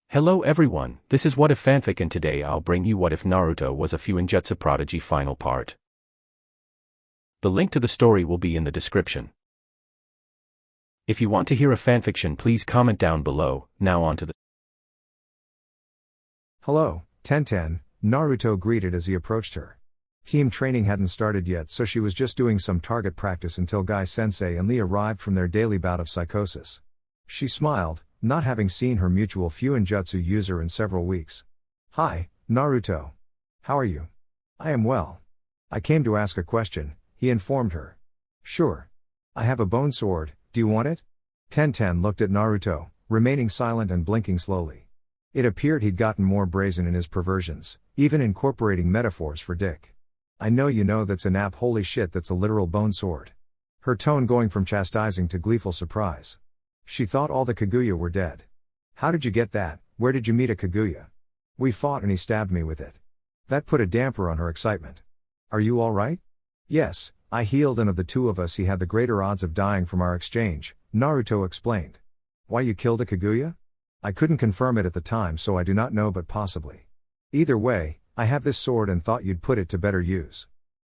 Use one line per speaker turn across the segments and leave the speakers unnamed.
Hello everyone, this is What If Fanfic and today I'll bring you What If Naruto was a Fuinjutsu Prodigy final part. The link to the story will be in the description. If you want to hear a fanfiction please comment down below. Now on to the...
Hello, Tenten, Naruto greeted as he approached her. Team training hadn't started yet so she was just doing some target practice until Guy-sensei and Lee arrived from their daily bout of psychosis. She smiled, not having seen her mutual Fuinjutsu user in several weeks. Hi, Naruto. How are you? I am well. I came to ask a question, he informed her. Sure. I have a bone sword, do you want it? Tenten looked at Naruto, remaining silent and blinking slowly. It appeared he'd gotten more brazen in his perversions, even incorporating metaphors for dick. I know you know that's an app, holy shit, that's a literal bone sword. Her tone going from chastising to gleeful surprise. She thought all the Kaguya were dead. How did you get that? Where did you meet a Kaguya? We fought and he stabbed me with it. That put a damper on her excitement. Are you alright? Yes, I healed and of the two of us he had the greater odds of dying from our exchange, Naruto explained. Why you killed a Kaguya? I couldn't confirm it at the time so I do not know but possibly. Either way, I have this sword and thought you'd put it to better use.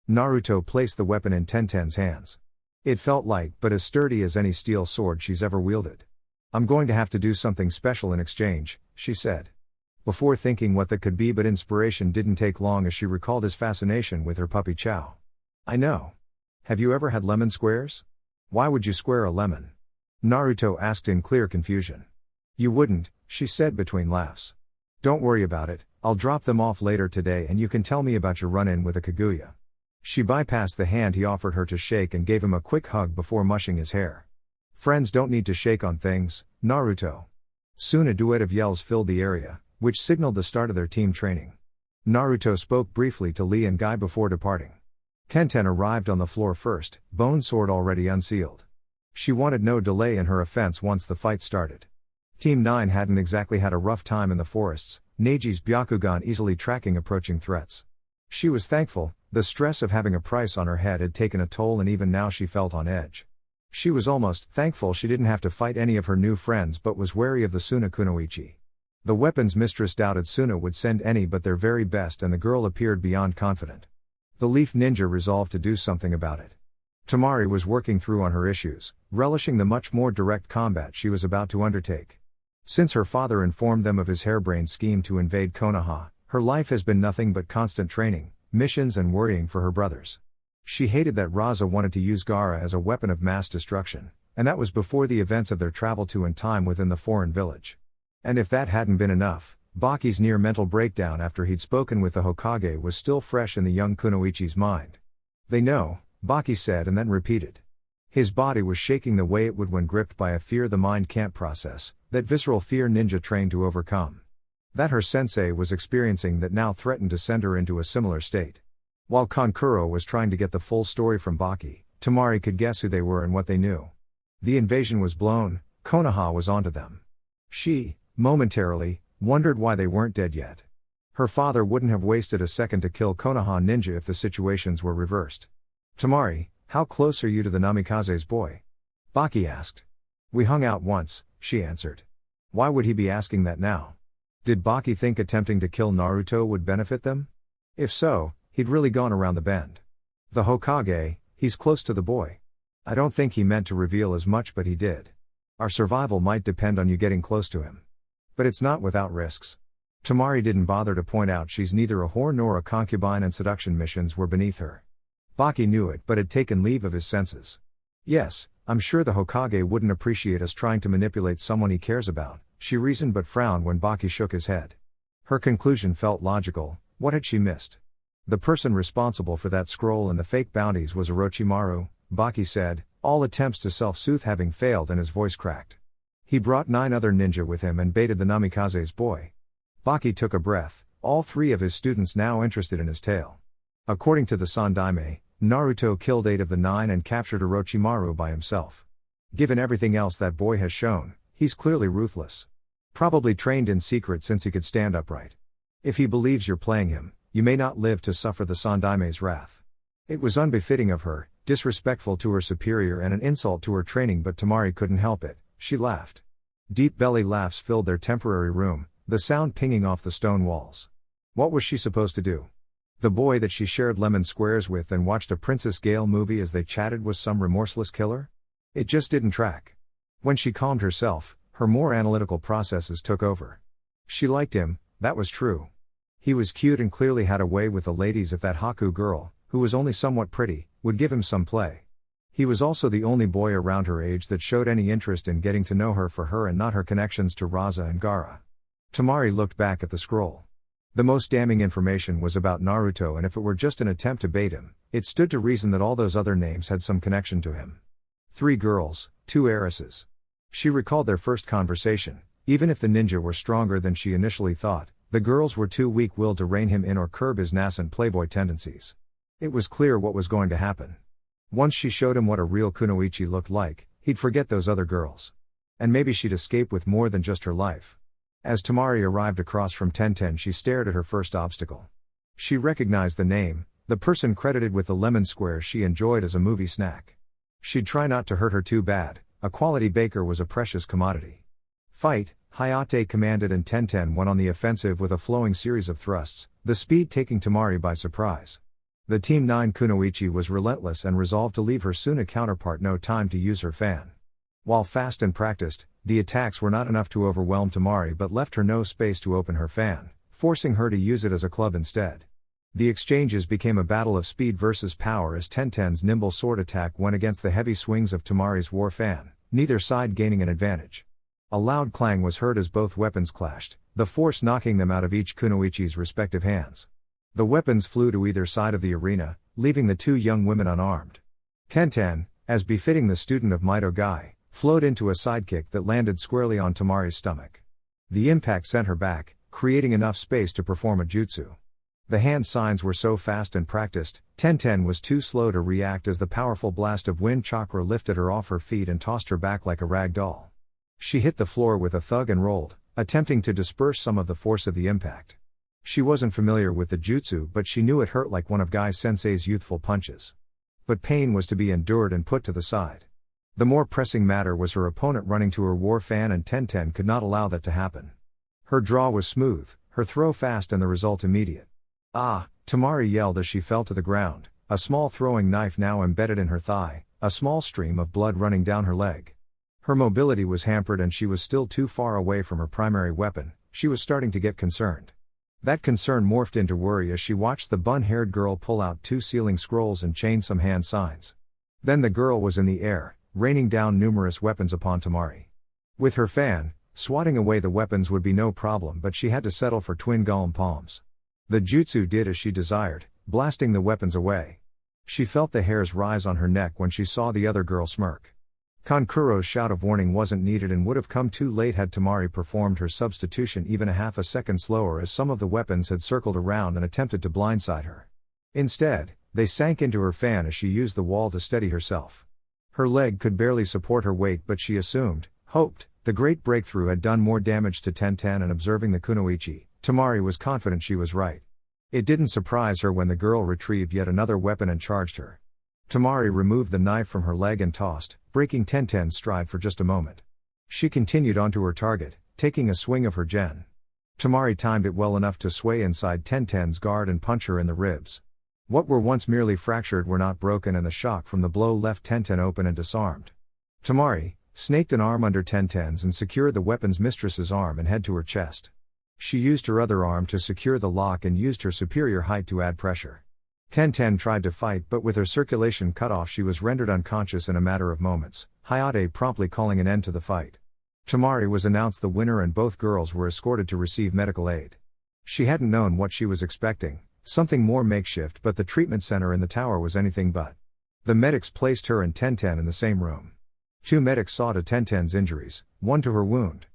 Naruto placed the weapon in Tenten's hands. It felt light but as sturdy as any steel sword she's ever wielded. I'm going to have to do something special in exchange, she said. Before thinking what that could be but inspiration didn't take long as she recalled his fascination with her puppy Chow. I know. Have you ever had lemon squares? Why would you square a lemon? Naruto asked in clear confusion. You wouldn't, she said between laughs. Don't worry about it, I'll drop them off later today and you can tell me about your run-in with a Kaguya. She bypassed the hand he offered her to shake and gave him a quick hug before mushing his hair. Friends don't need to shake on things, Naruto. Soon a duet of yells filled the area, which signaled the start of their team training. Naruto spoke briefly to Lee and Guy before departing. Tenten arrived on the floor first, bone sword already unsealed. She wanted no delay in her offense once the fight started. Team 9 hadn't exactly had a rough time in the forests, Neji's Byakugan easily tracking approaching threats. She was thankful, the stress of having a price on her head had taken a toll and even now she felt on edge. She was almost thankful she didn't have to fight any of her new friends but was wary of the Suna Kunoichi. The weapons mistress doubted Suna would send any but their very best and the girl appeared beyond confident. The Leaf Ninja resolved to do something about it. Tamari was working through on her issues, relishing the much more direct combat she was about to undertake. Since her father informed them of his harebrained scheme to invade Konoha, her life has been nothing but constant training, missions and worrying for her brothers. She hated that Raza wanted to use Gaara as a weapon of mass destruction, and that was before the events of their travel to and time within the foreign village. And if that hadn't been enough, Baki's near mental breakdown after he'd spoken with the Hokage was still fresh in the young Kunoichi's mind. They know, Baki said and then repeated. His body was shaking the way it would when gripped by a fear the mind can't process, that visceral fear ninja trained to overcome. That her sensei was experiencing that now threatened to send her into a similar state. While Kankuro was trying to get the full story from Baki, Tamari could guess who they were and what they knew. The invasion was blown, Konoha was onto them. She, momentarily, wondered why they weren't dead yet. Her father wouldn't have wasted a second to kill Konoha ninja if the situations were reversed. Tamari, how close are you to the Namikaze's boy? Baki asked. We hung out once, she answered. Why would he be asking that now? Did Baki think attempting to kill Naruto would benefit them? If so, he'd really gone around the bend. The Hokage, he's close to the boy. I don't think he meant to reveal as much but he did. Our survival might depend on you getting close to him. But it's not without risks. Tamari didn't bother to point out she's neither a whore nor a concubine and seduction missions were beneath her. Baki knew it but had taken leave of his senses. Yes, I'm sure the Hokage wouldn't appreciate us trying to manipulate someone he cares about, she reasoned but frowned when Baki shook his head. Her conclusion felt logical. What had she missed? The person responsible for that scroll and the fake bounties was Orochimaru, Baki said, all attempts to self-soothe having failed and his voice cracked. He brought 9 other ninja with him and baited the Namikaze's boy. Baki took a breath, all 3 of his students now interested in his tale. According to the Sandaime, Naruto killed 8 of the 9 and captured Orochimaru by himself. Given everything else that boy has shown, he's clearly ruthless. Probably trained in secret since he could stand upright. If he believes you're playing him, you may not live to suffer the Sandaime's wrath. It was unbefitting of her, disrespectful to her superior and an insult to her training but Tamari couldn't help it, she laughed. Deep belly laughs filled their temporary room, the sound pinging off the stone walls. What was she supposed to do? The boy that she shared lemon squares with and watched a Princess Gale movie as they chatted was some remorseless killer? It just didn't track. When she calmed herself, her more analytical processes took over. She liked him, that was true. He was cute and clearly had a way with the ladies if that Haku girl, who was only somewhat pretty, would give him some play. He was also the only boy around her age that showed any interest in getting to know her for her and not her connections to Raza and Gaara. Tamari looked back at the scroll. The most damning information was about Naruto, and if it were just an attempt to bait him, it stood to reason that all those other names had some connection to him. 3 girls, 2 heiresses. She recalled their first conversation. Even if the ninja were stronger than she initially thought, the girls were too weak-willed to rein him in or curb his nascent playboy tendencies. It was clear what was going to happen. Once she showed him what a real kunoichi looked like, he'd forget those other girls. And maybe she'd escape with more than just her life. As Tamari arrived across from Tenten, she stared at her first obstacle. She recognized the name, the person credited with the lemon squares she enjoyed as a movie snack. She'd try not to hurt her too bad, a quality baker was a precious commodity. Fight, Hayate commanded, and Tenten went on the offensive with a flowing series of thrusts, the speed taking Tamari by surprise. The Team 9 kunoichi was relentless and resolved to leave her Suna counterpart no time to use her fan. While fast and practiced, the attacks were not enough to overwhelm Tamari but left her no space to open her fan, forcing her to use it as a club instead. The exchanges became a battle of speed versus power as Tenten's nimble sword attack went against the heavy swings of Tamari's war fan, neither side gaining an advantage. A loud clang was heard as both weapons clashed, the force knocking them out of each kunoichi's respective hands. The weapons flew to either side of the arena, leaving the 2 young women unarmed. Tenten, as befitting the student of Mido Gai, flowed into a sidekick that landed squarely on Tamari's stomach. The impact sent her back, creating enough space to perform a jutsu. The hand signs were so fast and practiced, Tenten was too slow to react as the powerful blast of wind chakra lifted her off her feet and tossed her back like a rag doll. She hit the floor with a thug and rolled, attempting to disperse some of the force of the impact. She wasn't familiar with the jutsu, but she knew it hurt like one of Gai Sensei's youthful punches. But pain was to be endured and put to the side. The more pressing matter was her opponent running to her war fan, and Tenten could not allow that to happen. Her draw was smooth, her throw fast, and the result immediate. Ah! Tamari yelled as she fell to the ground, a small throwing knife now embedded in her thigh, a small stream of blood running down her leg. Her mobility was hampered and she was still too far away from her primary weapon. She was starting to get concerned. That concern morphed into worry as she watched the bun-haired girl pull out 2 sealing scrolls and chain some hand signs. Then the girl was in the air, raining down numerous weapons upon Tamari. With her fan, swatting away the weapons would be no problem, but she had to settle for twin golem palms. The jutsu did as she desired, blasting the weapons away. She felt the hairs rise on her neck when she saw the other girl smirk. Kankuro's shout of warning wasn't needed and would have come too late had Tamari performed her substitution even a half a second slower, as some of the weapons had circled around and attempted to blindside her. Instead, they sank into her fan as she used the wall to steady herself. Her leg could barely support her weight, but she hoped, the great breakthrough had done more damage to Tenten, and observing the kunoichi, Tamari was confident she was right. It didn't surprise her when the girl retrieved yet another weapon and charged her. Tamari removed the knife from her leg and tossed, breaking Tenten's stride for just a moment. She continued on to her target, taking a swing of her gen. Tamari timed it well enough to sway inside Tenten's guard and punch her in the ribs. What were once merely fractured were not broken, and the shock from the blow left Tenten open and disarmed. Tamari snaked an arm under Tenten's and secured the weapon's mistress's arm and head to her chest. She used her other arm to secure the lock and used her superior height to add pressure. Tenten tried to fight, but with her circulation cut off she was rendered unconscious in a matter of moments, Hayate promptly calling an end to the fight. Tamari was announced the winner and both girls were escorted to receive medical aid. She hadn't known what she was expecting, something more makeshift, but the treatment center in the tower was anything but. The medics placed her and Tenten in the same room. 2 medics saw to Tenten's injuries, 1 to her wound.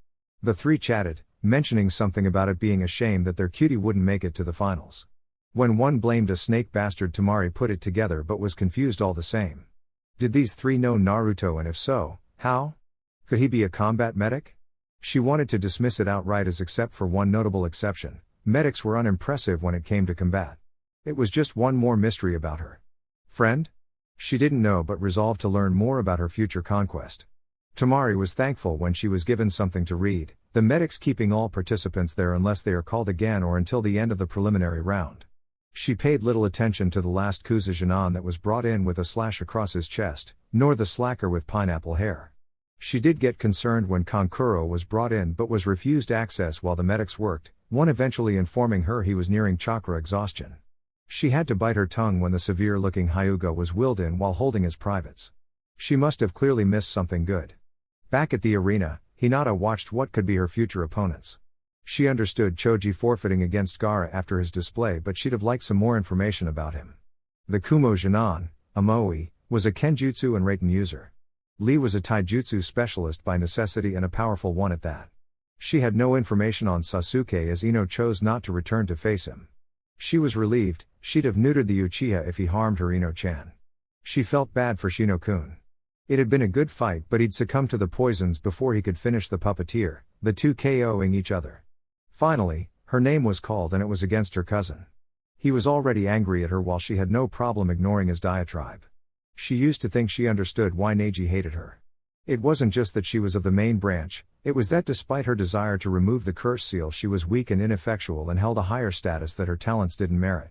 The 3 chatted, mentioning something about it being a shame that their cutie wouldn't make it to the finals. When one blamed a snake bastard, Tamari put it together but was confused all the same. Did these 3 know Naruto, and if so, how? Could he be a combat medic? She wanted to dismiss it outright, as except for one notable exception, medics were unimpressive when it came to combat. It was just one more mystery about her. Friend? She didn't know, but resolved to learn more about her future conquest. Tamari was thankful when she was given something to read, the medics keeping all participants there unless they are called again or until the end of the preliminary round. She paid little attention to the last Kuzujinan that was brought in with a slash across his chest, nor the slacker with pineapple hair. She did get concerned when Kankuro was brought in but was refused access while the medics worked, one eventually informing her he was nearing chakra exhaustion. She had to bite her tongue when the severe-looking Hyuga was wheeled in while holding his privates. She must have clearly missed something good. Back at the arena, Hinata watched what could be her future opponents. She understood Choji forfeiting against Gaara after his display, but she'd have liked some more information about him. The Kumo Jinan, Amoe, was a Kenjutsu and Raiten user. Lee was a Taijutsu specialist by necessity and a powerful one at that. She had no information on Sasuke as Ino chose not to return to face him. She was relieved, she'd have neutered the Uchiha if he harmed her Ino-chan. She felt bad for Shino-kun. It had been a good fight, but he'd succumbed to the poisons before he could finish the puppeteer, the two KOing each other. Finally, her name was called and it was against her cousin. He was already angry at her while she had no problem ignoring his diatribe. She used to think she understood why Neji hated her. It wasn't just that she was of the main branch, it was that despite her desire to remove the curse seal she was weak and ineffectual and held a higher status that her talents didn't merit.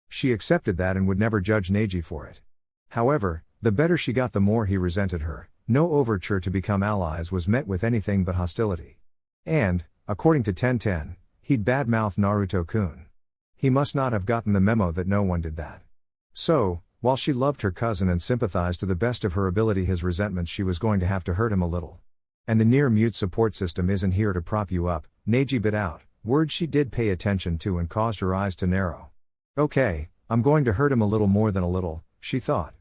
She accepted that and would never judge Neji for it. However, the better she got the more he resented her. No overture to become allies was met with anything but hostility. And, according to 1010, he'd badmouth Naruto-kun. He must not have gotten the memo that no one did that. So, while she loved her cousin and sympathized to the best of her ability his resentments, she was going to have to hurt him a little. And the near-mute support system isn't here to prop you up, Neji bit out, words she did pay attention to and caused her eyes to narrow. Okay, I'm going to hurt him a little more than a little, she thought.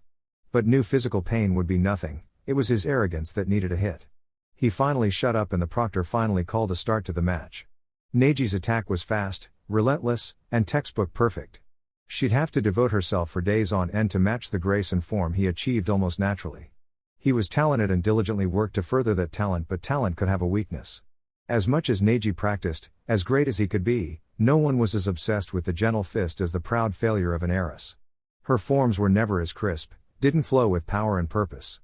But new physical pain would be nothing, it was his arrogance that needed a hit. He finally shut up and the proctor finally called a start to the match. Neji's attack was fast, relentless, and textbook perfect. She'd have to devote herself for days on end to match the grace and form he achieved almost naturally. He was talented and diligently worked to further that talent, but talent could have a weakness. As much as Neji practiced, as great as he could be, no one was as obsessed with the gentle fist as the proud failure of an heiress. Her forms were never as crisp, didn't flow with power and purpose.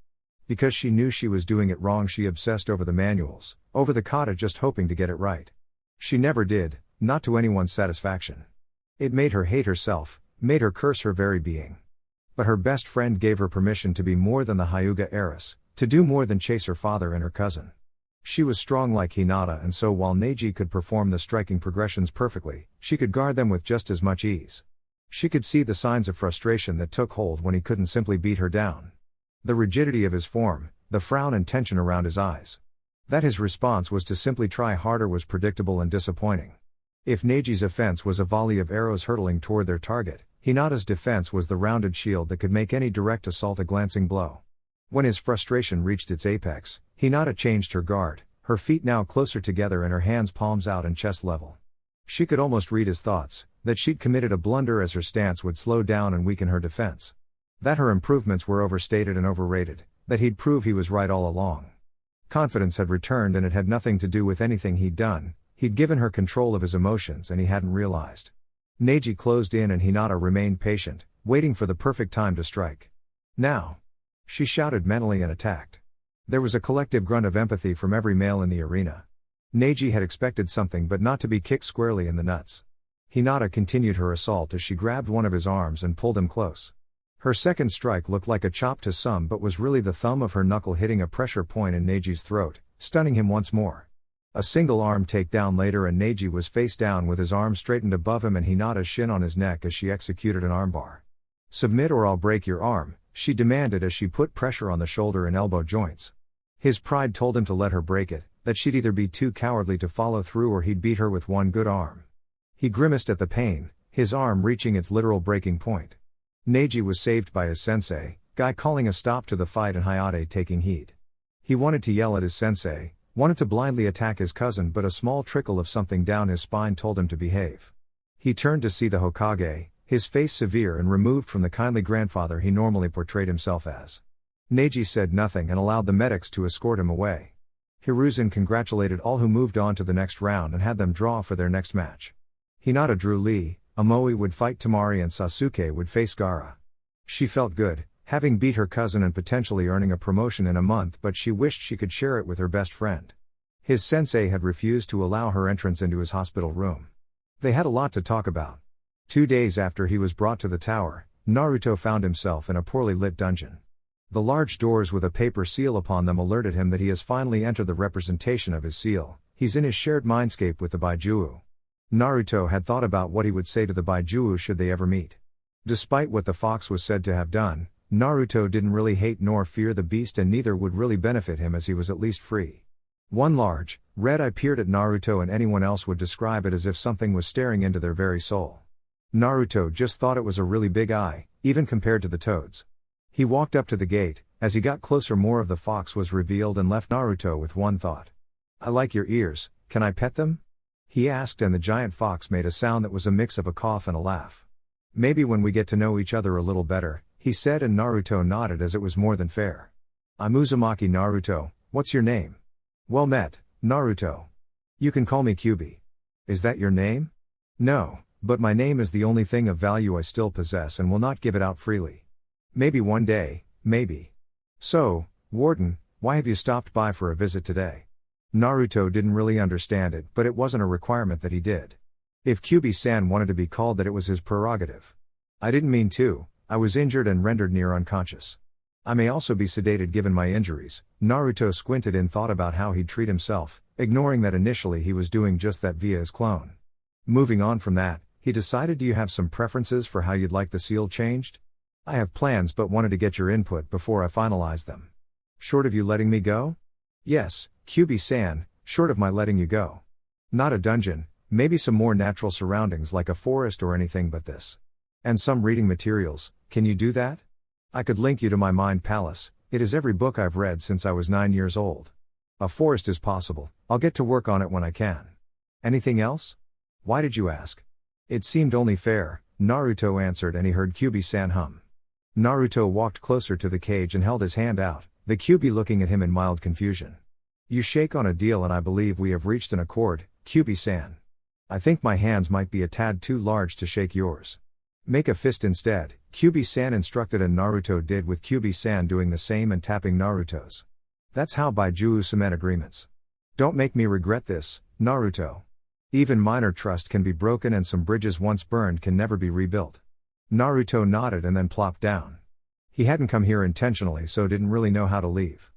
Because she knew she was doing it wrong, she obsessed over the manuals, over the kata, just hoping to get it right. She never did, not to anyone's satisfaction. It made her hate herself, made her curse her very being. But her best friend gave her permission to be more than the Hyuga heiress, to do more than chase her father and her cousin. She was strong like Hinata, and so while Neji could perform the striking progressions perfectly, she could guard them with just as much ease. She could see the signs of frustration that took hold when he couldn't simply beat her down. The rigidity of his form, the frown and tension around his eyes. That his response was to simply try harder was predictable and disappointing. If Neji's offense was a volley of arrows hurtling toward their target, Hinata's defense was the rounded shield that could make any direct assault a glancing blow. When his frustration reached its apex, Hinata changed her guard, her feet now closer together and her hands palms out and chest level. She could almost read his thoughts, that she'd committed a blunder as her stance would slow down and weaken her defense. That her improvements were overstated and overrated, that he'd prove he was right all along. Confidence had returned and it had nothing to do with anything he'd done, he'd given her control of his emotions and he hadn't realized. Neji closed in and Hinata remained patient, waiting for the perfect time to strike. Now! She shouted mentally and attacked. There was a collective grunt of empathy from every male in the arena. Neji had expected something but not to be kicked squarely in the nuts. Hinata continued her assault as she grabbed one of his arms and pulled him close. Her second strike looked like a chop to some but was really the thumb of her knuckle hitting a pressure point in Neji's throat, stunning him once more. A single arm takedown later and Neji was face down with his arm straightened above him and Hinata's shin on his neck as she executed an armbar. Submit or I'll break your arm, she demanded as she put pressure on the shoulder and elbow joints. His pride told him to let her break it, that she'd either be too cowardly to follow through or he'd beat her with one good arm. He grimaced at the pain, his arm reaching its literal breaking point. Neji was saved by his sensei, Guy calling a stop to the fight and Hayate taking heed. He wanted to yell at his sensei, wanted to blindly attack his cousin, but a small trickle of something down his spine told him to behave. He turned to see the Hokage, his face severe and removed from the kindly grandfather he normally portrayed himself as. Neji said nothing and allowed the medics to escort him away. Hiruzen congratulated all who moved on to the next round and had them draw for their next match. Hinata drew Lee, Amoe would fight Temari and Sasuke would face Gaara. She felt good, having beat her cousin and potentially earning a promotion in a month, but she wished she could share it with her best friend. His sensei had refused to allow her entrance into his hospital room. They had a lot to talk about. 2 days after he was brought to the tower, Naruto found himself in a poorly lit dungeon. The large doors with a paper seal upon them alerted him that he has finally entered the representation of his seal. He's in his shared mindscape with the Baijuu. Naruto had thought about what he would say to the Baijuu should they ever meet. Despite what the fox was said to have done, Naruto didn't really hate nor fear the beast, and neither would really benefit him as he was at least free. One large, red eye peered at Naruto, and anyone else would describe it as if something was staring into their very soul. Naruto just thought it was a really big eye, even compared to the toad's. He walked up to the gate. As he got closer, more of the fox was revealed and left Naruto with one thought. "I like your ears, can I pet them?" he asked, and the giant fox made a sound that was a mix of a cough and a laugh. "Maybe when we get to know each other a little better," he said, and Naruto nodded as it was more than fair. "I'm Uzumaki Naruto, what's your name?" "Well met, Naruto. You can call me Kyubi." "Is that your name?" "No, but my name is the only thing of value I still possess and will not give it out freely. Maybe one day, maybe." "So, Warden, why have you stopped by for a visit today?" Naruto didn't really understand it, but it wasn't a requirement that he did. If Kyubi-san wanted to be called that, it was his prerogative. "I didn't mean to, I was injured and rendered near unconscious. I may also be sedated given my injuries." Naruto squinted and thought about how he'd treat himself, ignoring that initially he was doing just that via his clone. Moving on from that, he decided, "Do you have some preferences for how you'd like the seal changed?" "I have plans, but wanted to get your input before I finalize them." "Short of you letting me go?" "Yes, Kyubi-san, short of my letting you go. Not a dungeon, maybe some more natural surroundings like a forest or anything but this. And some reading materials, can you do that?" "I could link you to my mind palace, it is every book I've read since I was 9 years old." "A forest is possible, I'll get to work on it when I can." "Anything else?" "Why did you ask?" "It seemed only fair," Naruto answered, and he heard Kyubi-san hum. Naruto walked closer to the cage and held his hand out, the Kyubi looking at him in mild confusion. "You shake on a deal and I believe we have reached an accord, Kyubi-san. I think my hands might be a tad too large to shake yours." "Make a fist instead," Kyubi-san instructed, and Naruto did, with Kyubi-san doing the same and tapping Naruto's. That's how Baijuu cement agreements. "Don't make me regret this, Naruto. Even minor trust can be broken, and some bridges once burned can never be rebuilt." Naruto nodded and then plopped down. He hadn't come here intentionally, so didn't really know how to leave.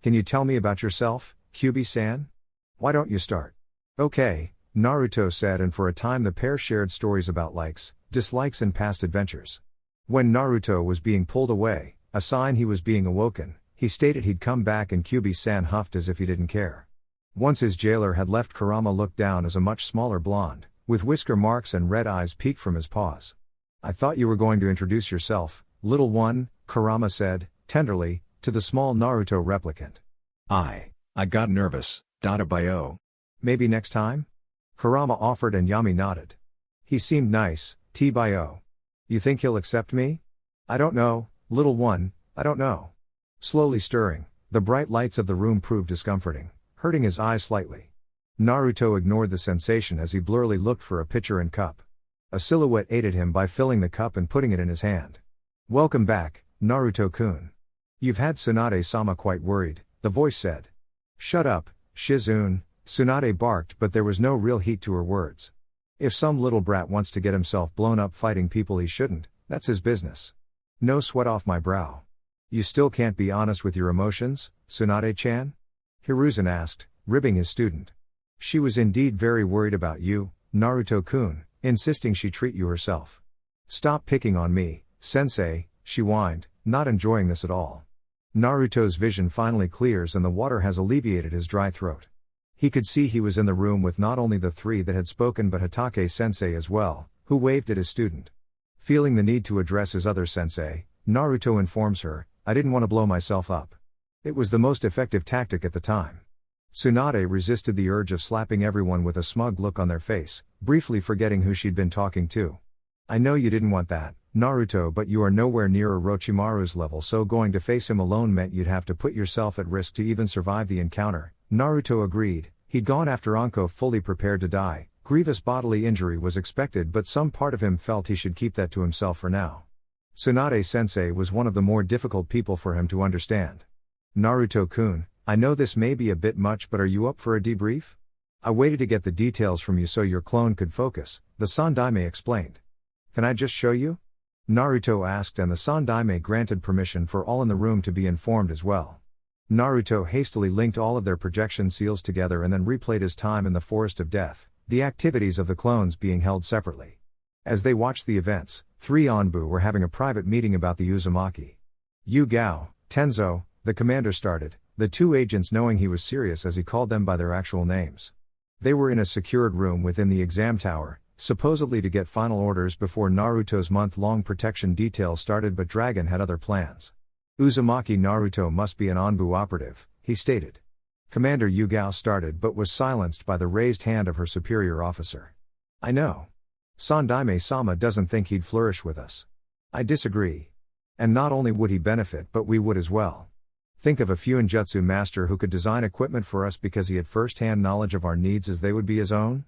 "Can you tell me about yourself, Kyubi-san? Why don't you start?" "Okay," Naruto said, and for a time the pair shared stories about likes, dislikes and past adventures. When Naruto was being pulled away, a sign he was being awoken, he stated he'd come back, and Kyubi-san huffed as if he didn't care. Once his jailer had left, Kurama looked down as a much smaller blonde, with whisker marks and red eyes peeked from his paws. "I thought you were going to introduce yourself, little one," Kurama said, tenderly, to the small Naruto replicant. I got nervous, Dada-bio. "Maybe next time?" Kurama offered, and Yami nodded. "He seemed nice, T-bio. You think he'll accept me?" "I don't know, little one, I don't know." Slowly stirring, the bright lights of the room proved discomforting, hurting his eyes slightly. Naruto ignored the sensation as he blurrily looked for a pitcher and cup. A silhouette aided him by filling the cup and putting it in his hand. "Welcome back, Naruto-kun. You've had Tsunade-sama quite worried," the voice said. "Shut up, Shizune," Tsunade barked, but there was no real heat to her words. If some little brat wants to get himself blown up fighting people he shouldn't, that's his business. No sweat off my brow. "You still can't be honest with your emotions, Tsunade-chan?" Hiruzen asked, ribbing his student. "She was indeed very worried about you, Naruto-kun, insisting she treat you herself." "Stop picking on me, sensei," she whined, not enjoying this at all. Naruto's vision finally clears and the water has alleviated his dry throat. He could see he was in the room with not only the three that had spoken but Hatake-sensei as well, who waved at his student. Feeling the need to address his other sensei, Naruto informs her, "I didn't want to blow myself up. It was the most effective tactic at the time." Tsunade resisted the urge of slapping everyone with a smug look on their face, briefly forgetting who she'd been talking to. "I know you didn't want that, Naruto, but you are nowhere near Orochimaru's level, so going to face him alone meant you'd have to put yourself at risk to even survive the encounter." Naruto agreed. He'd gone after Anko fully prepared to die. Grievous bodily injury was expected, but some part of him felt he should keep that to himself for now. Tsunade-sensei was one of the more difficult people for him to understand. "Naruto-kun, I know this may be a bit much, but are you up for a debrief? I waited to get the details from you so your clone could focus, the Sandaime explained. Can I just show you? Naruto asked, and the Sandaime granted permission for all in the room to be informed as well. Naruto hastily linked all of their projection seals together and then replayed his time in the Forest of Death, the activities of the clones being held separately. As they watched the events, 3 Anbu were having a private meeting about the Uzumaki. Yu-Gao, Tenzo, the commander started, the 2 agents knowing he was serious as he called them by their actual names. They were in a secured room within the exam tower, supposedly to get final orders before Naruto's month-long protection details started, but Dragon had other plans. Uzumaki Naruto must be an Anbu operative, he stated. Commander Yu-Gao started but was silenced by the raised hand of her superior officer. I know. Sandaime-sama doesn't think he'd flourish with us. I disagree. And not only would he benefit, but we would as well. Think of a Fuinjutsu master who could design equipment for us because he had first-hand knowledge of our needs as they would be his own?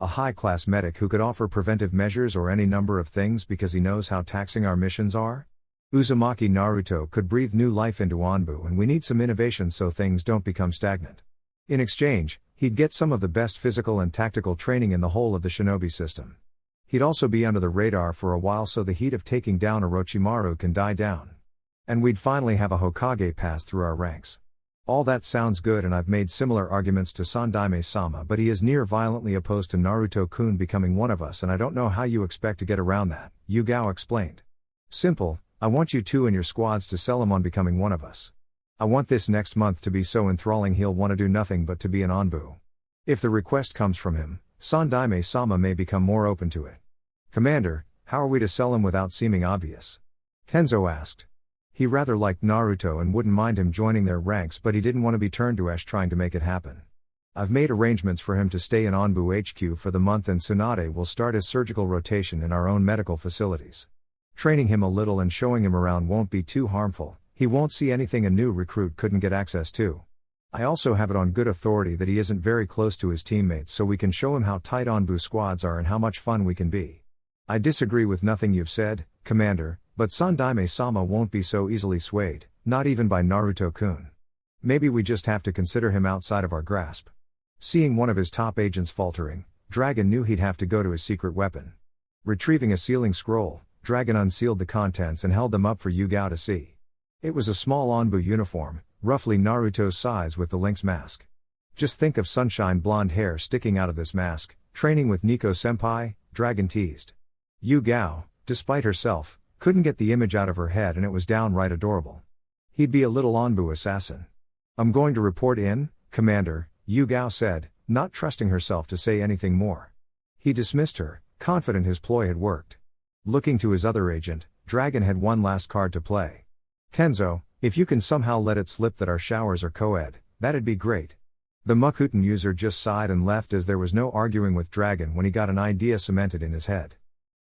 A high-class medic who could offer preventive measures or any number of things because he knows how taxing our missions are? Uzumaki Naruto could breathe new life into Anbu, and we need some innovation so things don't become stagnant. In exchange, he'd get some of the best physical and tactical training in the whole of the shinobi system. He'd also be under the radar for a while so the heat of taking down Orochimaru can die down. And we'd finally have a Hokage pass through our ranks. All that sounds good, and I've made similar arguments to Sandaime-sama, but he is near violently opposed to Naruto-kun becoming one of us, and I don't know how you expect to get around that, Yu-Gao explained. Simple. I want you 2 and your squads to sell him on becoming one of us. I want this next month to be so enthralling he'll want to do nothing but to be an Anbu. If the request comes from him, Sandaime-sama may become more open to it. Commander, how are we to sell him without seeming obvious? Tenzo asked. He rather liked Naruto and wouldn't mind him joining their ranks, but he didn't want to be turned to ash trying to make it happen. I've made arrangements for him to stay in Anbu HQ for the month, and Tsunade will start his surgical rotation in our own medical facilities. Training him a little and showing him around won't be too harmful. He won't see anything a new recruit couldn't get access to. I also have it on good authority that he isn't very close to his teammates, so we can show him how tight Anbu squads are and how much fun we can be. I disagree with nothing you've said, Commander, but Sandaime-sama won't be so easily swayed, not even by Naruto-kun. Maybe we just have to consider him outside of our grasp. Seeing one of his top agents faltering, Dragon knew he'd have to go to his secret weapon. Retrieving a sealing scroll, Dragon unsealed the contents and held them up for Yu-Gao to see. It was a small Anbu uniform, roughly Naruto's size with the lynx mask. Just think of sunshine blonde hair sticking out of this mask, training with Nico-senpai, Dragon teased. Yu-Gao, despite herself, couldn't get the image out of her head, and it was downright adorable. He'd be a little Anbu assassin. I'm going to report in, Commander, Yu-Gao said, not trusting herself to say anything more. He dismissed her, confident his ploy had worked. Looking to his other agent, Dragon had one last card to play. Kenzo, if you can somehow let it slip that our showers are co-ed, that'd be great. The Mukuten user just sighed and left, as there was no arguing with Dragon when he got an idea cemented in his head.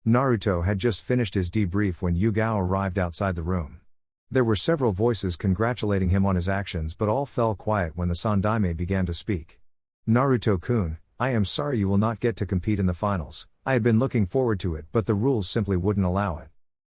Naruto had just finished his debrief when Yu-Gao arrived outside the room. There were several voices congratulating him on his actions, but all fell quiet when the Sandaime began to speak. Naruto-kun, I am sorry you will not get to compete in the finals. I had been looking forward to it, but the rules simply wouldn't allow it.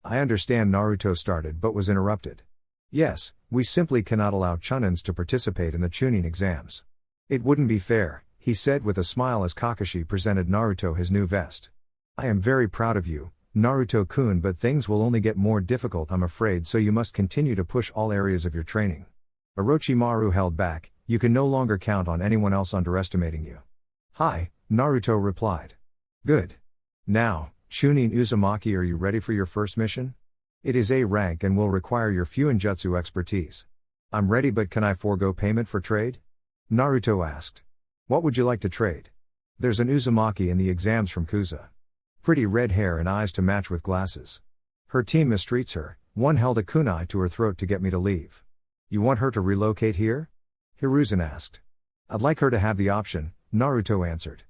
I understand, Naruto started but was interrupted. Yes, we simply cannot allow Chunins to participate in the Chunin exams. It wouldn't be fair, he said with a smile as Kakashi presented Naruto his new vest. I am very proud of you, Naruto-kun, but things will only get more difficult, I'm afraid, so you must continue to push all areas of your training. Orochimaru held back. You can no longer count on anyone else underestimating you. Hi, Naruto replied. Good. Now, Chunin Uzumaki, are you ready for your first mission? It is A rank and will require your Fuinjutsu expertise. I'm ready, but can I forego payment for trade? Naruto asked. What would you like to trade? There's an Uzumaki in the exams from Kuza. Pretty red hair and eyes to match with glasses. Her team mistreats her. One held a kunai to her throat to get me to leave. You want her to relocate here? Hiruzen asked. I'd like her to have the option, Naruto answered.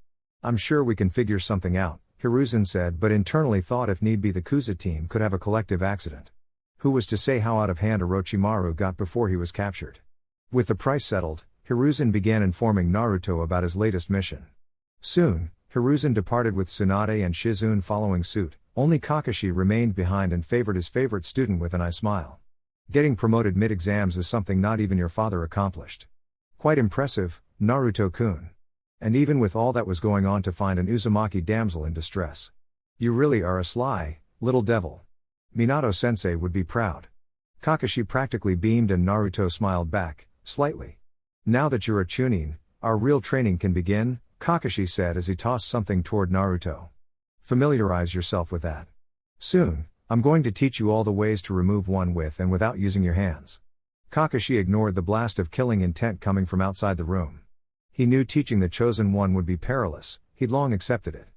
I'm sure we can figure something out, Hiruzen said, but internally thought if need be the Kuza team could have a collective accident. Who was to say how out of hand Orochimaru got before he was captured? With the price settled, Hiruzen began informing Naruto about his latest mission. Soon, Hiruzen departed with Tsunade and Shizune following suit. Only Kakashi remained behind and favored his favorite student with an eye smile. Getting promoted mid-exams is something not even your father accomplished. Quite impressive, Naruto-kun. And even with all that was going on to find an Uzumaki damsel in distress. You really are a sly, little devil. Minato-sensei would be proud. Kakashi practically beamed and Naruto smiled back, slightly. Now that you're a Chunin, our real training can begin, Kakashi said as he tossed something toward Naruto. Familiarize yourself with that. Soon, I'm going to teach you all the ways to remove one with and without using your hands. Kakashi ignored the blast of killing intent coming from outside the room. He knew teaching the chosen one would be perilous, he'd long accepted it.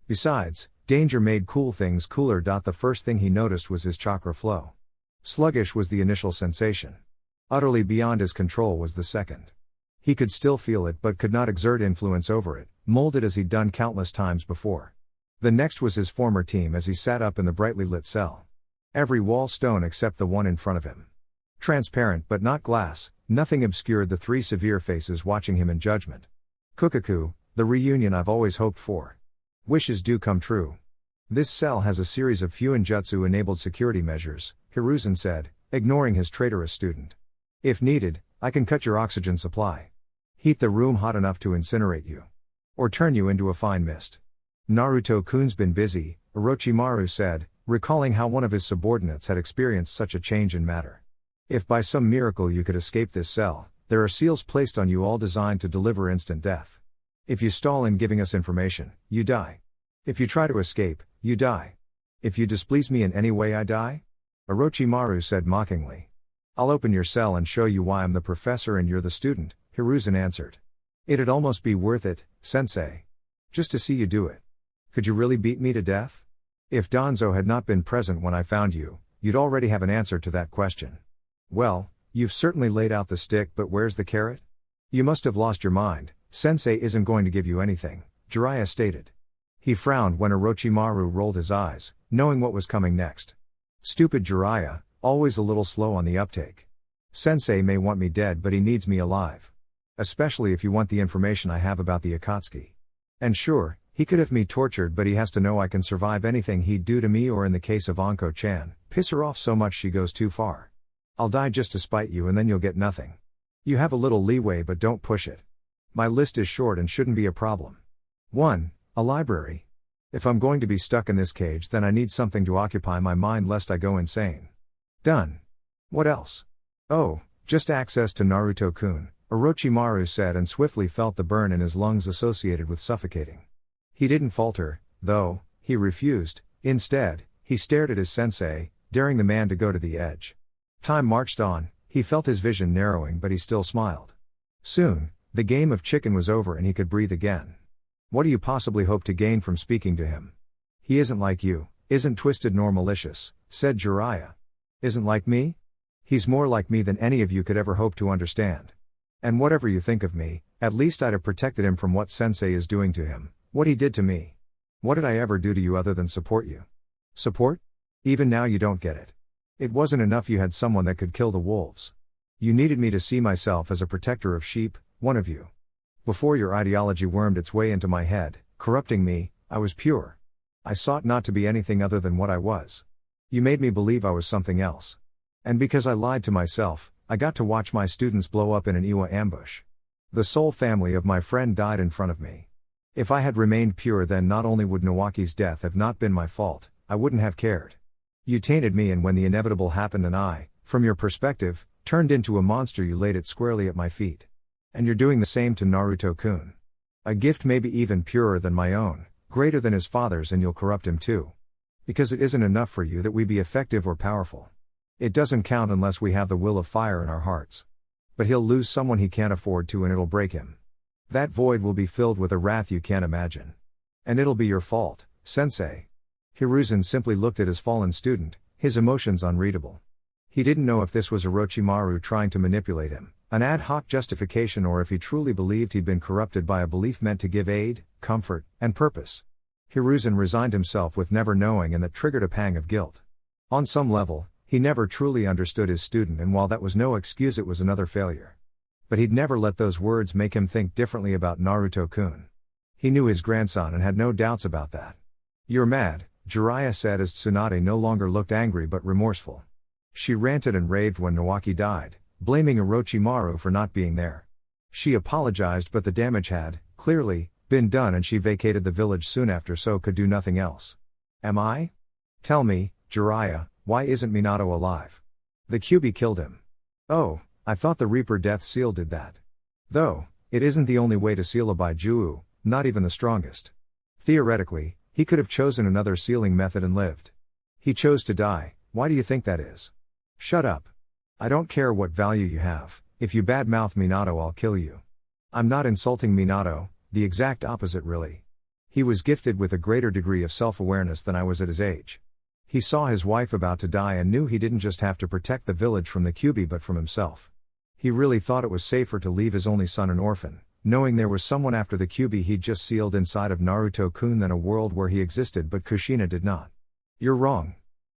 Besides, danger made cool things cooler. The first thing he noticed was his chakra flow. Sluggish was the initial sensation. Utterly beyond his control was the second. He could still feel it but could not exert influence over it, molded as he'd done countless times before. The next was his former team as he sat up in the brightly lit cell. Every wall stone except the one in front of him. Transparent but not glass, nothing obscured the three severe faces watching him in judgment. Kukaku, the reunion I've always hoped for. Wishes do come true. This cell has a series of Fuinjutsu-enabled security measures, Hiruzen said, ignoring his traitorous student. If needed, I can cut your oxygen supply. Heat the room hot enough to incinerate you. Or turn you into a fine mist. Naruto-kun's been busy, Orochimaru said, recalling how one of his subordinates had experienced such a change in matter. If by some miracle you could escape this cell, there are seals placed on you all designed to deliver instant death. If you stall in giving us information, you die. If you try to escape, you die. If you displease me in any way, I die? Orochimaru said mockingly. I'll open your cell and show you why I'm the professor and you're the student, Hiruzen answered. It'd almost be worth it, sensei. Just to see you do it. Could you really beat me to death? If Danzo had not been present when I found you, you'd already have an answer to that question. Well, you've certainly laid out the stick, but where's the carrot? You must have lost your mind, sensei isn't going to give you anything, Jiraiya stated. He frowned when Orochimaru rolled his eyes, knowing what was coming next. Stupid Jiraiya, always a little slow on the uptake. Sensei may want me dead but he needs me alive. Especially if you want the information I have about the Akatsuki. And sure, he could have me tortured but he has to know I can survive anything he'd do to me, or in the case of Anko-chan, piss her off so much she goes too far. I'll die just to spite you and then you'll get nothing. You have a little leeway but don't push it. My list is short and shouldn't be a problem. 1. A library. If I'm going to be stuck in this cage then I need something to occupy my mind lest I go insane. Done. What else? Oh, just access to Naruto-kun, Orochimaru said and swiftly felt the burn in his lungs associated with suffocating. He didn't falter, though, he refused. Instead, he stared at his sensei, daring the man to go to the edge. Time marched on, he felt his vision narrowing but he still smiled. Soon, the game of chicken was over and he could breathe again. What do you possibly hope to gain from speaking to him? He isn't like you, isn't twisted nor malicious, said Jiraiya. Isn't like me? He's more like me than any of you could ever hope to understand. And whatever you think of me, at least I'd have protected him from what sensei is doing to him, what he did to me. What did I ever do to you other than support you? Support? Even now you don't get it. It wasn't enough you had someone that could kill the wolves. You needed me to see myself as a protector of sheep, one of you. Before your ideology wormed its way into my head, corrupting me, I was pure. I sought not to be anything other than what I was. You made me believe I was something else. And because I lied to myself, I got to watch my students blow up in an Iwa ambush. The sole family of my friend died in front of me. If I had remained pure then not only would Nawaki's death have not been my fault, I wouldn't have cared. You tainted me and when the inevitable happened and I, from your perspective, turned into a monster you laid it squarely at my feet. And you're doing the same to Naruto-kun. A gift maybe even purer than my own, greater than his father's, and you'll corrupt him too. Because it isn't enough for you that we be effective or powerful. It doesn't count unless we have the will of fire in our hearts. But he'll lose someone he can't afford to and it'll break him. That void will be filled with a wrath you can't imagine. And it'll be your fault, sensei. Hiruzen simply looked at his fallen student, his emotions unreadable. He didn't know if this was Orochimaru trying to manipulate him, an ad hoc justification, or if he truly believed he'd been corrupted by a belief meant to give aid, comfort, and purpose. Hiruzen resigned himself with never knowing, and that triggered a pang of guilt. On some level, he never truly understood his student, and while that was no excuse, it was another failure. But he'd never let those words make him think differently about Naruto-kun. He knew his grandson and had no doubts about that. You're mad, Jiraiya said as Tsunade no longer looked angry but remorseful. She ranted and raved when Nawaki died, blaming Orochimaru for not being there. She apologized, but the damage had, clearly, been done, and she vacated the village soon after, so could do nothing else. Am I? Tell me, Jiraiya, why isn't Minato alive? The Kyuubi killed him. Oh, I thought the Reaper Death Seal did that. Though, it isn't the only way to seal a Baijuu, not even the strongest. Theoretically, he could have chosen another sealing method and lived. He chose to die. Why do you think that is? Shut up. I don't care what value you have. If you badmouth Minato, I'll kill you. I'm not insulting Minato, the exact opposite really. He was gifted with a greater degree of self-awareness than I was at his age. He saw his wife about to die and knew he didn't just have to protect the village from the Kyuubi but from himself. He really thought it was safer to leave his only son an orphan, knowing there was someone after the Kyuubi he'd just sealed inside of Naruto-kun, than a world where he existed but Kushina did not. You're wrong.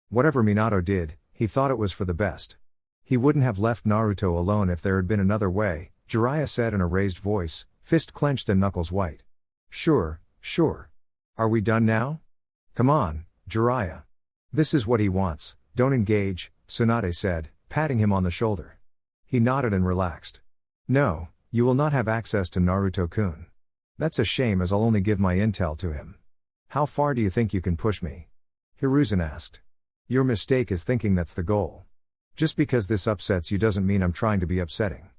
Whatever Minato did, he thought it was for the best. He wouldn't have left Naruto alone if there had been another way, Jiraiya said in a raised voice, fist clenched and knuckles white. Sure. Are we done now? Come on, Jiraiya. This is what he wants, don't engage, Tsunade said, patting him on the shoulder. He nodded and relaxed. No, you will not have access to Naruto-kun. That's a shame, as I'll only give my intel to him. How far do you think you can push me? Hiruzen asked. Your mistake is thinking that's the goal. Just because this upsets you doesn't mean I'm trying to be upsetting.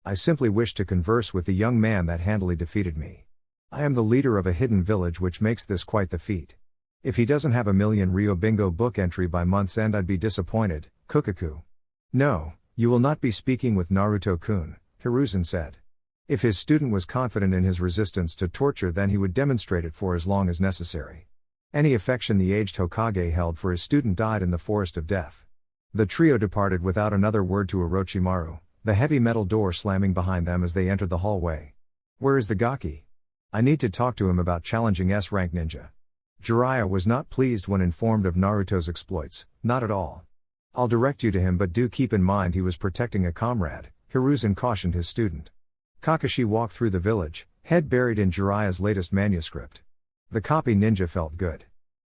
I simply wish to converse with the young man that handily defeated me. I am the leader of a hidden village, which makes this quite the feat. If he doesn't have a million Ryobingo book entry by month's end, I'd be disappointed, Kukaku. No, you will not be speaking with Naruto-kun, Hiruzen said. If his student was confident in his resistance to torture, then he would demonstrate it for as long as necessary. Any affection the aged Hokage held for his student died in the forest of death. The trio departed without another word to Orochimaru, the heavy metal door slamming behind them as they entered the hallway. Where is the Gaki? I need to talk to him about challenging S-rank ninja. Jiraiya was not pleased when informed of Naruto's exploits, not at all. I'll direct you to him, but do keep in mind he was protecting a comrade, Hiruzen cautioned his student. Kakashi walked through the village, head buried in Jiraiya's latest manuscript. The copy ninja felt good.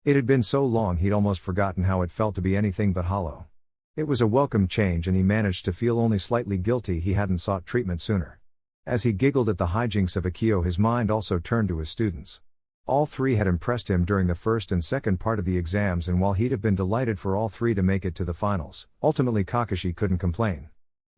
It had been so long he'd almost forgotten how it felt to be anything but hollow. It was a welcome change, and he managed to feel only slightly guilty he hadn't sought treatment sooner. As he giggled at the hijinks of Akio, his mind also turned to his students. All three had impressed him during the first and second part of the exams, and while he'd have been delighted for all three to make it to the finals, ultimately Kakashi couldn't complain.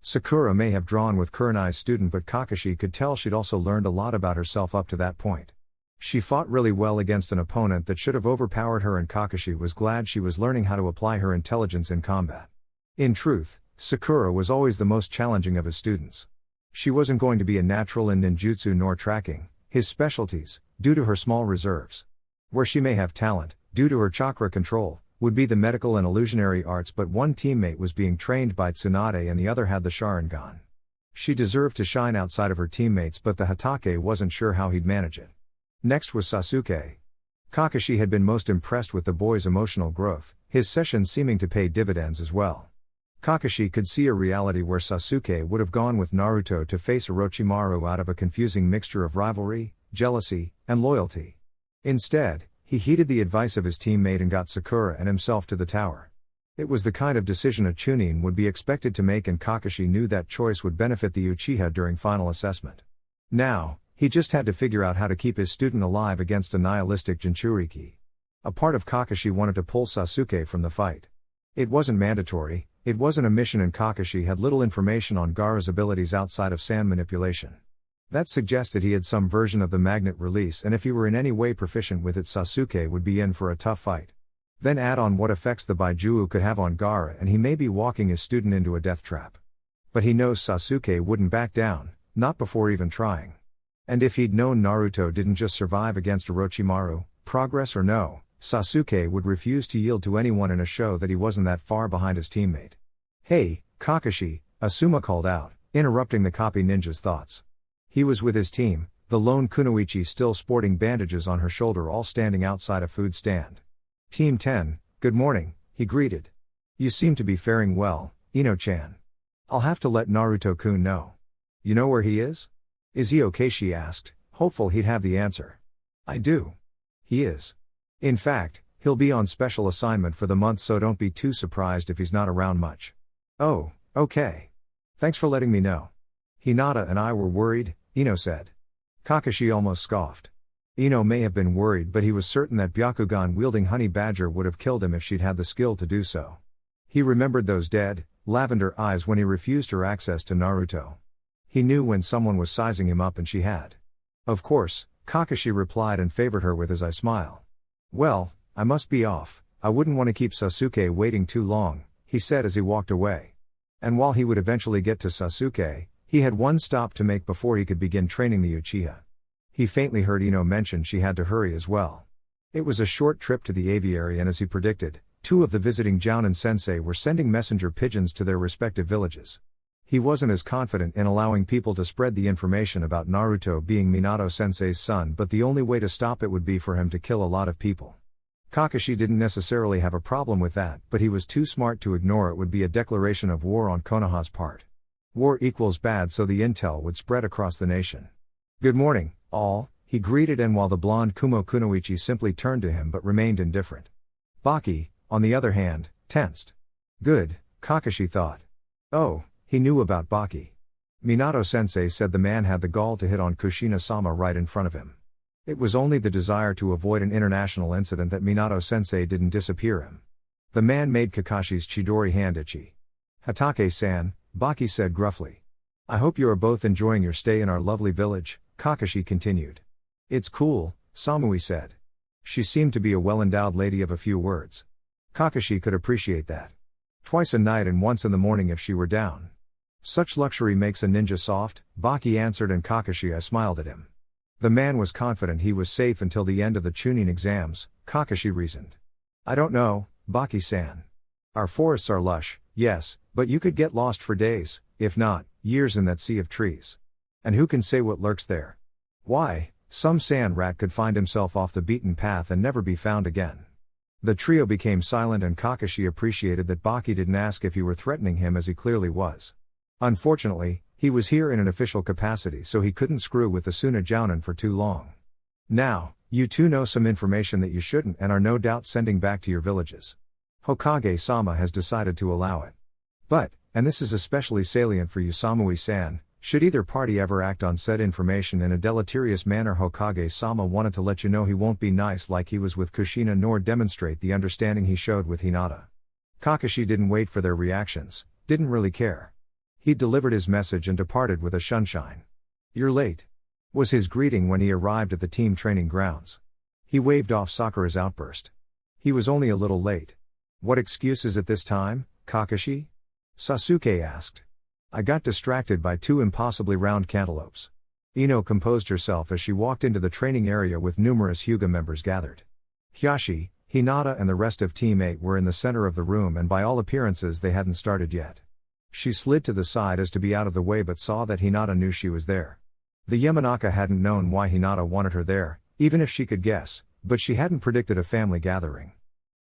Sakura may have drawn with Kurenai's student, but Kakashi could tell she'd also learned a lot about herself up to that point. She fought really well against an opponent that should have overpowered her, and Kakashi was glad she was learning how to apply her intelligence in combat. In truth, Sakura was always the most challenging of his students. She wasn't going to be a natural in ninjutsu nor tracking, his specialties, due to her small reserves. Where she may have talent, due to her chakra control, would be the medical and illusionary arts, but one teammate was being trained by Tsunade and the other had the Sharingan. She deserved to shine outside of her teammates, but the Hatake wasn't sure how he'd manage it. Next was Sasuke. Kakashi had been most impressed with the boy's emotional growth, his sessions seeming to pay dividends as well. Kakashi could see a reality where Sasuke would have gone with Naruto to face Orochimaru out of a confusing mixture of rivalry, jealousy, and loyalty. Instead, he heeded the advice of his teammate and got Sakura and himself to the tower. It was the kind of decision a Chunin would be expected to make, and Kakashi knew that choice would benefit the Uchiha during final assessment. Now, he just had to figure out how to keep his student alive against a nihilistic Jinchuriki. A part of Kakashi wanted to pull Sasuke from the fight. It wasn't mandatory, it wasn't a mission, and Kakashi had little information on Gaara's abilities outside of sand manipulation. That suggested he had some version of the magnet release, and if he were in any way proficient with it, Sasuke would be in for a tough fight. Then add on what effects the Baijuu could have on Gaara, and he may be walking his student into a death trap. But he knows Sasuke wouldn't back down, not before even trying. And if he'd known Naruto didn't just survive against Orochimaru, progress or no, Sasuke would refuse to yield to anyone in a show that he wasn't that far behind his teammate. Hey, Kakashi, Asuma called out, interrupting the copy ninja's thoughts. He was with his team, the lone Kunoichi still sporting bandages on her shoulder, all standing outside a food stand. Team 10, good morning, he greeted. You seem to be faring well, Ino-chan. I'll have to let Naruto-kun know. You know where he is? Is he okay, she asked, hopeful he'd have the answer. I do. He is. In fact, he'll be on special assignment for the month, so don't be too surprised if he's not around much. Oh, okay. Thanks for letting me know. Hinata and I were worried, Ino said. Kakashi almost scoffed. Ino may have been worried, but he was certain that Byakugan-wielding Honey Badger would have killed him if she'd had the skill to do so. He remembered those dead, lavender eyes when he refused her access to Naruto. He knew when someone was sizing him up, and she had. Of course, Kakashi replied and favored her with his eye smile. Well, I must be off. I wouldn't want to keep Sasuke waiting too long, he said as he walked away. And while he would eventually get to Sasuke, he had one stop to make before he could begin training the Uchiha. He faintly heard Ino mention she had to hurry as well. It was a short trip to the aviary, and as he predicted, 2 of the visiting Jounin sensei were sending messenger pigeons to their respective villages. He wasn't as confident in allowing people to spread the information about Naruto being Minato sensei's son, but the only way to stop it would be for him to kill a lot of people. Kakashi didn't necessarily have a problem with that, but he was too smart to ignore it would be a declaration of war on Konoha's part. War equals bad, so the intel would spread across the nation. Good morning, all, he greeted, and while the blonde Kumo Kunoichi simply turned to him but remained indifferent. Baki, on the other hand, tensed. Good, Kakashi thought. Oh, he knew about Baki. Minato-sensei said the man had the gall to hit on Kushina-sama right in front of him. It was only the desire to avoid an international incident that Minato-sensei didn't disappear him. The man made Kakashi's Chidori hand itchy. Hatake-san, Baki said gruffly. I hope you are both enjoying your stay in our lovely village, Kakashi continued. It's cool, Samui said. She seemed to be a well-endowed lady of a few words. Kakashi could appreciate that. Twice a night and once in the morning if she were down. Such luxury makes a ninja soft, Baki answered, and Kakashi smiled at him. The man was confident he was safe until the end of the Chunin exams, Kakashi reasoned. I don't know, Baki-san. Our forests are lush, yes, but you could get lost for days, if not years, in that sea of trees. And who can say what lurks there? Why, some sand rat could find himself off the beaten path and never be found again. The trio became silent, and Kakashi appreciated that Baki didn't ask if he were threatening him, as he clearly was. Unfortunately, he was here in an official capacity, so he couldn't screw with the Suna Jounin for too long. Now, you two know some information that you shouldn't and are no doubt sending back to your villages. Hokage-sama has decided to allow it. But, and this is especially salient for you Samui-san, should either party ever act on said information in a deleterious manner, Hokage-sama wanted to let you know he won't be nice like he was with Kushina, nor demonstrate the understanding he showed with Hinata. Kakashi didn't wait for their reactions, didn't really care. He delivered his message and departed with a shunshine. You're late, was his greeting when he arrived at the team training grounds. He waved off Sakura's outburst. He was only a little late. What excuse is it this time, Kakashi? Sasuke asked. I got distracted by 2 impossibly round cantaloupes. Ino composed herself as she walked into the training area with numerous Hyuga members gathered. Hiashi, Hinata and the rest of Team 8 were in the center of the room, and by all appearances they hadn't started yet. She slid to the side as to be out of the way, but saw that Hinata knew she was there. The Yamanaka hadn't known why Hinata wanted her there, even if she could guess, but she hadn't predicted a family gathering.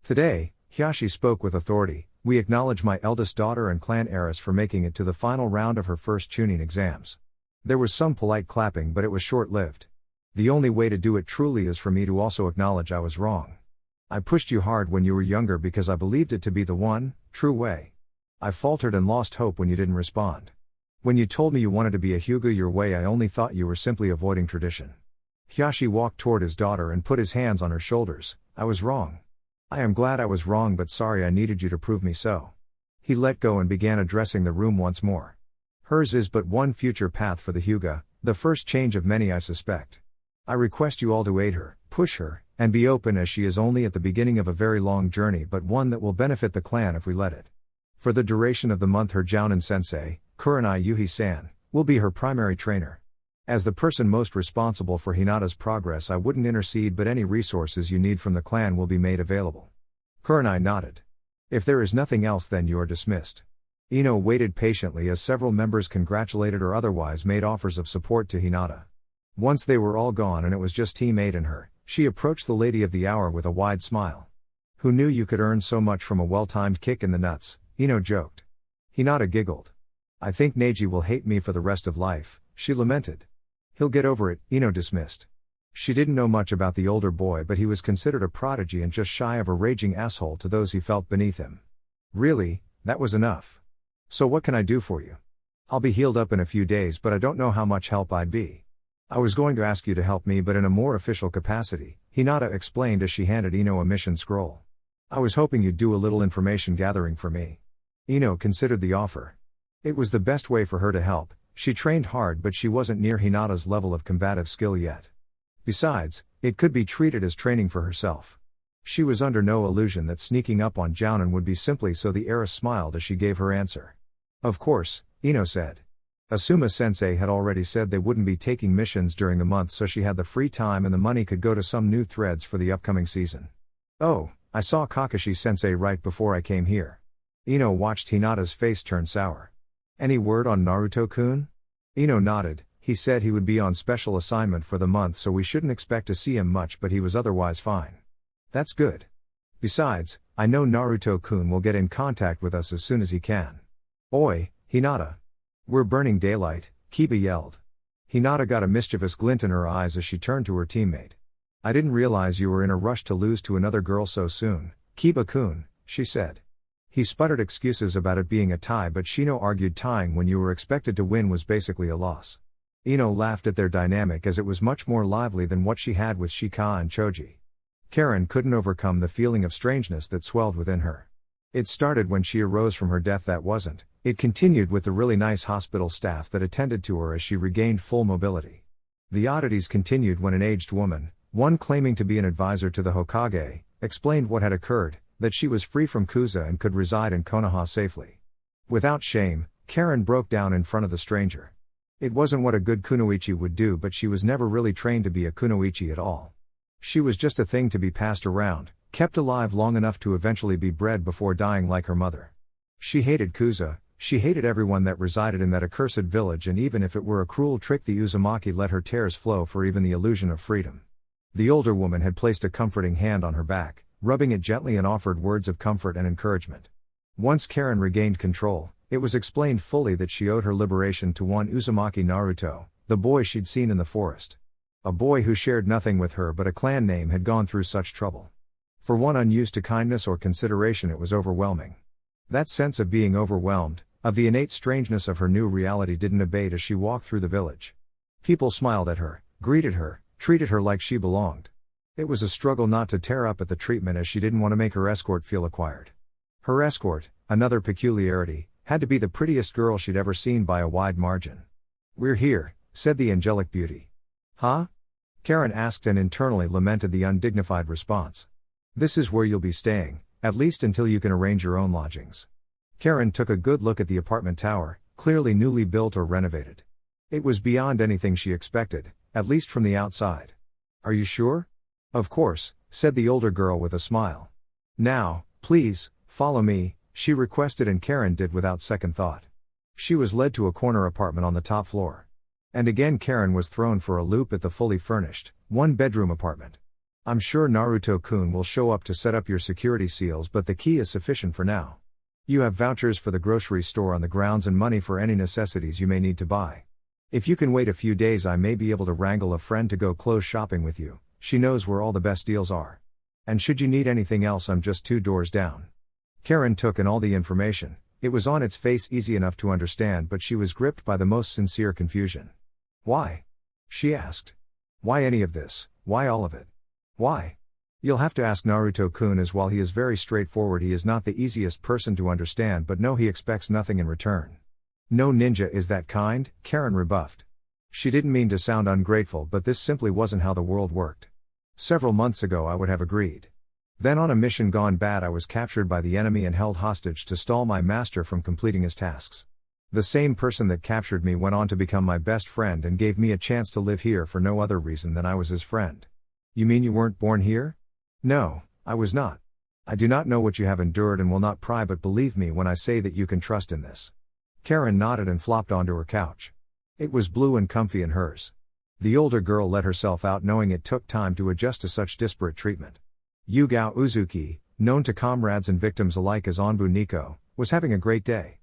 Today, Hiashi spoke with authority. We acknowledge my eldest daughter and clan heiress for making it to the final round of her first Chunin exams. There was some polite clapping, but it was short-lived. The only way to do it truly is for me to also acknowledge I was wrong. I pushed you hard when you were younger because I believed it to be the one, true way. I faltered and lost hope when you didn't respond. When you told me you wanted to be a Hyuga your way, I only thought you were simply avoiding tradition. Hiashi walked toward his daughter and put his hands on her shoulders. I was wrong. I am glad I was wrong, but sorry I needed you to prove me so. He let go and began addressing the room once more. Hers is but one future path for the Hyuga, the first change of many I suspect. I request you all to aid her, push her, and be open, as she is only at the beginning of a very long journey, but one that will benefit the clan if we let it. For the duration of the month, her Jounin sensei, Kurenai Yuhi-san, will be her primary trainer. As the person most responsible for Hinata's progress, I wouldn't intercede, but any resources you need from the clan will be made available. Kurenai nodded. If there is nothing else, then you are dismissed. Ino waited patiently as several members congratulated or otherwise made offers of support to Hinata. Once they were all gone and it was just Team 8 and her, she approached the lady of the hour with a wide smile. Who knew you could earn so much from a well-timed kick in the nuts, Ino joked. Hinata giggled. I think Neji will hate me for the rest of life, she lamented. He'll get over it, Ino dismissed. She didn't know much about the older boy, but he was considered a prodigy and just shy of a raging asshole to those he felt beneath him. Really, that was enough. So what can I do for you? I'll be healed up in a few days, but I don't know how much help I'd be. I was going to ask you to help me, but in a more official capacity, Hinata explained as she handed Ino a mission scroll. I was hoping you'd do a little information gathering for me. Ino considered the offer. It was the best way for her to help. She trained hard, but she wasn't near Hinata's level of combative skill yet. Besides, it could be treated as training for herself. She was under no illusion that sneaking up on Jounin would be simply so. The heiress smiled as she gave her answer. Of course, Ino said. Asuma-sensei had already said they wouldn't be taking missions during the month, so she had the free time and the money could go to some new threads for the upcoming season. Oh, I saw Kakashi-sensei right before I came here. Ino watched Hinata's face turn sour. Any word on Naruto-kun? Ino nodded. He said he would be on special assignment for the month, so we shouldn't expect to see him much, but he was otherwise fine. That's good. Besides, I know Naruto-kun will get in contact with us as soon as he can. Oi, Hinata. We're burning daylight, Kiba yelled. Hinata got a mischievous glint in her eyes as she turned to her teammate. I didn't realize you were in a rush to lose to another girl so soon, Kiba-kun, she said. He sputtered excuses about it being a tie, but Shino argued tying when you were expected to win was basically a loss. Ino laughed at their dynamic as it was much more lively than what she had with Shika and Choji. Karen couldn't overcome the feeling of strangeness that swelled within her. It started when she arose from her death, that wasn't. It continued with the really nice hospital staff that attended to her as she regained full mobility. The oddities continued when an aged woman, one claiming to be an advisor to the Hokage, explained what had occurred, that she was free from Kuza and could reside in Konoha safely. Without shame, Karen broke down in front of the stranger. It wasn't what a good kunoichi would do, but she was never really trained to be a kunoichi at all. She was just a thing to be passed around, kept alive long enough to eventually be bred before dying like her mother. She hated Kuza, she hated everyone that resided in that accursed village, and even if it were a cruel trick, the Uzumaki let her tears flow for even the illusion of freedom. The older woman had placed a comforting hand on her back, rubbing it gently, and offered words of comfort and encouragement. Once Karen regained control, it was explained fully that she owed her liberation to one Uzumaki Naruto, the boy she'd seen in the forest. A boy who shared nothing with her but a clan name had gone through such trouble. For one unused to kindness or consideration, it was overwhelming. That sense of being overwhelmed, of the innate strangeness of her new reality, didn't abate as she walked through the village. People smiled at her, greeted her, treated her like she belonged. It was a struggle not to tear up at the treatment, as she didn't want to make her escort feel acquired. Her escort, another peculiarity, had to be the prettiest girl she'd ever seen by a wide margin. "We're here," said the angelic beauty. "Huh?" Karen asked, and internally lamented the undignified response. "This is where you'll be staying, at least until you can arrange your own lodgings." Karen took a good look at the apartment tower, clearly newly built or renovated. It was beyond anything she expected, at least from the outside. "Are you sure?" "Of course," said the older girl with a smile. "Now, please, follow me," she requested, and Karen did without second thought. She was led to a corner apartment on the top floor. And again Karen was thrown for a loop at the fully furnished, one-bedroom apartment. "I'm sure Naruto-kun will show up to set up your security seals, but the key is sufficient for now. You have vouchers for the grocery store on the grounds and money for any necessities you may need to buy. If you can wait a few days, I may be able to wrangle a friend to go clothes shopping with you. She knows where all the best deals are. And should you need anything else, I'm just 2 doors down." Karen took in all the information. It was on its face easy enough to understand, but she was gripped by the most sincere confusion. "Why?" she asked. "Why any of this? Why all of it? Why?" "You'll have to ask Naruto-kun, as while he is very straightforward, he is not the easiest person to understand, but no, he expects nothing in return." "No ninja is that kind," Karen rebuffed. She didn't mean to sound ungrateful, but this simply wasn't how the world worked. Several months ago I would have agreed. Then on a mission gone bad I was captured by the enemy and held hostage to stall my master from completing his tasks. The same person that captured me went on to become my best friend and gave me a chance to live here for no other reason than I was his friend." "You mean you weren't born here?" "No, I was not. I do not know what you have endured and will not pry, but believe me when I say that you can trust in this." Karen nodded and flopped onto her couch. It was blue and comfy in hers. The older girl let herself out, knowing it took time to adjust to such disparate treatment. Yugao Uzuki, known to comrades and victims alike as Onbu Nico, was having a great day.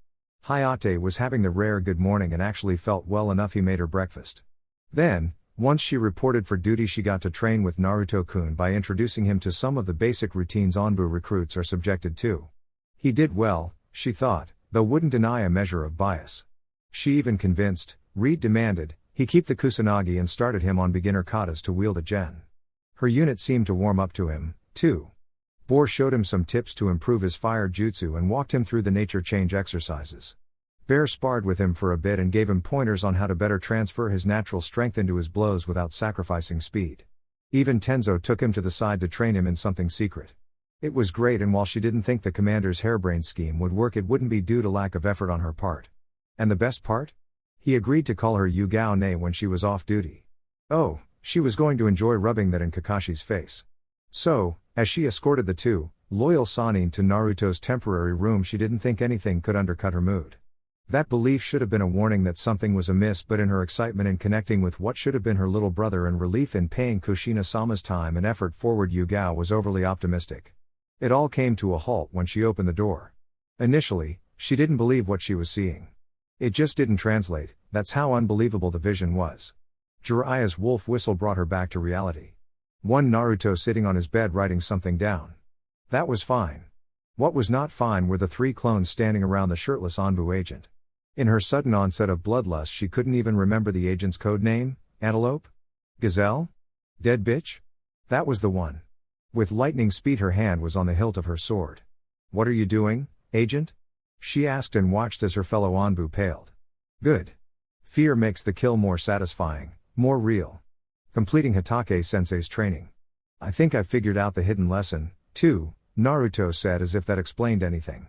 Hayate was having the rare good morning and actually felt well enough he made her breakfast. Then, once she reported for duty, she got to train with Naruto-kun by introducing him to some of the basic routines Onbu recruits are subjected to. He did well, she thought, though wouldn't deny a measure of bias. She even convinced, Reed demanded, he keep the kusanagi and started him on beginner katas to wield a gen. Her unit seemed to warm up to him, too. Bohr showed him some tips to improve his fire jutsu and walked him through the nature change exercises. Bear sparred with him for a bit and gave him pointers on how to better transfer his natural strength into his blows without sacrificing speed. Even Tenzo took him to the side to train him in something secret. It was great, and while she didn't think the commander's harebrained scheme would work, it wouldn't be due to lack of effort on her part. And the best part? He agreed to call her Yugao Ne when she was off duty. Oh, she was going to enjoy rubbing that in Kakashi's face. So, as she escorted the two, loyal Sannin to Naruto's temporary room, she didn't think anything could undercut her mood. That belief should have been a warning that something was amiss, but in her excitement in connecting with what should have been her little brother and relief in paying Kushina-sama's time and effort forward, Yugao was overly optimistic. It all came to a halt when she opened the door. Initially, she didn't believe what she was seeing. It just didn't translate, that's how unbelievable the vision was. Jiraiya's wolf whistle brought her back to reality. One Naruto sitting on his bed writing something down. That was fine. What was not fine were the three clones standing around the shirtless Anbu agent. In her sudden onset of bloodlust, she couldn't even remember the agent's code name. Antelope? Gazelle? Dead bitch? That was the one. With lightning speed, her hand was on the hilt of her sword. What are you doing, agent? She asked and watched as her fellow Anbu paled. Good. Fear makes the kill more satisfying, more real. Completing Hatake-sensei's training. I think I figured out the hidden lesson, too, Naruto said, as if that explained anything.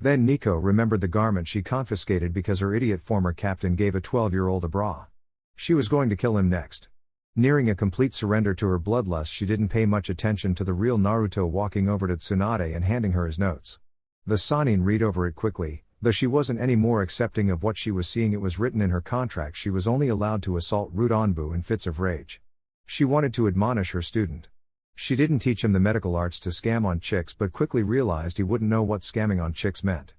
Then Nico remembered the garment she confiscated because her idiot former captain gave a 12-year-old a bra. She was going to kill him next. Nearing a complete surrender to her bloodlust, she didn't pay much attention to the real Naruto walking over to Tsunade and handing her his notes. The Sannin read over it quickly, though she wasn't any more accepting of what she was seeing. It was written in her contract she was only allowed to assault rude Anbu in fits of rage. She wanted to admonish her student. She didn't teach him the medical arts to scam on chicks, but quickly realized he wouldn't know what scamming on chicks meant.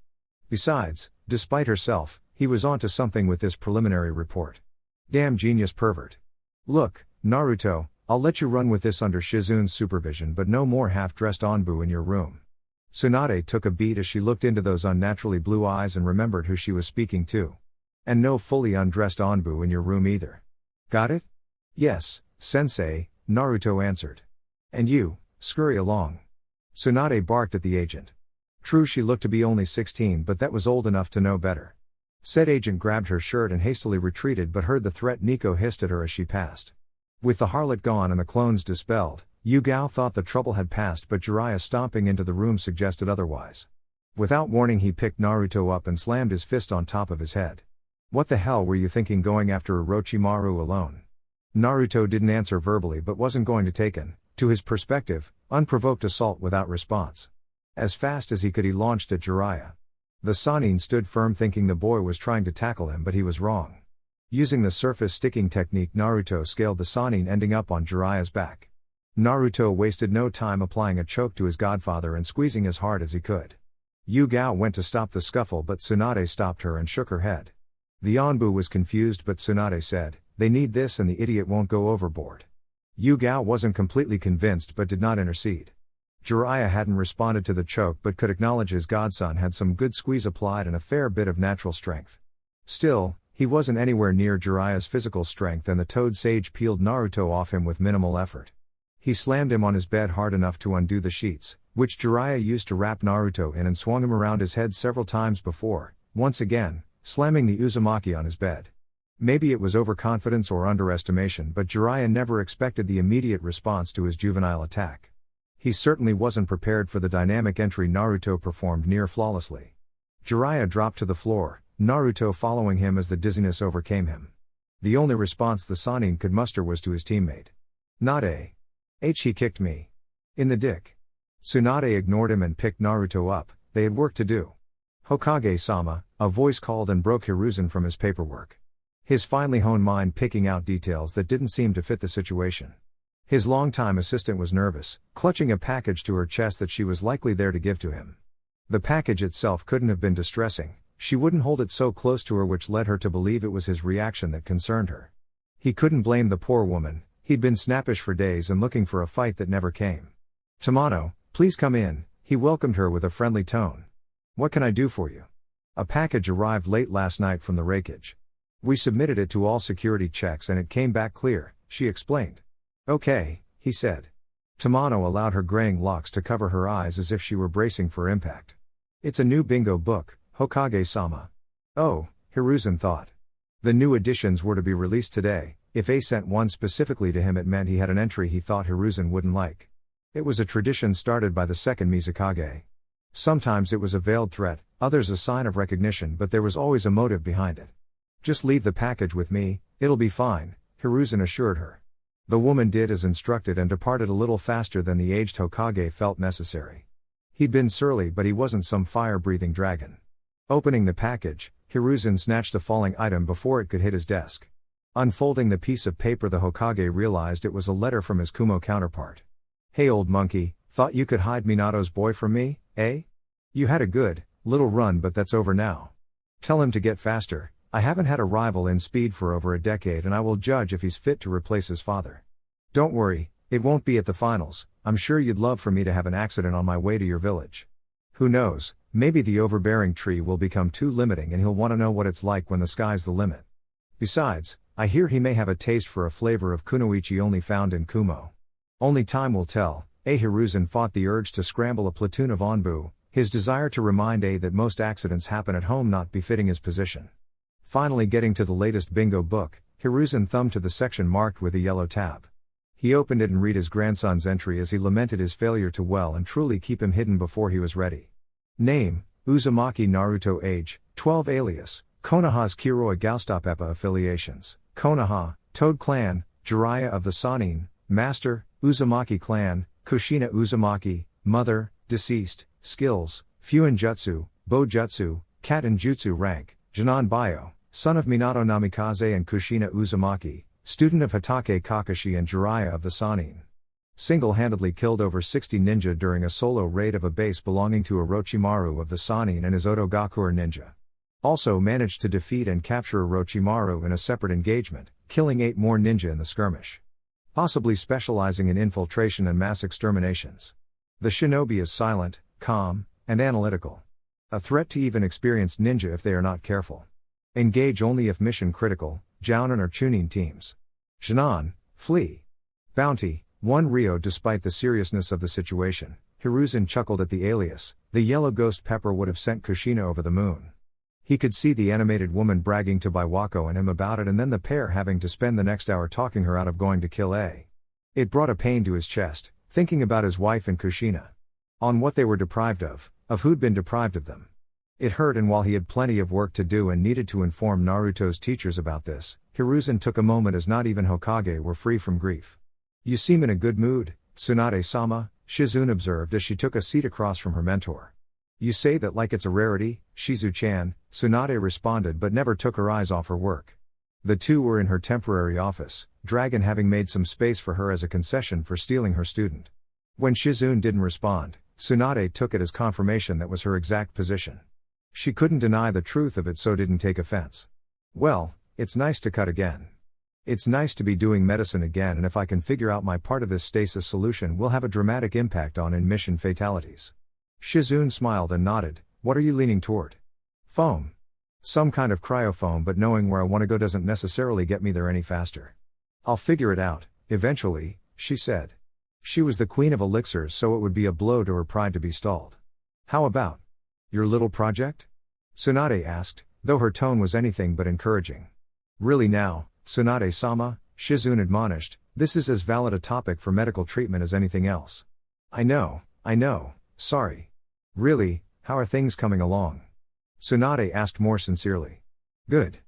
Besides, despite herself, he was onto something with this preliminary report. Damn genius pervert. Look, Naruto, I'll let you run with this under Shizune's supervision, but no more half-dressed Anbu in your room. Tsunade took a beat as she looked into those unnaturally blue eyes and remembered who she was speaking to. And no fully undressed Anbu in your room either. Got it? Yes, sensei, Naruto answered. And you, scurry along. Tsunade barked at the agent. True, she looked to be only 16, but that was old enough to know better. Said agent grabbed her shirt and hastily retreated, but heard the threat Nico hissed at her as she passed. With the harlot gone and the clones dispelled, Yugao thought the trouble had passed, but Jiraiya stomping into the room suggested otherwise. Without warning, he picked Naruto up and slammed his fist on top of his head. What the hell were you thinking going after Orochimaru alone? Naruto didn't answer verbally, but wasn't going to take an, to his perspective, unprovoked assault without response. As fast as he could, he launched at Jiraiya. The Sannin stood firm, thinking the boy was trying to tackle him, but he was wrong. Using the surface sticking technique, Naruto scaled the Sannin, ending up on Jiraiya's back. Naruto wasted no time applying a choke to his godfather and squeezing as hard as he could. Yugao went to stop the scuffle, but Tsunade stopped her and shook her head. The Anbu was confused, but Tsunade said, "They need this and the idiot won't go overboard." Yugao wasn't completely convinced but did not intercede. Jiraiya hadn't responded to the choke but could acknowledge his godson had some good squeeze applied and a fair bit of natural strength. Still, he wasn't anywhere near Jiraiya's physical strength, and the Toad Sage peeled Naruto off him with minimal effort. He slammed him on his bed hard enough to undo the sheets, which Jiraiya used to wrap Naruto in, and swung him around his head several times before, once again, slamming the Uzumaki on his bed. Maybe it was overconfidence or underestimation, but Jiraiya never expected the immediate response to his juvenile attack. He certainly wasn't prepared for the dynamic entry Naruto performed near flawlessly. Jiraiya dropped to the floor, Naruto following him as the dizziness overcame him. The only response the Sannin could muster was to his teammate. Not a. He kicked me. In the dick. Tsunade ignored him and picked Naruto up. They had work to do. Hokage-sama, a voice called and broke Hiruzen from his paperwork. His finely honed mind picking out details that didn't seem to fit the situation. His longtime assistant was nervous, clutching a package to her chest that she was likely there to give to him. The package itself couldn't have been distressing. She wouldn't hold it so close to her, which led her to believe it was his reaction that concerned her. He couldn't blame the poor woman. He'd been snappish for days and looking for a fight that never came. "Tamano, please come in," he welcomed her with a friendly tone. "What can I do for you?" A package arrived late last night from the Reikage. We submitted it to all security checks and it came back clear, she explained. Okay, he said. Tamano allowed her graying locks to cover her eyes as if she were bracing for impact. It's a new bingo book, Hokage-sama. Oh, Hiruzen thought. The new editions were to be released today. If A sent one specifically to him, it meant he had an entry he thought Hiruzen wouldn't like. It was a tradition started by the second Mizukage. Sometimes it was a veiled threat, others a sign of recognition, but there was always a motive behind it. Just leave the package with me, it'll be fine, Hiruzen assured her. The woman did as instructed and departed a little faster than the aged Hokage felt necessary. He'd been surly, but he wasn't some fire-breathing dragon. Opening the package, Hiruzen snatched the falling item before it could hit his desk. Unfolding the piece of paper, the Hokage realized it was a letter from his Kumo counterpart. Hey old monkey, thought you could hide Minato's boy from me, eh? You had a good, little run, but that's over now. Tell him to get faster. I haven't had a rival in speed for over a decade and I will judge if he's fit to replace his father. Don't worry, it won't be at the finals. I'm sure you'd love for me to have an accident on my way to your village. Who knows, maybe the overbearing tree will become too limiting and he'll want to know what it's like when the sky's the limit. Besides, I hear he may have a taste for a flavor of kunoichi only found in Kumo. Only time will tell. Hiruzen fought the urge to scramble a platoon of Onbu, his desire to remind A that most accidents happen at home not befitting his position. Finally getting to the latest bingo book, Hiruzen thumbed to the section marked with a yellow tab. He opened it and read his grandson's entry as he lamented his failure to well and truly keep him hidden before he was ready. Name, Uzumaki Naruto. Age, 12. Alias, Konoha's Kiroi Gaustop. Affiliations, Konoha, Toad Clan, Jiraiya of the Sannin, Master, Uzumaki Clan, Kushina Uzumaki, Mother, Deceased, Skills, Fuinjutsu, Bojutsu, Katen Jutsu. Rank, Jinan Bio, son of Minato Namikaze and Kushina Uzumaki, student of Hatake Kakashi and Jiraiya of the Sannin. Single-handedly killed over 60 ninja during a solo raid of a base belonging to Orochimaru of the Sannin and his Otogakure ninja. Also managed to defeat and capture Orochimaru in a separate engagement, killing 8 more ninja in the skirmish. Possibly specializing in infiltration and mass exterminations. The shinobi is silent, calm, and analytical. A threat to even experienced ninja if they are not careful. Engage only if mission critical, Jounin or Chunin teams. Shinan, flee. Bounty, 1 Rio. Despite the seriousness of the situation, Hiruzen chuckled at the alias. The yellow ghost pepper would have sent Kushina over the moon. He could see the animated woman bragging to Baiwako and him about it, and then the pair having to spend the next hour talking her out of going to kill A. It brought a pain to his chest, thinking about his wife and Kushina. On what they were deprived of who'd been deprived of them. It hurt, and while he had plenty of work to do and needed to inform Naruto's teachers about this, Hiruzen took a moment as not even Hokage were free from grief. You seem in a good mood, Tsunade-sama, Shizune observed as she took a seat across from her mentor. You say that like it's a rarity, Shizu-chan, Tsunade responded, but never took her eyes off her work. The two were in her temporary office, Dragon having made some space for her as a concession for stealing her student. When Shizune didn't respond, Tsunade took it as confirmation that was her exact position. She couldn't deny the truth of it, so didn't take offense. Well, it's nice to cut again. It's nice to be doing medicine again, and if I can figure out my part of this stasis solution, will have a dramatic impact on in-mission fatalities. Shizune smiled and nodded. What are you leaning toward? Foam. Some kind of cryofoam, but knowing where I want to go doesn't necessarily get me there any faster. I'll figure it out, eventually, she said. She was the queen of elixirs, so it would be a blow to her pride to be stalled. How about your little project? Tsunade asked, though her tone was anything but encouraging. Really now, Tsunade-sama, Shizune admonished, this is as valid a topic for medical treatment as anything else. I know, sorry. Really, how are things coming along? Tsunade asked more sincerely. Good.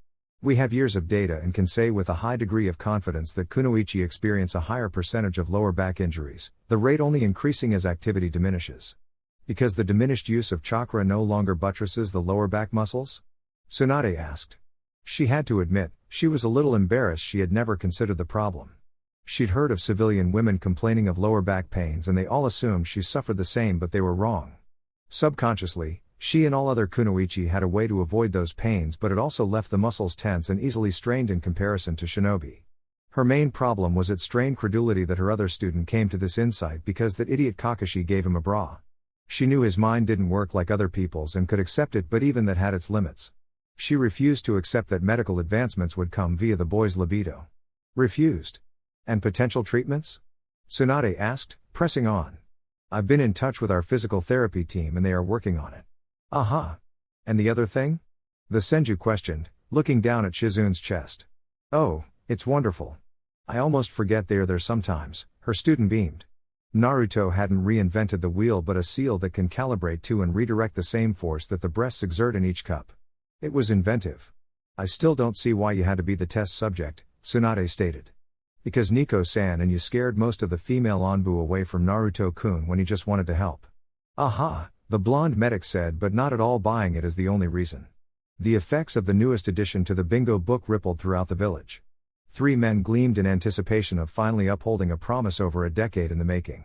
We have years of data and can say with a high degree of confidence that kunoichi experience a higher percentage of lower back injuries, the rate only increasing as activity diminishes. Because the diminished use of chakra no longer buttresses the lower back muscles? Tsunade asked. She had to admit, she was a little embarrassed. She had never considered the problem. She'd heard of civilian women complaining of lower back pains and they all assumed she suffered the same, but they were wrong. Subconsciously, she and all other kunoichi had a way to avoid those pains, but it also left the muscles tense and easily strained in comparison to shinobi. Her main problem was its strained credulity that her other student came to this insight because that idiot Kakashi gave him a bra. She knew his mind didn't work like other people's and could accept it, but even that had its limits. She refused to accept that medical advancements would come via the boy's libido. Refused. And potential treatments? Tsunade asked, pressing on. I've been in touch with our physical therapy team and they are working on it. Aha. And the other thing? The Senju questioned, looking down at Shizun's chest. Oh, it's wonderful. I almost forget they are there sometimes, her student beamed. Naruto hadn't reinvented the wheel but a seal that can calibrate to and redirect the same force that the breasts exert in each cup. It was inventive. I still don't see why you had to be the test subject, Tsunade stated. Because Nico-san and you scared most of the female Anbu away from Naruto-kun when he just wanted to help. Aha, the blonde medic said, but not at all buying it as the only reason. The effects of the newest addition to the bingo book rippled throughout the village. 3 men gleamed in anticipation of finally upholding a promise over a decade in the making.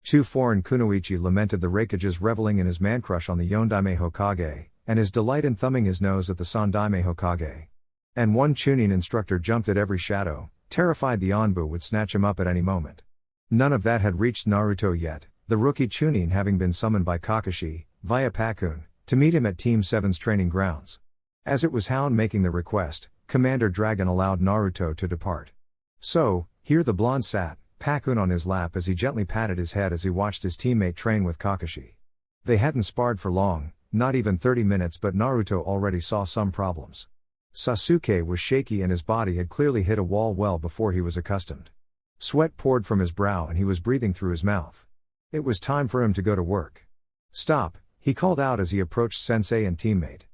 2 foreign kunoichi lamented the Raikages reveling in his man-crush on the Yondaime Hokage, and his delight in thumbing his nose at the Sandaime Hokage. And 1 Chunin instructor jumped at every shadow, terrified the Anbu would snatch him up at any moment. None of that had reached Naruto yet, the rookie Chunin having been summoned by Kakashi, via Pakun, to meet him at Team 7's training grounds. As it was Hound making the request, Commander Dragon allowed Naruto to depart. So, here the blonde sat, Pakun on his lap as he gently patted his head as he watched his teammate train with Kakashi. They hadn't sparred for long, not even 30 minutes, but Naruto already saw some problems. Sasuke was shaky and his body had clearly hit a wall well before he was accustomed. Sweat poured from his brow and he was breathing through his mouth. It was time for him to go to work. Stop, he called out as he approached sensei and teammate.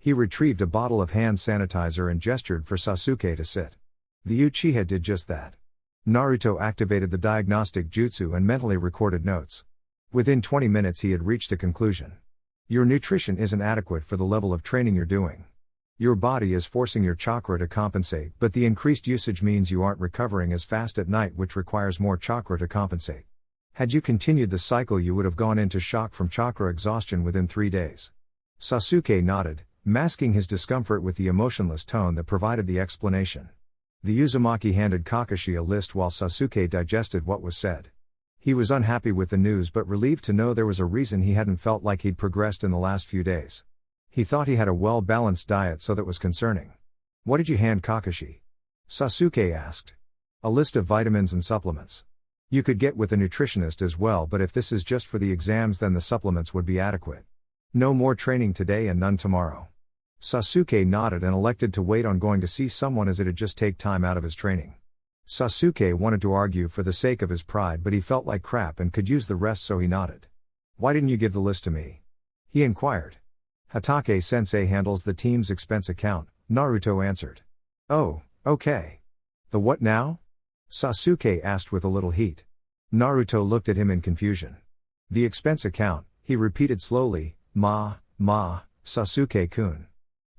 He retrieved a bottle of hand sanitizer and gestured for Sasuke to sit. The Uchiha did just that. Naruto activated the diagnostic jutsu and mentally recorded notes. Within 20 minutes he had reached a conclusion. Your nutrition isn't adequate for the level of training you're doing. Your body is forcing your chakra to compensate, but the increased usage means you aren't recovering as fast at night, which requires more chakra to compensate. Had you continued the cycle, you would have gone into shock from chakra exhaustion within 3 days. Sasuke nodded, masking his discomfort with the emotionless tone that provided the explanation. The Uzumaki handed Kakashi a list while Sasuke digested what was said. He was unhappy with the news but relieved to know there was a reason he hadn't felt like he'd progressed in the last few days. He thought he had a well-balanced diet, so that was concerning. What did you hand Kakashi? Sasuke asked. A list of vitamins and supplements. You could get with a nutritionist as well, but if this is just for the exams then the supplements would be adequate. No more training today and none tomorrow. Sasuke nodded and elected to wait on going to see someone as it'd just take time out of his training. Sasuke wanted to argue for the sake of his pride, but he felt like crap and could use the rest, so he nodded. Why didn't you give the list to me? He inquired. Hatake-sensei handles the team's expense account, Naruto answered. Oh, okay. The what now? Sasuke asked with a little heat. Naruto looked at him in confusion. The expense account, he repeated slowly, Sasuke-kun.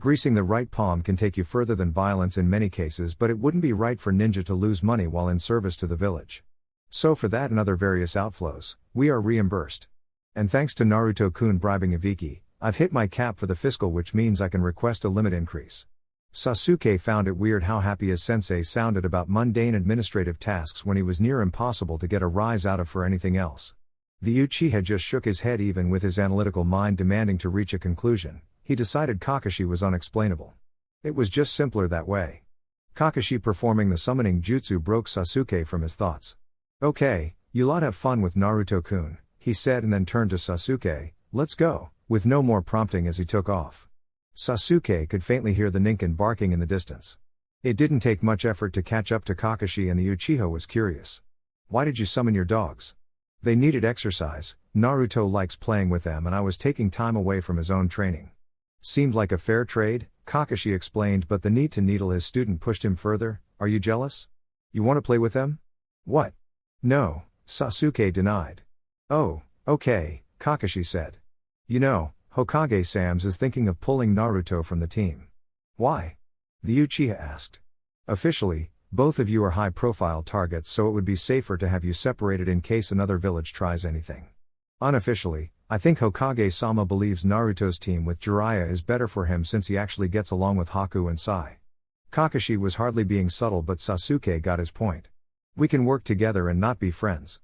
Greasing the right palm can take you further than violence in many cases, but it wouldn't be right for ninja to lose money while in service to the village. So for that and other various outflows, we are reimbursed. And thanks to Naruto-kun bribing Ibiki, I've hit my cap for the fiscal, which means I can request a limit increase. Sasuke found it weird how happy his sensei sounded about mundane administrative tasks when he was near impossible to get a rise out of for anything else. The Uchiha just shook his head. Even with his analytical mind demanding to reach a conclusion, he decided Kakashi was unexplainable. It was just simpler that way. Kakashi performing the summoning jutsu broke Sasuke from his thoughts. Okay, you lot have fun with Naruto-kun, he said, and then turned to Sasuke, let's go, with no more prompting as he took off. Sasuke could faintly hear the Ninken barking in the distance. It didn't take much effort to catch up to Kakashi, and the Uchiha was curious. Why did you summon your dogs? They needed exercise, Naruto likes playing with them and I was taking time away from his own training. Seemed like a fair trade, Kakashi explained, but the need to needle his student pushed him further. Are you jealous? You want to play with them? What? No, Sasuke denied. Oh, okay, Kakashi said. You know, Hokage Sams is thinking of pulling Naruto from the team. Why? The Uchiha asked. Officially, both of you are high-profile targets, so it would be safer to have you separated in case another village tries anything. Unofficially, I think Hokage-sama believes Naruto's team with Jiraiya is better for him since he actually gets along with Haku and Sai. Kakashi was hardly being subtle, but Sasuke got his point. We can work together and not be friends.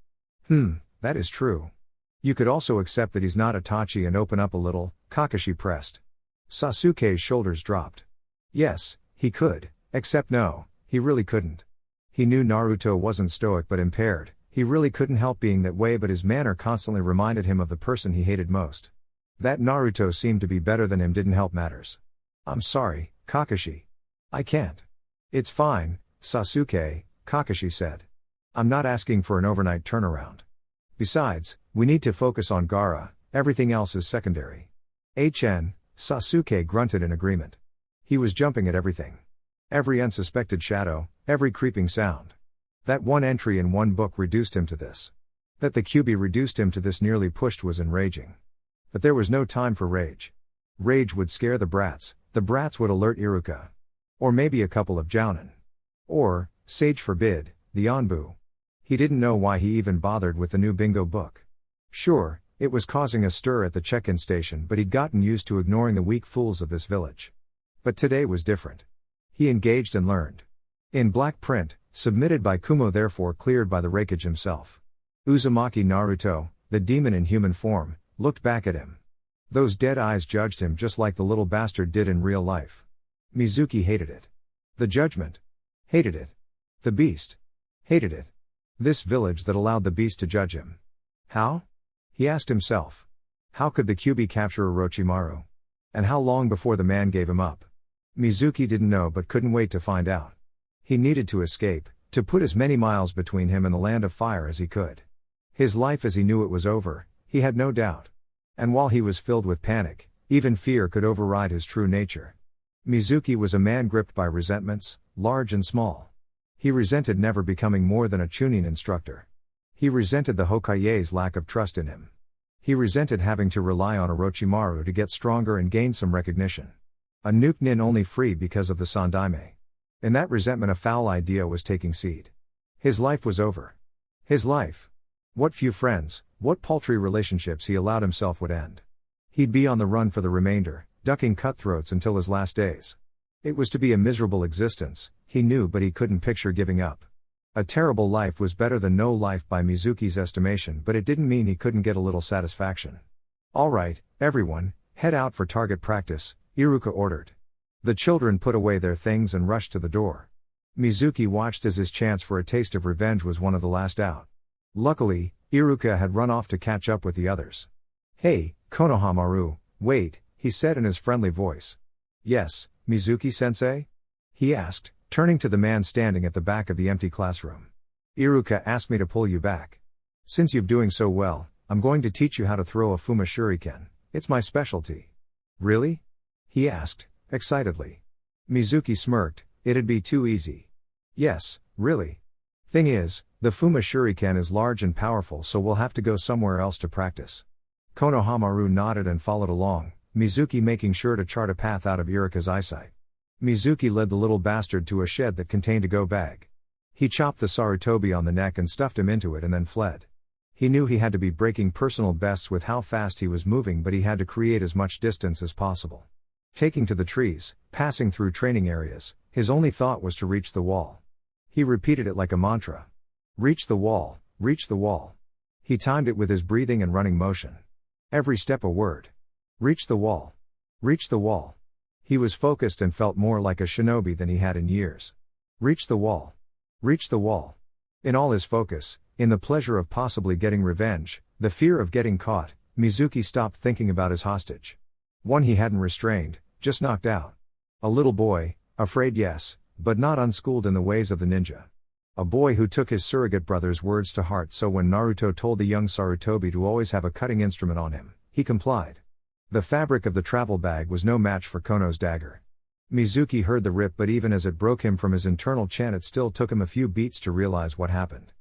That is true. You could also accept that he's not Itachi and open up a little, Kakashi pressed. Sasuke's shoulders dropped. Yes, he could, except no, he really couldn't. He knew Naruto wasn't stoic but impaired, he really couldn't help being that way, but his manner constantly reminded him of the person he hated most. That Naruto seemed to be better than him didn't help matters. I'm sorry, Kakashi. I can't. It's fine, Sasuke, Kakashi said. I'm not asking for an overnight turnaround. Besides, we need to focus on Gaara, everything else is secondary. Sasuke grunted in agreement. He was jumping at everything. Every unsuspected shadow, every creeping sound. That one entry in one book reduced him to this. That the Kyuubi reduced him to this nearly pushed was enraging. But there was no time for rage. Rage would scare the brats would alert Iruka. Or maybe a couple of Jounin. Or, sage forbid, the Anbu. He didn't know why he even bothered with the new bingo book. Sure, it was causing a stir at the check-in station, but he'd gotten used to ignoring the weak fools of this village. But today was different. He engaged and learned. In black print, submitted by Kumo, therefore cleared by the Raikage himself. Uzumaki Naruto, the demon in human form, looked back at him. Those dead eyes judged him just like the little bastard did in real life. Mizuki hated it. The judgment. Hated it. The beast. Hated it. This village that allowed the beast to judge him. How? He asked himself. How could the Kyuubi capture Orochimaru? And how long before the man gave him up? Mizuki didn't know but couldn't wait to find out. He needed to escape, to put as many miles between him and the land of fire as he could. His life as he knew it was over, he had no doubt. And while he was filled with panic, even fear could override his true nature. Mizuki was a man gripped by resentments, large and small. He resented never becoming more than a Chunin instructor. He resented the Hokage's lack of trust in him. He resented having to rely on Orochimaru to get stronger and gain some recognition. A nuke nin only free because of the Sandaime. In that resentment a foul idea was taking seed. His life was over. His life. What few friends, what paltry relationships he allowed himself would end. He'd be on the run for the remainder, ducking cutthroats until his last days. It was to be a miserable existence, he knew, but he couldn't picture giving up. A terrible life was better than no life by Mizuki's estimation, but it didn't mean he couldn't get a little satisfaction. All right, everyone, head out for target practice, Iruka ordered. The children put away their things and rushed to the door. Mizuki watched as his chance for a taste of revenge was one of the last out. Luckily, Iruka had run off to catch up with the others. Hey, Konohamaru, wait, he said in his friendly voice. Yes, Mizuki-sensei? He asked, turning to the man standing at the back of the empty classroom. Iruka asked me to pull you back. Since you're doing so well, I'm going to teach you how to throw a Fuma Shuriken. It's my specialty. Really? He asked, excitedly. Mizuki smirked, it'd be too easy. Yes, really. Thing is, the Fuma Shuriken is large and powerful, so we'll have to go somewhere else to practice. Konohamaru nodded and followed along, Mizuki making sure to chart a path out of Iruka's eyesight. Mizuki led the little bastard to a shed that contained a go bag. He chopped the Sarutobi on the neck and stuffed him into it and then fled. He knew he had to be breaking personal bests with how fast he was moving, but he had to create as much distance as possible. Taking to the trees, passing through training areas, his only thought was to reach the wall. He repeated it like a mantra. Reach the wall, reach the wall. He timed it with his breathing and running motion. Every step a word. Reach the wall. Reach the wall. He was focused and felt more like a shinobi than he had in years. Reach the wall. Reach the wall. In all his focus, in the pleasure of possibly getting revenge, the fear of getting caught, Mizuki stopped thinking about his hostage. One he hadn't restrained, just knocked out. A little boy, afraid yes, but not unschooled in the ways of the ninja. A boy who took his surrogate brother's words to heart, so when Naruto told the young Sarutobi to always have a cutting instrument on him, he complied. The fabric of the travel bag was no match for Kono's dagger. Mizuki heard the rip, but even as it broke him from his internal chant, it still took him a few beats to realize what happened.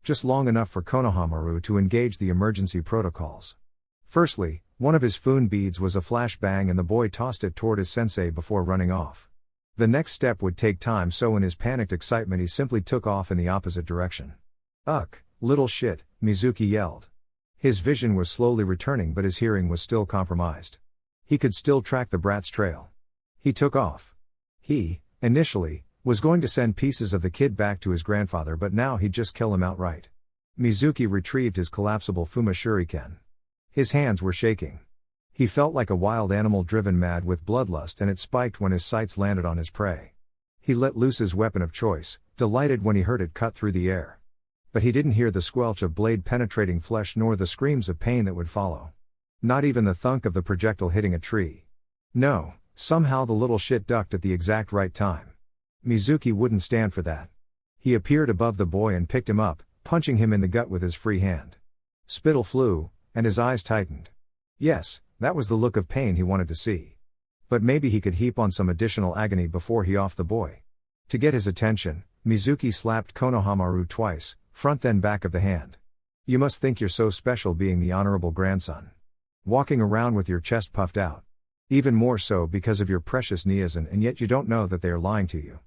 Just long enough for Konohamaru to engage the emergency protocols. Firstly, one of his fun beads was a flash bang and the boy tossed it toward his sensei before running off. The next step would take time, so in his panicked excitement he simply took off in the opposite direction. Ugh, little shit, Mizuki yelled. His vision was slowly returning, but his hearing was still compromised. He could still track the brat's trail. He took off. He, initially, was going to send pieces of the kid back to his grandfather, but now he'd just kill him outright. Mizuki retrieved his collapsible Fuma Shuriken. His hands were shaking. He felt like a wild animal driven mad with bloodlust, and it spiked when his sights landed on his prey. He let loose his weapon of choice, delighted when he heard it cut through the air. But he didn't hear the squelch of blade penetrating flesh nor the screams of pain that would follow. Not even the thunk of the projectile hitting a tree. No, somehow the little shit ducked at the exact right time. Mizuki wouldn't stand for that. He appeared above the boy and picked him up, punching him in the gut with his free hand. Spittle flew, and his eyes tightened. Yes, that was the look of pain he wanted to see. But maybe he could heap on some additional agony before he offed the boy. To get his attention, Mizuki slapped Konohamaru twice, front then back of the hand. You must think you're so special being the honorable grandson. Walking around with your chest puffed out. Even more so because of your precious Niazan, and yet you don't know that they are lying to you.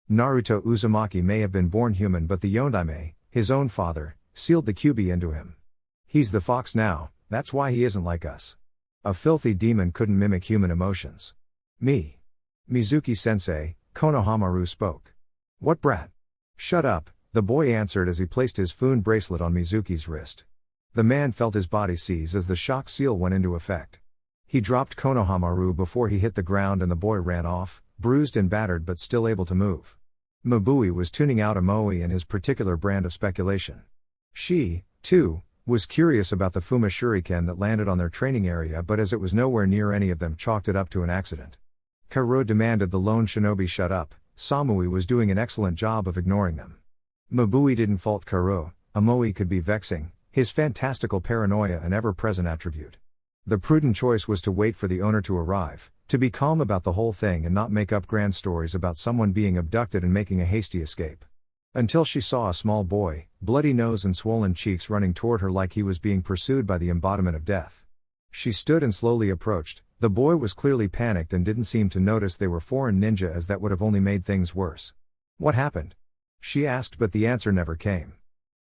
Naruto Uzumaki may have been born human, but the Yondaime, his own father, sealed the Kyuubi into him. He's the fox now, that's why he isn't like us. A filthy demon couldn't mimic human emotions. Me. Mizuki-sensei, Konohamaru spoke. What brat? Shut up, the boy answered as he placed his Fun bracelet on Mizuki's wrist. The man felt his body seize as the shock seal went into effect. He dropped Konohamaru before he hit the ground, and the boy ran off, bruised and battered but still able to move. Mabui was tuning out Amoe and his particular brand of speculation. She, too, was curious about the Fuma Shuriken that landed on their training area, but as it was nowhere near any of them, chalked it up to an accident. Karo demanded the lone shinobi shut up. Samui was doing an excellent job of ignoring them. Mabui didn't fault Karo. Amoe could be vexing, his fantastical paranoia an ever-present attribute. The prudent choice was to wait for the owner to arrive, to be calm about the whole thing and not make up grand stories about someone being abducted and making a hasty escape. Until she saw a small boy, bloody nose and swollen cheeks, running toward her like he was being pursued by the embodiment of death. She stood and slowly approached. The boy was clearly panicked and didn't seem to notice they were foreign ninja, as that would have only made things worse. What happened? She asked, but the answer never came.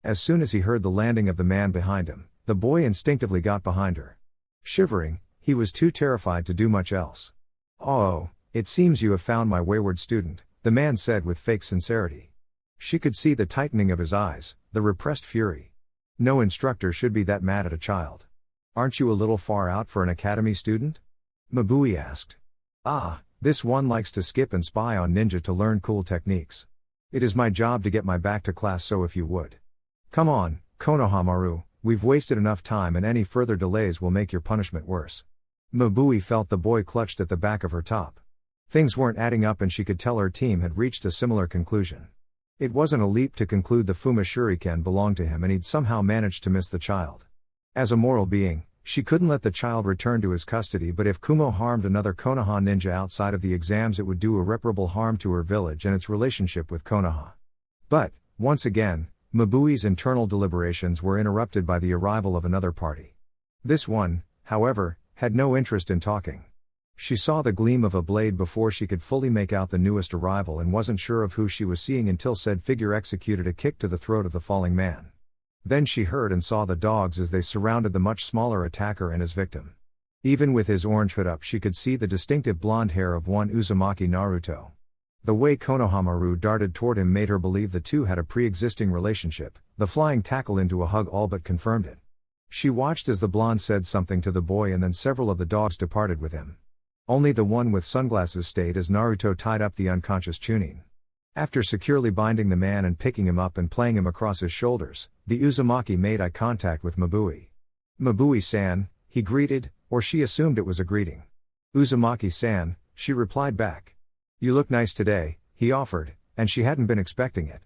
As soon as he heard the landing of the man behind him, the boy instinctively got behind her. Shivering, he was too terrified to do much else. Oh, it seems you have found my wayward student, the man said with fake sincerity. She could see the tightening of his eyes, the repressed fury. No instructor should be that mad at a child. Aren't you a little far out for an academy student? Mabui asked. Ah, this one likes to skip and spy on ninja to learn cool techniques. It is my job to get my back to class, so if you would. Come on, Konohamaru, we've wasted enough time and any further delays will make your punishment worse. Mabui felt the boy clutched at the back of her top. Things weren't adding up and she could tell her team had reached a similar conclusion. It wasn't a leap to conclude the Fuma Shuriken belonged to him and he'd somehow managed to miss the child. As a moral being, she couldn't let the child return to his custody, but if Kumo harmed another Konoha ninja outside of the exams, it would do irreparable harm to her village and its relationship with Konoha. But, once again, Mabui's internal deliberations were interrupted by the arrival of another party. This one, however, had no interest in talking. She saw the gleam of a blade before she could fully make out the newest arrival and wasn't sure of who she was seeing until said figure executed a kick to the throat of the falling man. Then she heard and saw the dogs as they surrounded the much smaller attacker and his victim. Even with his orange hood up, she could see the distinctive blonde hair of one Uzumaki Naruto. The way Konohamaru darted toward him made her believe the two had a pre-existing relationship. The flying tackle into a hug all but confirmed it. She watched as the blonde said something to the boy and then several of the dogs departed with him. Only the one with sunglasses stayed as Naruto tied up the unconscious Chunin. After securely binding the man and picking him up and playing him across his shoulders, the Uzumaki made eye contact with Mabui. Mabui-san, he greeted, or she assumed it was a greeting. Uzumaki-san, she replied back. You look nice today, he offered, and she hadn't been expecting it.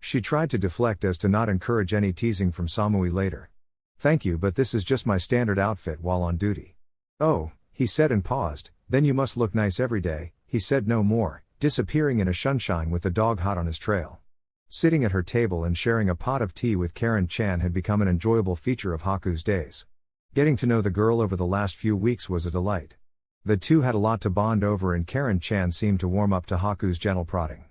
She tried to deflect as to not encourage any teasing from Samui later. Thank you, but this is just my standard outfit while on duty. Oh, he said and paused. Then you must look nice every day, he said no more, disappearing in a sunshine with the dog hot on his trail. Sitting at her table and sharing a pot of tea with Karen-chan had become an enjoyable feature of Haku's days. Getting to know the girl over the last few weeks was a delight. The two had a lot to bond over and Karen-chan seemed to warm up to Haku's gentle prodding.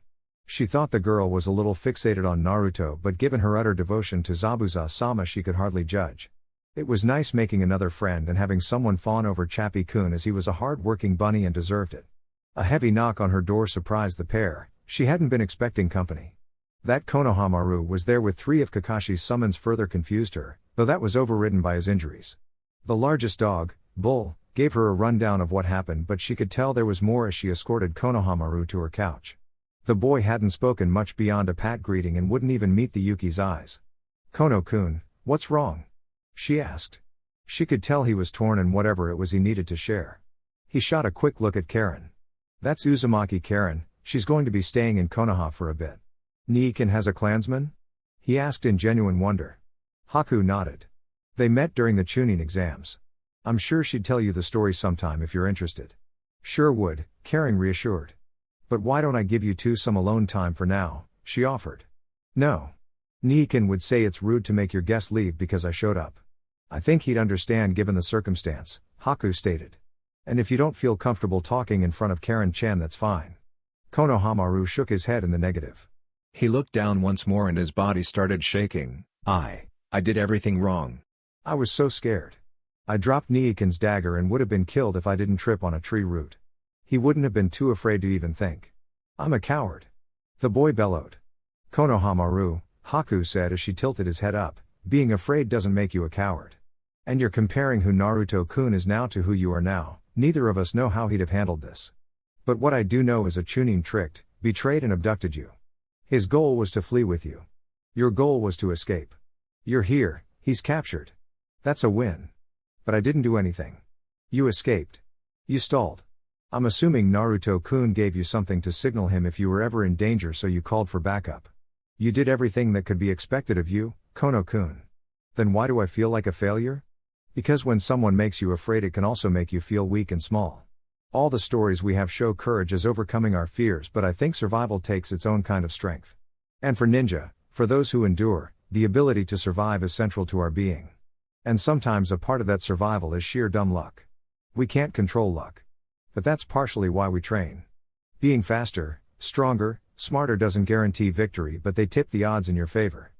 She thought the girl was a little fixated on Naruto, but given her utter devotion to Zabuza-sama she could hardly judge. It was nice making another friend and having someone fawn over Chappie-kun, as he was a hard-working bunny and deserved it. A heavy knock on her door surprised the pair. She hadn't been expecting company. That Konohamaru was there with 3 of Kakashi's summons further confused her, though that was overridden by his injuries. The largest dog, Bull, gave her a rundown of what happened, but she could tell there was more as she escorted Konohamaru to her couch. The boy hadn't spoken much beyond a pat greeting and wouldn't even meet the Yuki's eyes. "Kono-kun, what's wrong?" she asked. She could tell he was torn and whatever it was he needed to share. He shot a quick look at Karen. "That's Uzumaki Karen, she's going to be staying in Konoha for a bit." "Niikin has a clansman?" he asked in genuine wonder. Haku nodded. "They met during the Chunin exams. I'm sure she'd tell you the story sometime if you're interested." "Sure would," Karen reassured. "But why don't I give you two some alone time for now?" she offered. "No. Niikin would say it's rude to make your guest leave because I showed up." "I think he'd understand given the circumstance," Haku stated. "And if you don't feel comfortable talking in front of Karen-chan, that's fine." Konohamaru shook his head in the negative.
He looked down once more and his body started shaking. I did everything wrong.
"I was so scared. I dropped Niikin's dagger and would have been killed if I didn't trip on a tree root. He wouldn't have been too afraid to even think. I'm a coward." The boy bellowed. "Konohamaru," Haku said as she tilted his head up, "being afraid doesn't make you a coward. And you're comparing who Naruto-kun is now to who you are now. Neither of us know how he'd have handled this. But what I do know is a Chunin tricked, betrayed and abducted you. His goal was to flee with you. Your goal was to escape. You're here, he's captured. That's a win. But I didn't do anything. You escaped. You stalled. I'm assuming Naruto-kun gave you something to signal him if you were ever in danger, so you called for backup. You did everything that could be expected of you, Kono-kun. Then why do I feel like a failure? Because when someone makes you afraid, it can also make you feel weak and small. All the stories we have show courage as overcoming our fears, but I think survival takes its own kind of strength. And for ninja, for those who endure, the ability to survive is central to our being. And sometimes a part of that survival is sheer dumb luck. We can't control luck. But that's partially why we train. Being faster, stronger, smarter doesn't guarantee victory, but they tip the odds in your favor.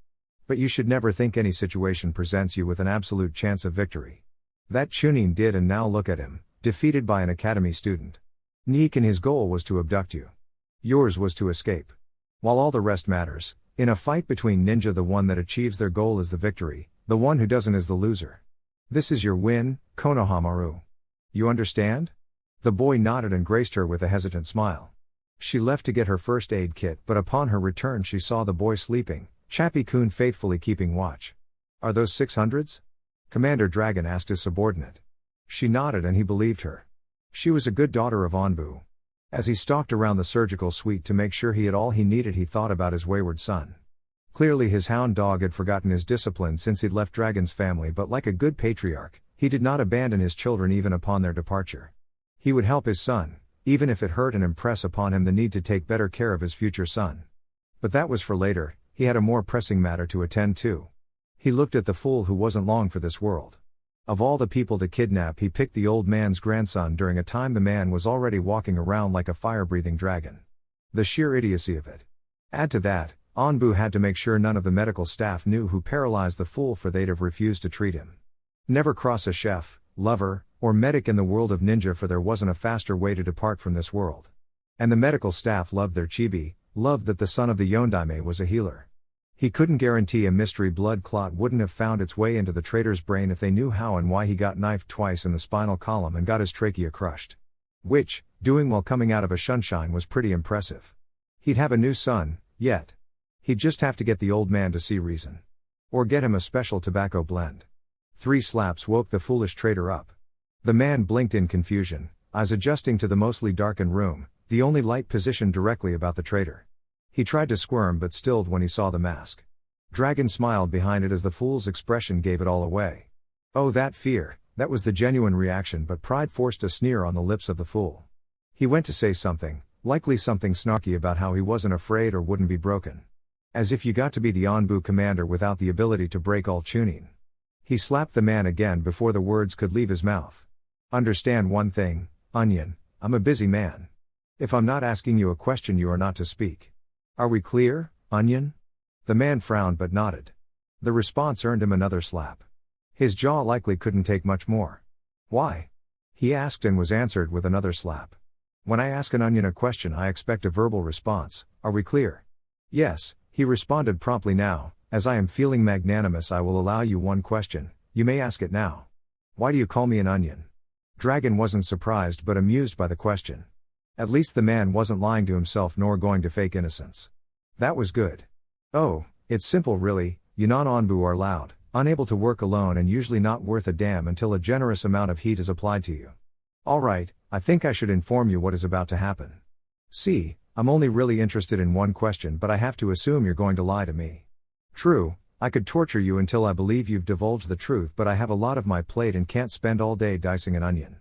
But you should never think any situation presents you with an absolute chance of victory. That Chunin did, and now look at him, defeated by an academy student. Niikin, his goal was to abduct you. Yours was to escape. While all the rest matters, in a fight between ninja, the one that achieves their goal is the victory, the one who doesn't is the loser. This is your win, Konohamaru. You understand? The boy nodded and graced her with a hesitant smile. She left to get her first aid kit, but upon her return she saw the boy sleeping, Chappie-kun faithfully keeping watch. "Are those 600s? Commander Dragon asked his subordinate. She nodded and he believed her. She was a good daughter of Onbu. As he stalked around the surgical suite to make sure he had all he needed, he thought about his wayward son. Clearly his hound dog had forgotten his discipline since he'd left Dragon's family, but like a good patriarch, he did not abandon his children even upon their departure. He would help his son, even if it hurt, and impress upon him the need to take better care of his future son. But that was for later. He had a more pressing matter to attend to. He looked at the fool who wasn't long for this world. Of all the people to kidnap, he picked the old man's grandson during a time the man was already walking around like a fire-breathing dragon. The sheer idiocy of it. Add to that, Onbu had to make sure none of the medical staff knew who paralyzed the fool, for they'd have refused to treat him. Never cross a chef, lover, or medic in the world of ninja, for there wasn't a faster way to depart from this world. And the medical staff loved their chibi, loved that the son of the Yondaime was a healer. He couldn't guarantee a mystery blood clot wouldn't have found its way into the traitor's brain if they knew how and why he got knifed twice in the spinal column and got his trachea crushed. Which, doing while coming out of a sunshine, was pretty impressive. He'd have a new son, yet. He'd just have to get the old man to see reason. Or get him a special tobacco blend. 3 slaps woke the foolish traitor up. The man blinked in confusion, eyes adjusting to the mostly darkened room, the only light positioned directly about the traitor. He tried to squirm but stilled when he saw the mask. Dragon smiled behind it as the fool's expression gave it all away. Oh, that fear, that was the genuine reaction, but pride forced a sneer on the lips of the fool. He went to say something, likely something snarky about how he wasn't afraid or wouldn't be broken. As if you got to be the Onbu commander without the ability to break all Chunin. He slapped the man again before the words could leave his mouth. Understand one thing, Onion, I'm a busy man. If I'm not asking you a question, you are not to speak. Are we clear, Onion? The man frowned but nodded. The response earned him another slap. His jaw likely couldn't take much more. Why? He asked and was answered with another slap. When I ask an Onion a question, I expect a verbal response. Are we clear? Yes, he responded promptly. Now, as I am feeling magnanimous, I will allow you one question. You may ask it now. Why do you call me an onion? Dragon wasn't surprised but amused by the question. At least the man wasn't lying to himself nor going to fake innocence. That was good. Oh, it's simple really, Yunan Onbu are loud, unable to work alone and usually not worth a damn until a generous amount of heat is applied to you. Alright, I think I should inform you what is about to happen. See, I'm only really interested in one question but I have to assume you're going to lie to me. True, I could torture you until I believe you've divulged the truth but I have a lot of my plate and can't spend all day dicing an onion.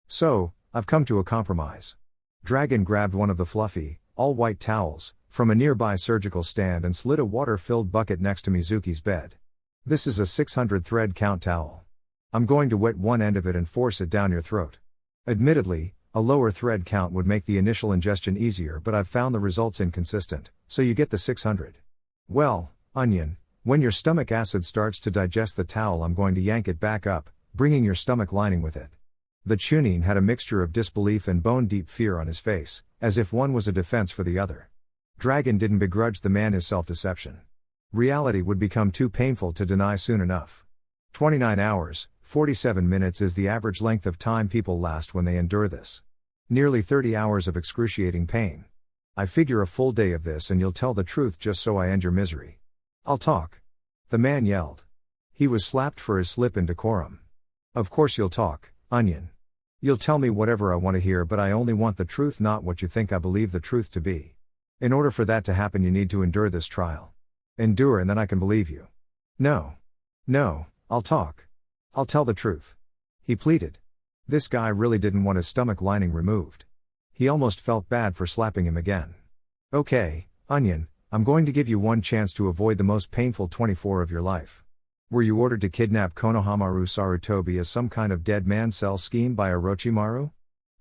So, I've come to a compromise. Dragon grabbed one of the fluffy, all-white towels, from a nearby surgical stand and slid a water-filled bucket next to Mizuki's bed. This is a 600 thread count towel. I'm going to wet one end of it and force it down your throat. Admittedly, a lower thread count would make the initial ingestion easier but I've found the results inconsistent, so you get the 600. Well, onion, when your stomach acid starts to digest the towel I'm going to yank it back up, bringing your stomach lining with it. The Chunin had a mixture of disbelief and bone-deep fear on his face, as if one was a defense for the other. Dragon didn't begrudge the man his self-deception. Reality would become too painful to deny soon enough. 29 hours, 47 minutes is the average length of time people last when they endure this. Nearly 30 hours of excruciating pain. I figure a full day of this and you'll tell the truth just so I end your misery. I'll talk. The man yelled. He was slapped for his slip in decorum. Of course you'll talk, onion. You'll tell me whatever I want to hear but I only want the truth not what you think I believe the truth to be. In order for that to happen you need to endure this trial. Endure and then I can believe you. No. No, I'll talk. I'll tell the truth. He pleaded. This guy really didn't want his stomach lining removed. He almost felt bad for slapping him again. Okay, onion, I'm going to give you one chance to avoid the most painful 24 of your life. Were you ordered to kidnap Konohamaru Sarutobi as some kind of dead man cell scheme by Orochimaru?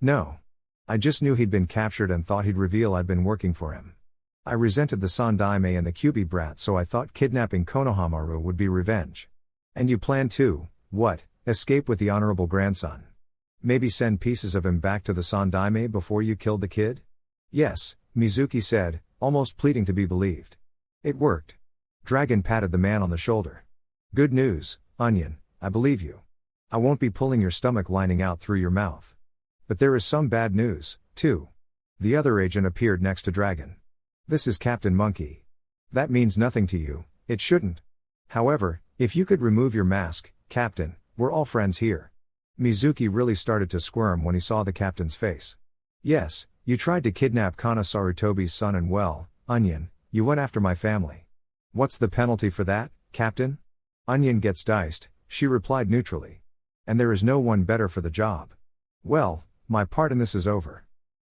No. I just knew he'd been captured and thought he'd reveal I'd been working for him. I resented the Sandaime and the Kyubi brat so I thought kidnapping Konohamaru would be revenge. And you planned to, what, escape with the honorable grandson? Maybe send pieces of him back to the Sandaime before you killed the kid? Yes, Mizuki said, almost pleading to be believed. It worked. Dragon patted the man on the shoulder. Good news, onion, I believe you. I won't be pulling your stomach lining out through your mouth. But there is some bad news, too. The other agent appeared next to Dragon. This is Captain Monkey. That means nothing to you, it shouldn't. However, if you could remove your mask, Captain, we're all friends here. Mizuki really started to squirm when he saw the captain's face. Yes, you tried to kidnap Kana Sarutobi's son and well, onion, you went after my family. What's the penalty for that, Captain? Onion gets diced, she replied neutrally. And there is no one better for the job. Well, my part in this is over.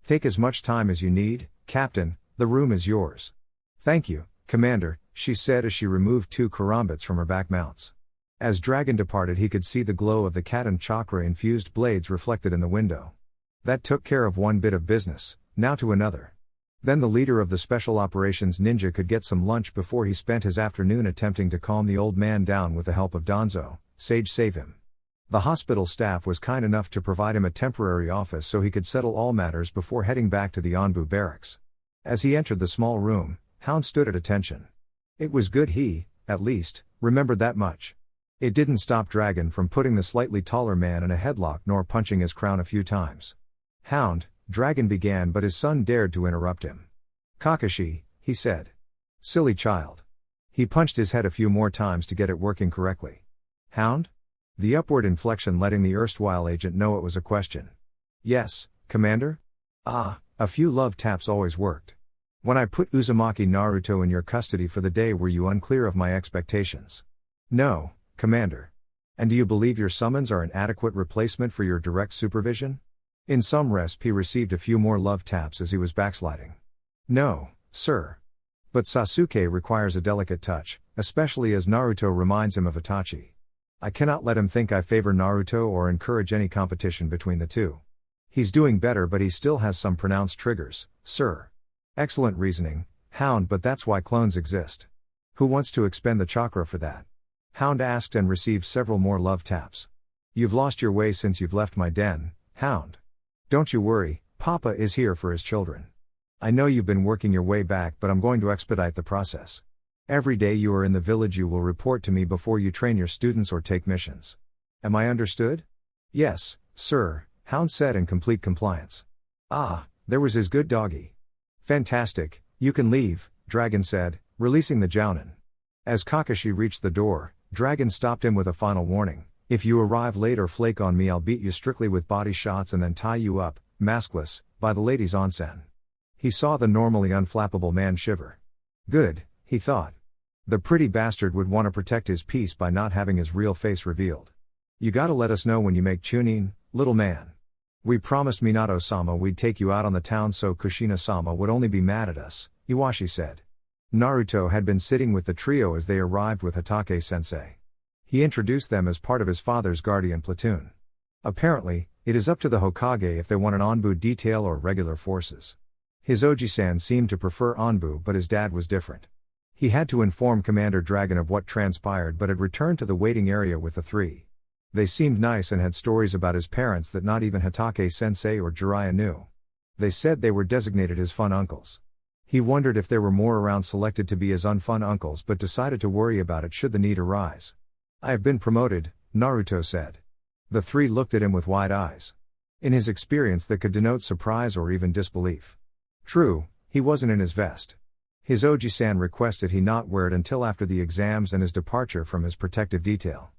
Take as much time as you need, Captain, the room is yours. Thank you, Commander, she said as she removed 2 karambits from her back mounts. As Dragon departed he could see the glow of the Katan chakra-infused blades reflected in the window. That took care of one bit of business, now to another. Then the leader of the Special Operations Ninja could get some lunch before he spent his afternoon attempting to calm the old man down with the help of Danzo, Sage Save Him. The hospital staff was kind enough to provide him a temporary office so he could settle all matters before heading back to the Onbu barracks. As he entered the small room, Hound stood at attention. It was good he, at least, remembered that much. It didn't stop Dragon from putting the slightly taller man in a headlock nor punching his crown a few times. Hound, Dragon began but his son dared to interrupt him. Kakashi, he said. Silly child. He punched his head a few more times to get it working correctly. Hound? The upward inflection letting the erstwhile agent know it was a question. Yes, Commander? Ah, a few love taps always worked. When I put Uzumaki Naruto in your custody for the day were you unclear of my expectations? No, Commander. And do you believe your summons are an adequate replacement for your direct supervision? In some resp he received a few more love taps as he was backsliding. No, sir. But Sasuke requires a delicate touch, especially as Naruto reminds him of Itachi. I cannot let him think I favor Naruto or encourage any competition between the two. He's doing better but he still has some pronounced triggers, sir. Excellent reasoning, Hound, but that's why clones exist. Who wants to expend the chakra for that? Hound asked and received several more love taps. You've lost your way since you've left my den, Hound. Don't you worry, Papa is here for his children. I know you've been working your way back but I'm going to expedite the process. Every day you are in the village you will report to me before you train your students or take missions. Am I understood? Yes, sir, Hound said in complete compliance. Ah, there was his good doggy. Fantastic, you can leave, Dragon said, releasing the Jounin. As Kakashi reached the door, Dragon stopped him with a final warning. If you arrive late or flake on me, I'll beat you strictly with body shots and then tie you up, maskless, by the ladies' onsen. He saw the normally unflappable man shiver. Good, he thought. The pretty bastard would want to protect his peace by not having his real face revealed. You gotta let us know when you make Chunin, little man. We promised Minato-sama we'd take you out on the town so Kushina-sama would only be mad at us, Iwashi said. Naruto had been sitting with the trio as they arrived with Hatake-sensei. He introduced them as part of his father's guardian platoon. Apparently, it is up to the Hokage if they want an Anbu detail or regular forces. His Oji-san seemed to prefer Anbu, but his dad was different. He had to inform Commander Dragon of what transpired but had returned to the waiting area with the three. They seemed nice and had stories about his parents that not even Hatake-sensei or Jiraiya knew. They said they were designated his fun uncles. He wondered if there were more around selected to be his unfun uncles but decided to worry about it should the need arise. I have been promoted, Naruto said. The three looked at him with wide eyes. In his experience that could denote surprise or even disbelief. True, he wasn't in his vest. His Oji-san requested he not wear it until after the exams and his departure from his protective detail.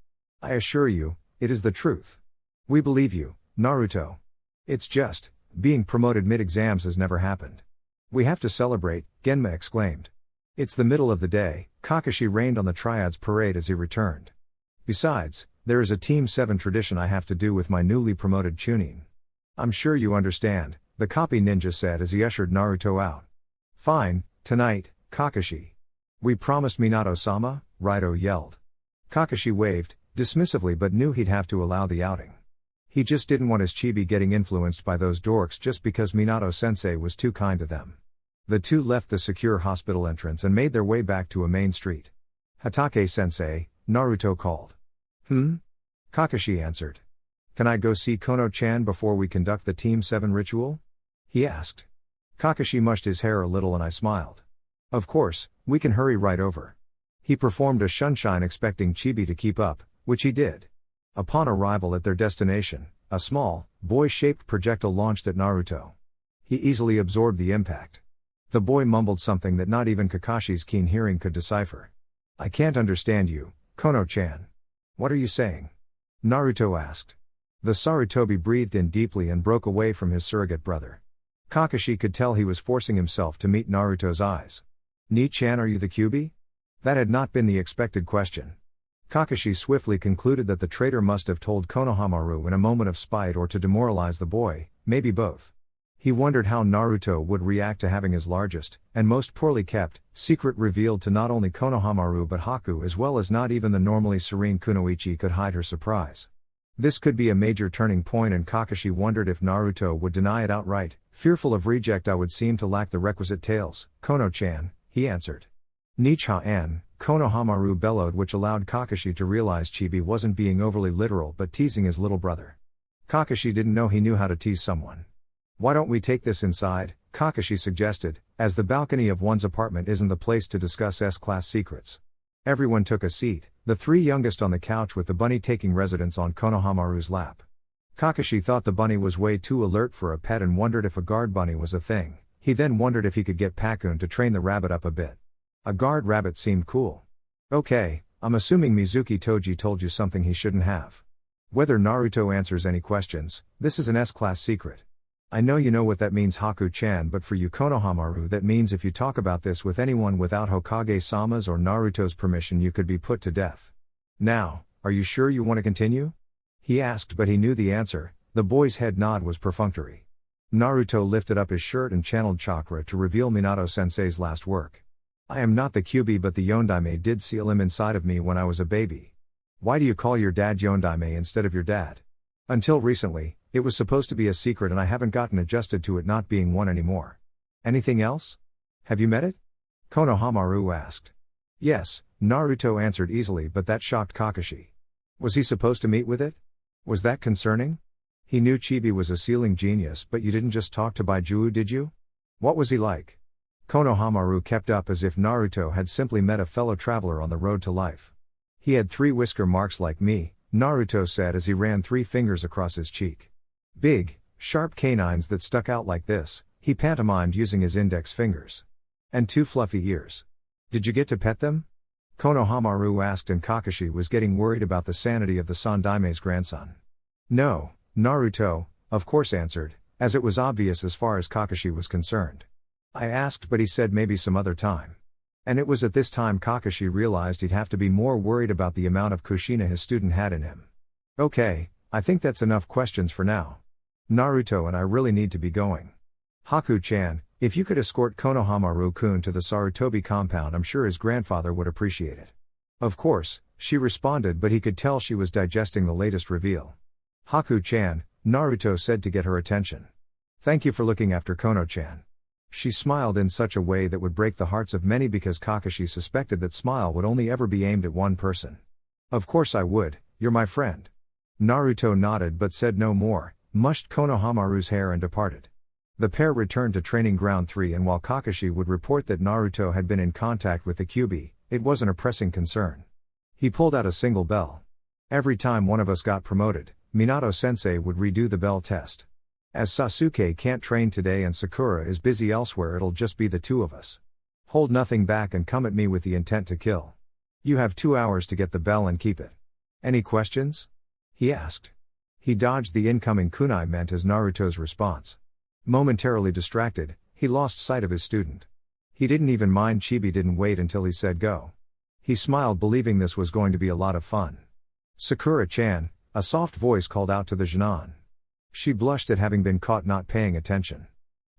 I assure you, it is the truth. We believe you, Naruto. It's just, being promoted mid-exams has never happened. We have to celebrate, Genma exclaimed. It's the middle of the day, Kakashi rained on the Triad's parade as he returned. Besides, there is a Team 7 tradition I have to do with my newly promoted Chunin. I'm sure you understand, the copy ninja said as he ushered Naruto out. Fine, tonight, Kakashi. We promised Minato-sama, Raito yelled. Kakashi waved, dismissively but knew he'd have to allow the outing. He just didn't want his chibi getting influenced by those dorks just because Minato-sensei was too kind to them. The two left the secure hospital entrance and made their way back to a main street. Hatake-sensei, Naruto called. Kakashi answered. Can I go see Kono-chan before we conduct the Team 7 ritual? He asked. Kakashi mushed his hair a little and I smiled. Of course, we can hurry right over. He performed a shunshine expecting Chibi to keep up, which he did. Upon arrival at their destination, a small, boy-shaped projectile launched at Naruto. He easily absorbed the impact. The boy mumbled something that not even Kakashi's keen hearing could decipher. I can't understand you, Kono-chan. What are you saying? Naruto asked. The Sarutobi breathed in deeply and broke away from his surrogate brother. Kakashi could tell he was forcing himself to meet Naruto's eyes. Ni-chan, are you the Kyuubi? That had not been the expected question. Kakashi swiftly concluded that the traitor must have told Konohamaru in a moment of spite or to demoralize the boy, maybe both. He wondered how Naruto would react to having his largest, and most poorly kept, secret revealed to not only Konohamaru but Haku as well as not even the normally serene Kunoichi could hide her surprise. This could be a major turning point and Kakashi wondered if Naruto would deny it outright, fearful of reject. I would seem to lack the requisite tails, Kono-chan, he answered. Nicha-an, Konohamaru bellowed, which allowed Kakashi to realize Chibi wasn't being overly literal but teasing his little brother. Kakashi didn't know he knew how to tease someone. Why don't we take this inside, Kakashi suggested, as the balcony of one's apartment isn't the place to discuss S-class secrets. Everyone took a seat, the three youngest on the couch with the bunny taking residence on Konohamaru's lap. Kakashi thought the bunny was way too alert for a pet and wondered if a guard bunny was a thing. He then wondered if he could get Pakun to train the rabbit up a bit. A guard rabbit seemed cool. Okay, I'm assuming Mizuki Toji told you something he shouldn't have. Whether Naruto answers any questions, this is an S-class secret. I know you know what that means, Haku-chan, but for you Konohamaru that means if you talk about this with anyone without Hokage-sama's or Naruto's permission you could be put to death. Now, are you sure you want to continue? He asked but he knew the answer. The boy's head nod was perfunctory. Naruto lifted up his shirt and channeled chakra to reveal Minato-sensei's last work. I am not the Kyuubi but the Yondaime did seal him inside of me when I was a baby. Why do you call your dad Yondaime instead of your dad? Until recently, it was supposed to be a secret and I haven't gotten adjusted to it not being one anymore. Anything else? Have you met it? Konohamaru asked. Yes, Naruto answered easily but that shocked Kakashi. Was he supposed to meet with it? Was that concerning? He knew Chibi was a sealing genius but you didn't just talk to Baijiu did you? What was he like? Konohamaru kept up as if Naruto had simply met a fellow traveler on the road to life. He had 3 whisker marks like me, Naruto said as he ran 3 fingers across his cheek. Big, sharp canines that stuck out like this, he pantomimed using his index fingers. And 2 fluffy ears. Did you get to pet them? Konohamaru asked, and Kakashi was getting worried about the sanity of the Sandaime's grandson. No, Naruto, of course, answered, as it was obvious as far as Kakashi was concerned. I asked, but he said maybe some other time. And it was at this time Kakashi realized he'd have to be more worried about the amount of kushina his student had in him. Okay, I think that's enough questions for now. Naruto and I really need to be going. Haku-chan, if you could escort Konohamaru-kun to the Sarutobi compound, I'm sure his grandfather would appreciate it. Of course, she responded, but he could tell she was digesting the latest reveal. Haku-chan, Naruto said to get her attention. Thank you for looking after Kono-chan. She smiled in such a way that would break the hearts of many because Kakashi suspected that smile would only ever be aimed at one person. Of course I would, you're my friend. Naruto nodded but said no more, mushed Konohamaru's hair and departed. The pair returned to Training Ground 3, and while Kakashi would report that Naruto had been in contact with the Kyuubi, it wasn't a pressing concern. He pulled out a single bell. Every time one of us got promoted, Minato-sensei would redo the bell test. As Sasuke can't train today and Sakura is busy elsewhere, it'll just be the 2 of us. Hold nothing back and come at me with the intent to kill. You have 2 hours to get the bell and keep it. Any questions? He asked. He dodged the incoming kunai meant as Naruto's response. Momentarily distracted, he lost sight of his student. He didn't even mind Chibi didn't wait until he said go. He smiled, believing this was going to be a lot of fun. Sakura-chan, a soft voice called out to the Genin. She blushed at having been caught not paying attention.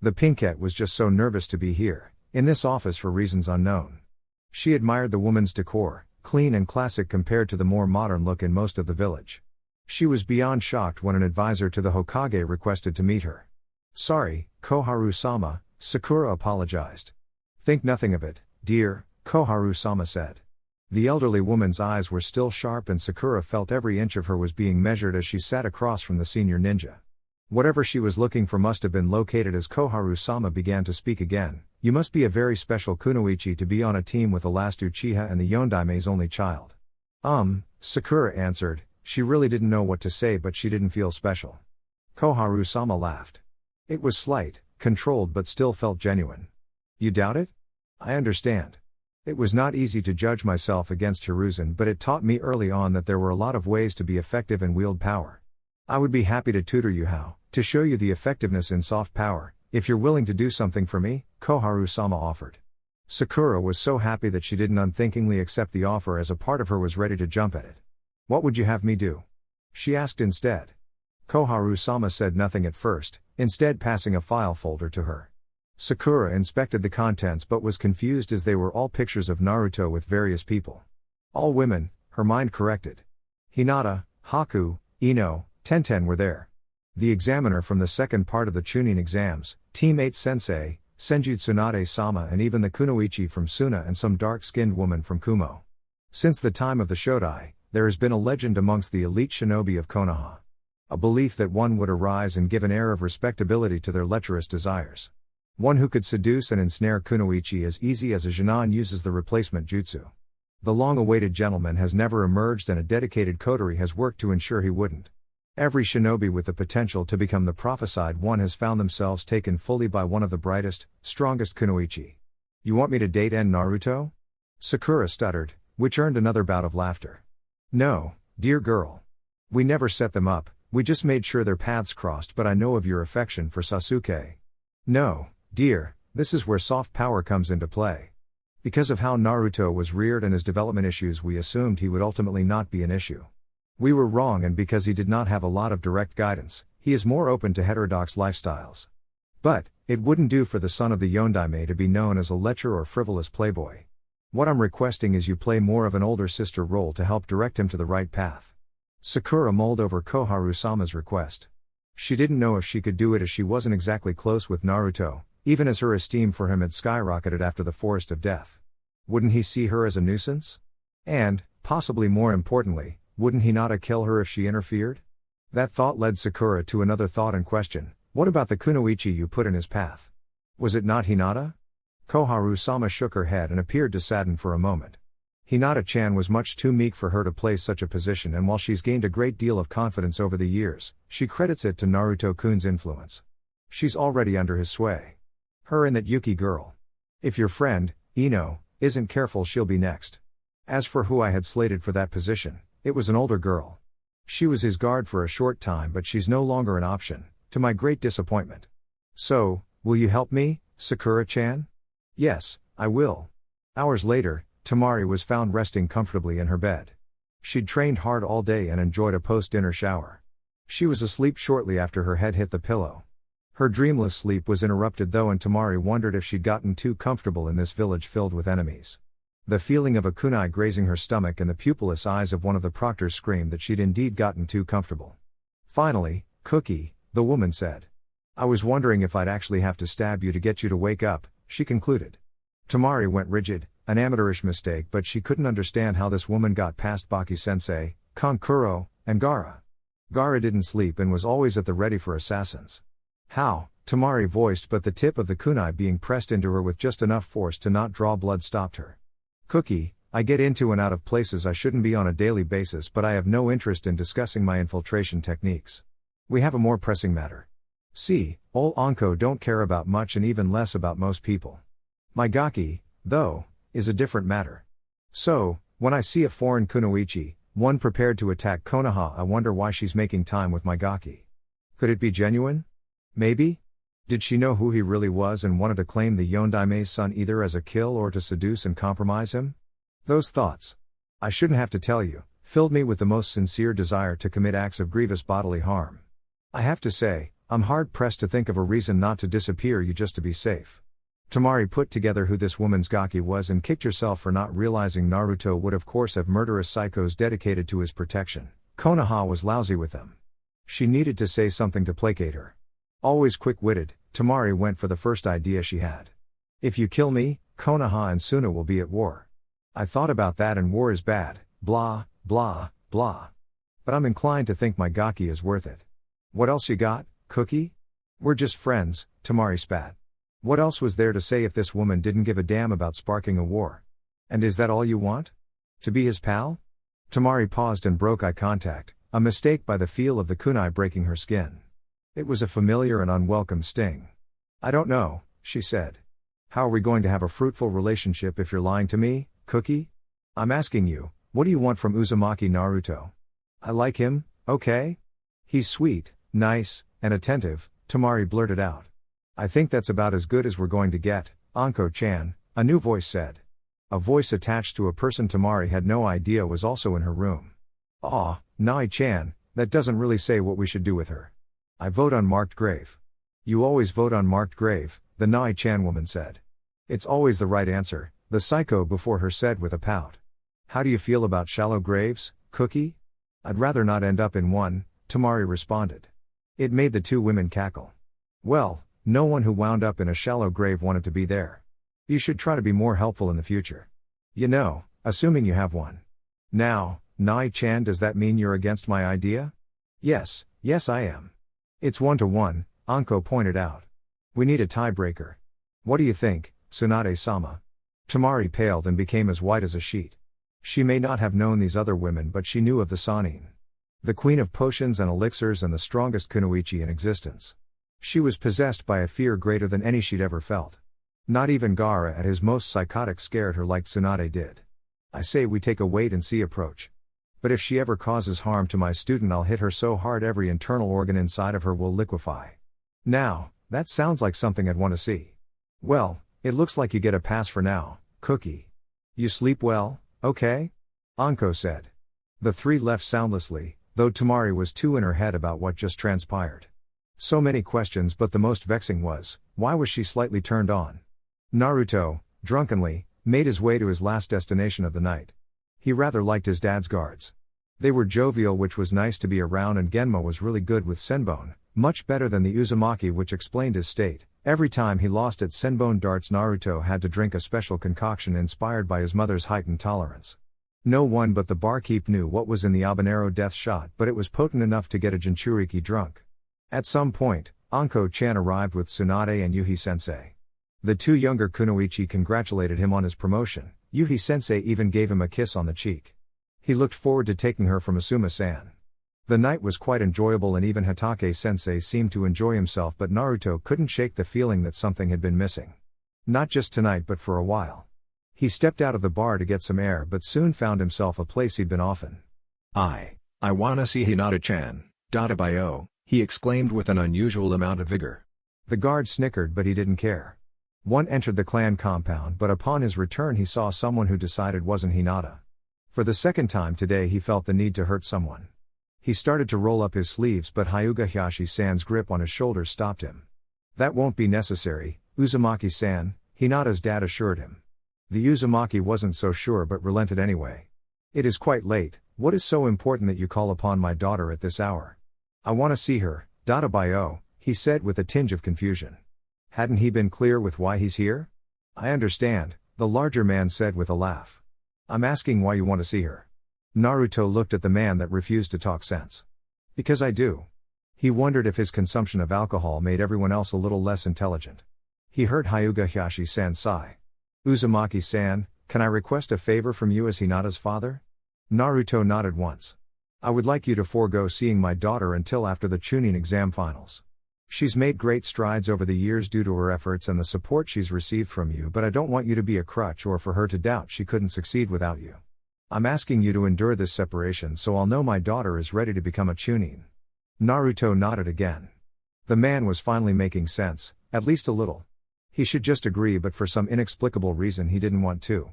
The pinkette was just so nervous to be here, in this office for reasons unknown. She admired the woman's decor, clean and classic compared to the more modern look in most of the village. She was beyond shocked when an advisor to the Hokage requested to meet her. Sorry, Koharu-sama, Sakura apologized. Think nothing of it, dear, Koharu-sama said. The elderly woman's eyes were still sharp, and Sakura felt every inch of her was being measured as she sat across from the senior ninja. Whatever she was looking for must have been located as Koharu-sama began to speak again. You must be a very special kunoichi to be on a team with the last Uchiha and the Yondaime's only child. Sakura answered. She really didn't know what to say, but she didn't feel special. Koharu-sama laughed. It was slight, controlled, but still felt genuine. You doubt it? I understand. It was not easy to judge myself against Hiruzen, but it taught me early on that there were a lot of ways to be effective and wield power. I would be happy to tutor you how to show you the effectiveness in soft power, if you're willing to do something for me, Koharu-sama offered. Sakura was so happy that she didn't unthinkingly accept the offer, as a part of her was ready to jump at it. What would you have me do? She asked instead. Koharu-sama said nothing at first, instead passing a file folder to her. Sakura inspected the contents but was confused as they were all pictures of Naruto with various people. All women, her mind corrected. Hinata, Haku, Ino, Tenten were there. The examiner from the second part of the Chunin exams, teammate Sensei, Senju Tsunade-sama, and even the kunoichi from Suna and some dark-skinned woman from Kumo. Since the time of the Shodai, there has been a legend amongst the elite shinobi of Konoha. A belief that one would arise and give an air of respectability to their lecherous desires. One who could seduce and ensnare kunoichi as easy as a Genin uses the replacement jutsu. The long-awaited gentleman has never emerged, and a dedicated coterie has worked to ensure he wouldn't. Every shinobi with the potential to become the prophesied one has found themselves taken fully by one of the brightest, strongest kunoichi. You want me to date Naruto? Sakura stuttered, which earned another bout of laughter. No, dear girl. We never set them up, we just made sure their paths crossed, but I know of your affection for Sasuke. No, dear, this is where soft power comes into play. Because of how Naruto was reared and his development issues, we assumed he would ultimately not be an issue. We were wrong, and because he did not have a lot of direct guidance, he is more open to heterodox lifestyles. But, it wouldn't do for the son of the Yondaime to be known as a lecher or frivolous playboy. What I'm requesting is you play more of an older sister role to help direct him to the right path. Sakura mulled over Koharu-sama's request. She didn't know if she could do it, as she wasn't exactly close with Naruto, even as her esteem for him had skyrocketed after the Forest of Death. Wouldn't he see her as a nuisance? And, possibly more importantly, wouldn't Hinata kill her if she interfered? That thought led Sakura to another thought and question: what about the kunoichi you put in his path? Was it not Hinata? Koharu-sama shook her head and appeared to sadden for a moment. Hinata-chan was much too meek for her to place such a position, and while she's gained a great deal of confidence over the years, she credits it to Naruto-kun's influence. She's already under his sway. Her and that Yuki girl. If your friend, Ino, isn't careful, she'll be next. As for who I had slated for that position, it was an older girl. She was his guard for a short time, but she's no longer an option, to my great disappointment. So, will you help me, Sakura-chan? Yes, I will. Hours later, Tamari was found resting comfortably in her bed. She'd trained hard all day and enjoyed a post-dinner shower. She was asleep shortly after her head hit the pillow. Her dreamless sleep was interrupted though, and Tamari wondered if she'd gotten too comfortable in this village filled with enemies. The feeling of a kunai grazing her stomach and the pupilless eyes of one of the proctors screamed that she'd indeed gotten too comfortable. Finally, Cookie, the woman said. I was wondering if I'd actually have to stab you to get you to wake up, she concluded. Tamari went rigid, an amateurish mistake, but she couldn't understand how this woman got past Baki-sensei, Kankuro, and Gaara. Gaara didn't sleep and was always at the ready for assassins. How? Tamari voiced, but the tip of the kunai being pressed into her with just enough force to not draw blood stopped her. Cookie, I get into and out of places I shouldn't be on a daily basis, but I have no interest in discussing my infiltration techniques. We have a more pressing matter. See, ol Anko don't care about much and even less about most people. My gaki, though, is a different matter. So, when I see a foreign kunoichi, one prepared to attack Konoha, I wonder why she's making time with my gaki. Could it be genuine? Maybe? Did she know who he really was and wanted to claim the Yondaime's son either as a kill or to seduce and compromise him? Those thoughts, I shouldn't have to tell you, filled me with the most sincere desire to commit acts of grievous bodily harm. I have to say, I'm hard-pressed to think of a reason not to disappear you just to be safe. Tamari put together who this woman's gaki was and kicked herself for not realizing Naruto would of course have murderous psychos dedicated to his protection. Konoha was lousy with them. She needed to say something to placate her. Always quick-witted, Tamari went for the first idea she had. If you kill me, Konoha and Suna will be at war. I thought about that and war is bad, blah, blah, blah. But I'm inclined to think my gaki is worth it. What else you got, Cookie? We're just friends, Tamari spat. What else was there to say if this woman didn't give a damn about sparking a war? And is that all you want? To be his pal? Tamari paused and broke eye contact, a mistake by the feel of the kunai breaking her skin. It was a familiar and unwelcome sting. I don't know, she said. How are we going to have a fruitful relationship if you're lying to me, Cookie? I'm asking you, what do you want from Uzumaki Naruto? I like him, okay? He's sweet, nice, and attentive, Tamari blurted out. I think that's about as good as we're going to get, Anko-chan, a new voice said. A voice attached to a person Tamari had no idea was also in her room. Aw, Nai-chan, that doesn't really say what we should do with her. I vote unmarked grave. You always vote unmarked grave, the Nai-chan woman said. It's always the right answer, the psycho before her said with a pout. How do you feel about shallow graves, Cookie? I'd rather not end up in one, Tamari responded. It made the two women cackle. Well, no one who wound up in a shallow grave wanted to be there. You should try to be more helpful in the future. You know, assuming you have one. Now, Nai-chan, does that mean you're against my idea? Yes I am. It's 1-to-1, Anko pointed out. We need a tiebreaker. What do you think, Tsunade-sama? Tamari paled and became as white as a sheet. She may not have known these other women, but she knew of the Sanin. The queen of potions and elixirs and the strongest kunoichi in existence. She was possessed by a fear greater than any she'd ever felt. Not even Gaara at his most psychotic scared her like Tsunade did. I say we take a wait-and-see approach. But if she ever causes harm to my student, I'll hit her so hard every internal organ inside of her will liquefy. Now, that sounds like something I'd want to see. Well, it looks like you get a pass for now, Cookie. You sleep well, okay? Anko said. The three left soundlessly, though Tamari was too in her head about what just transpired. So many questions, but the most vexing was, why was she slightly turned on? Naruto, drunkenly, made his way to his last destination of the night. He rather liked his dad's guards. They were jovial, which was nice to be around, and Genma was really good with Senbone, much better than the Uzumaki, which explained his state. Every time he lost at Senbone darts, Naruto had to drink a special concoction inspired by his mother's heightened tolerance. No one but the barkeep knew what was in the habanero death shot, but it was potent enough to get a Jinchuriki drunk. At some point, Anko-chan arrived with Tsunade and Yuhi-sensei. The two younger kunoichi congratulated him on his promotion, Yuhi-sensei even gave him a kiss on the cheek. He looked forward to taking her from Asuma-san. The night was quite enjoyable and even Hatake-sensei seemed to enjoy himself, but Naruto couldn't shake the feeling that something had been missing. Not just tonight but for a while. He stepped out of the bar to get some air but soon found himself a place he'd been often.
I wanna see Hinata-chan, Dadabayo, he exclaimed with an unusual amount of vigor.
The guard snickered but he didn't care. One entered the clan compound but upon his return he saw someone who decided wasn't Hinata. For the second time today he felt the need to hurt someone. He started to roll up his sleeves but Hyuga Hayashi-san's grip on his shoulders stopped him. That won't be necessary, Uzumaki-san, Hinata's dad assured him. The Uzumaki wasn't so sure but relented anyway. It is quite late, what is so important that you call upon my daughter at this hour? I want to see her, Dadabayo, he said with a tinge of confusion. Hadn't he been clear with why he's here? I understand, the larger man said with a laugh. I'm asking why you want to see her. Naruto looked at the man that refused to talk sense. Because I do. He wondered if his consumption of alcohol made everyone else a little less intelligent. He heard Hyuga Hayashi-san sigh. Uzumaki-san, can I request a favor from you as Hinata's father? Naruto nodded once. I would like you to forego seeing my daughter until after the Chunin exam finals. She's made great strides over the years due to her efforts and the support she's received from you, but I don't want you to be a crutch or for her to doubt she couldn't succeed without you. I'm asking you to endure this separation so I'll know my daughter is ready to become a Chunin. Naruto nodded again. The man was finally making sense, at least a little. He should just agree but for some inexplicable reason he didn't want to.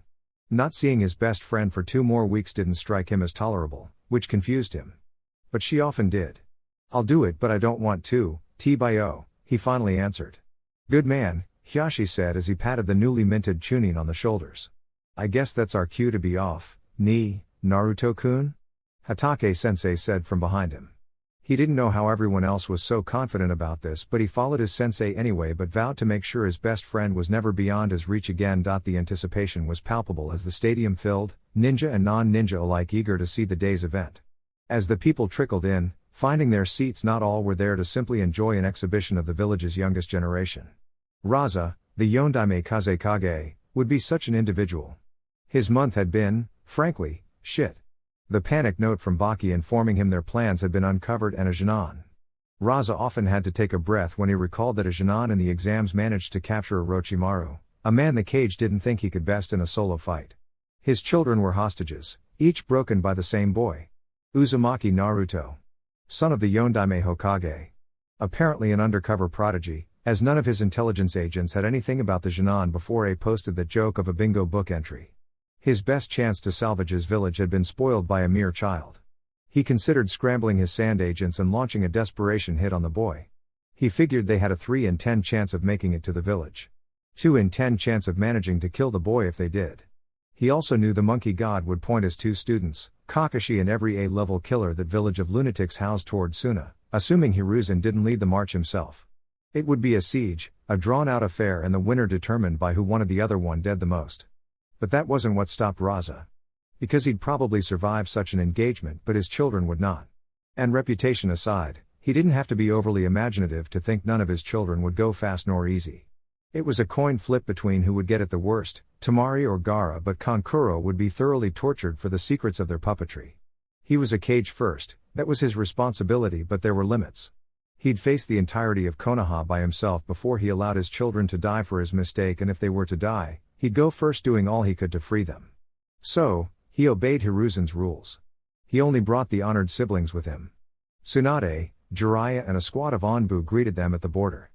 Not seeing his best friend for 2 more weeks didn't strike him as tolerable, which confused him. But she often did. I'll do it but I don't want to, T-Bio, he finally answered. Good man, Hayashi said as he patted the newly minted Chunin on the shoulders. I guess that's our cue to be off, ni, Naruto-kun? Hatake-sensei said from behind him. He didn't know how everyone else was so confident about this but he followed his sensei anyway but vowed to make sure his best friend was never beyond his reach again. The anticipation was palpable as the stadium filled, ninja and non-ninja alike eager to see the day's event. As the people trickled in, finding their seats, not all were there to simply enjoy an exhibition of the village's youngest generation. Raza, the Yondaime Kazekage, would be such an individual. His month had been, frankly, shit. The panic note from Baki informing him their plans had been uncovered and a Jinan. Raza often had to take a breath when he recalled that a Jinan in the exams managed to capture Orochimaru, a man the cage didn't think he could best in a solo fight. His children were hostages, each broken by the same boy. Uzumaki Naruto. Son of the Yondaime Hokage. Apparently an undercover prodigy, as none of his intelligence agents had anything about the Jinan before A posted that joke of a bingo book entry. His best chance to salvage his village had been spoiled by a mere child. He considered scrambling his sand agents and launching a desperation hit on the boy. He figured they had a 3 in 10 chance of making it to the village. 2 in 10 chance of managing to kill the boy if they did. He also knew the monkey god would point his 2 students, Kakashi and every A-level killer that village of lunatics housed toward Suna, assuming Hiruzen didn't lead the march himself. It would be a siege, a drawn-out affair and the winner determined by who wanted the other one dead the most. But that wasn't what stopped Raza. Because he'd probably survive such an engagement but his children would not. And reputation aside, he didn't have to be overly imaginative to think none of his children would go fast nor easy. It was a coin flip between who would get it the worst, Tamari or Gaara, but Kankuro would be thoroughly tortured for the secrets of their puppetry. He was a cage first, that was his responsibility but there were limits. He'd face the entirety of Konoha by himself before he allowed his children to die for his mistake, and if they were to die, he'd go first doing all he could to free them. So, he obeyed Hiruzen's rules. He only brought the honored siblings with him. Tsunade, Jiraiya and a squad of Anbu greeted them at the border.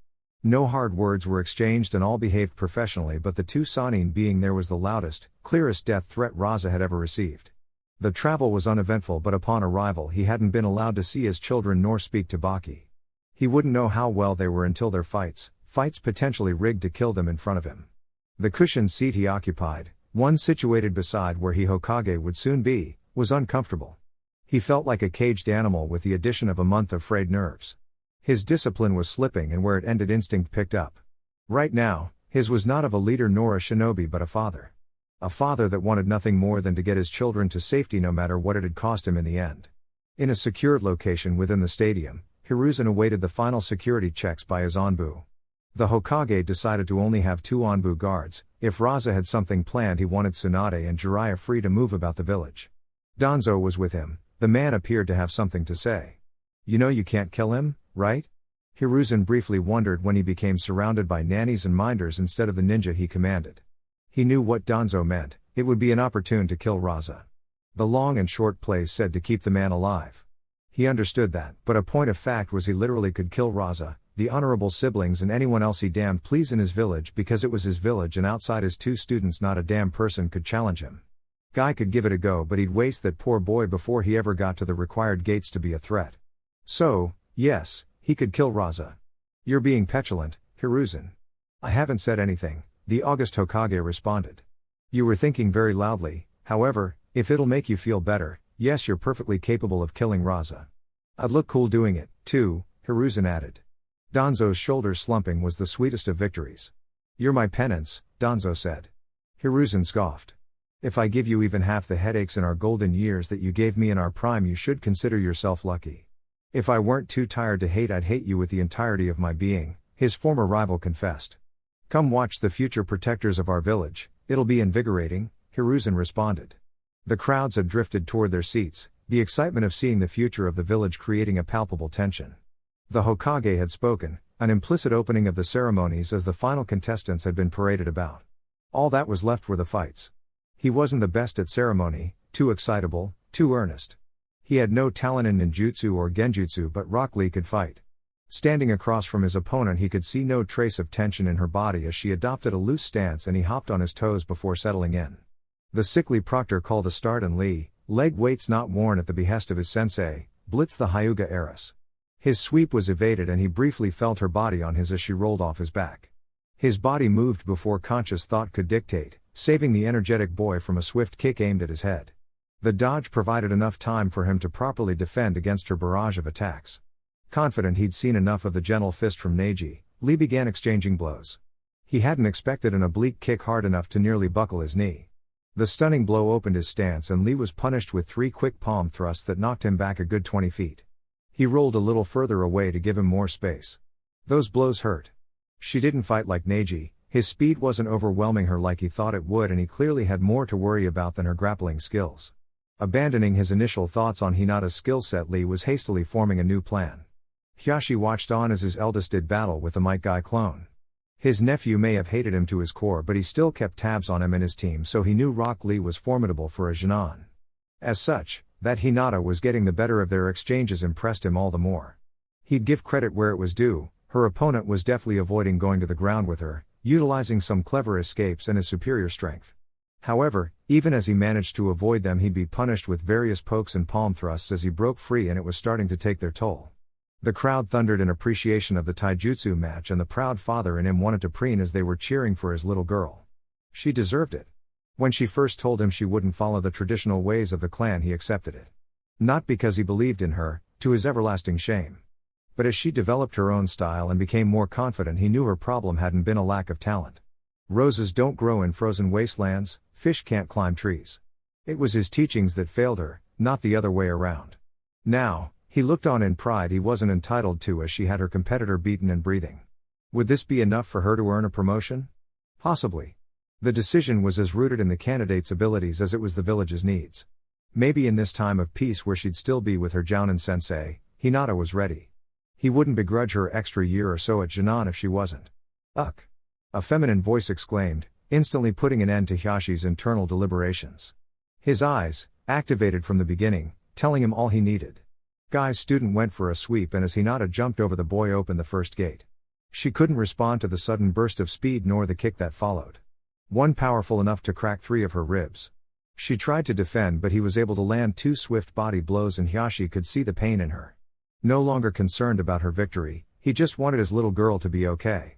No hard words were exchanged and all behaved professionally, but the 2 Sannin being there was the loudest, clearest death threat Raza had ever received. The travel was uneventful but upon arrival he hadn't been allowed to see his children nor speak to Baki. He wouldn't know how well they were until their fights potentially rigged to kill them in front of him. The cushioned seat he occupied, one situated beside where he Hokage would soon be, was uncomfortable. He felt like a caged animal with the addition of a month of frayed nerves. His discipline was slipping and where it ended instinct picked up. Right now, his was not of a leader nor a shinobi but a father. A father that wanted nothing more than to get his children to safety no matter what it had cost him in the end. In a secured location within the stadium, Hiruzen awaited the final security checks by his Anbu. The Hokage decided to only have 2 Anbu guards. If Raza had something planned, he wanted Tsunade and Jiraiya free to move about the village. Danzo was with him. The man appeared to have something to say. You know you can't kill him, right? Hiruzen briefly wondered when he became surrounded by nannies and minders instead of the ninja he commanded. He knew what Danzo meant, it would be inopportune to kill Raza. The long and short plays said to keep the man alive. He understood that, but a point of fact was he literally could kill Raza, the honorable siblings and anyone else he damned please in his village because it was his village and outside his 2 students not a damn person could challenge him. Guy could give it a go but he'd waste that poor boy before he ever got to the required gates to be a threat. So, yes, he could kill Raza. You're being petulant, Hiruzen. I haven't said anything, the August Hokage responded. You were thinking very loudly, however, if it'll make you feel better, yes you're perfectly capable of killing Raza. I'd look cool doing it, too, Hiruzen added. Danzo's shoulders slumping was the sweetest of victories. You're my penance, Danzo said. Hiruzen scoffed. If I give you even half the headaches in our golden years that you gave me in our prime you should consider yourself lucky. If I weren't too tired to hate I'd hate you with the entirety of my being, his former rival confessed. Come watch the future protectors of our village, it'll be invigorating, Hiruzen responded. The crowds had drifted toward their seats, the excitement of seeing the future of the village creating a palpable tension. The Hokage had spoken, an implicit opening of the ceremonies as the final contestants had been paraded about. All that was left were the fights. He wasn't the best at ceremony, too excitable, too earnest. He had no talent in ninjutsu or genjutsu but Rock Lee could fight. Standing across from his opponent he could see no trace of tension in her body as she adopted a loose stance and he hopped on his toes before settling in. The sickly proctor called a start and Lee, leg weights not worn at the behest of his sensei, blitzed the Hyuga heiress. His sweep was evaded and he briefly felt her body on his as she rolled off his back. His body moved before conscious thought could dictate, saving the energetic boy from a swift kick aimed at his head. The dodge provided enough time for him to properly defend against her barrage of attacks. Confident he'd seen enough of the gentle fist from Neji, Lee began exchanging blows. He hadn't expected an oblique kick hard enough to nearly buckle his knee. The stunning blow opened his stance and Lee was punished with 3 quick palm thrusts that knocked him back a good 20 feet. He rolled a little further away to give him more space. Those blows hurt. She didn't fight like Neji, his speed wasn't overwhelming her like he thought it would and he clearly had more to worry about than her grappling skills. Abandoning his initial thoughts on Hinata's skill set, Lee was hastily forming a new plan. Hyashi watched on as his eldest did battle with the Might Guy clone. His nephew may have hated him to his core but he still kept tabs on him and his team so he knew Rock Lee was formidable for a Genin. As such, that Hinata was getting the better of their exchanges impressed him all the more. He'd give credit where it was due, her opponent was deftly avoiding going to the ground with her, utilizing some clever escapes and his superior strength. However, even as he managed to avoid them he'd be punished with various pokes and palm thrusts as he broke free and it was starting to take their toll. The crowd thundered in appreciation of the taijutsu match and the proud father in him wanted to preen as they were cheering for his little girl. She deserved it. When she first told him she wouldn't follow the traditional ways of the clan he accepted it. Not because he believed in her, to his everlasting shame. But as she developed her own style and became more confident he knew her problem hadn't been a lack of talent. Roses don't grow in frozen wastelands, fish can't climb trees. It was his teachings that failed her, not the other way around. Now, he looked on in pride he wasn't entitled to as she had her competitor beaten and breathing. Would this be enough for her to earn a promotion? Possibly. The decision was as rooted in the candidate's abilities as it was the village's needs. Maybe in this time of peace where she'd still be with her Jounin sensei, Hinata was ready. He wouldn't begrudge her extra year or so at Genin if she wasn't. Ugh! A feminine voice exclaimed, instantly putting an end to Hyashi's internal deliberations. His eyes, activated from the beginning, telling him all he needed. Guy's student went for a sweep and as Hinata jumped over the boy opened the first gate. She couldn't respond to the sudden burst of speed nor the kick that followed. One powerful enough to crack 3 of her ribs. She tried to defend but he was able to land 2 swift body blows and Hyashi could see the pain in her. No longer concerned about her victory, he just wanted his little girl to be okay.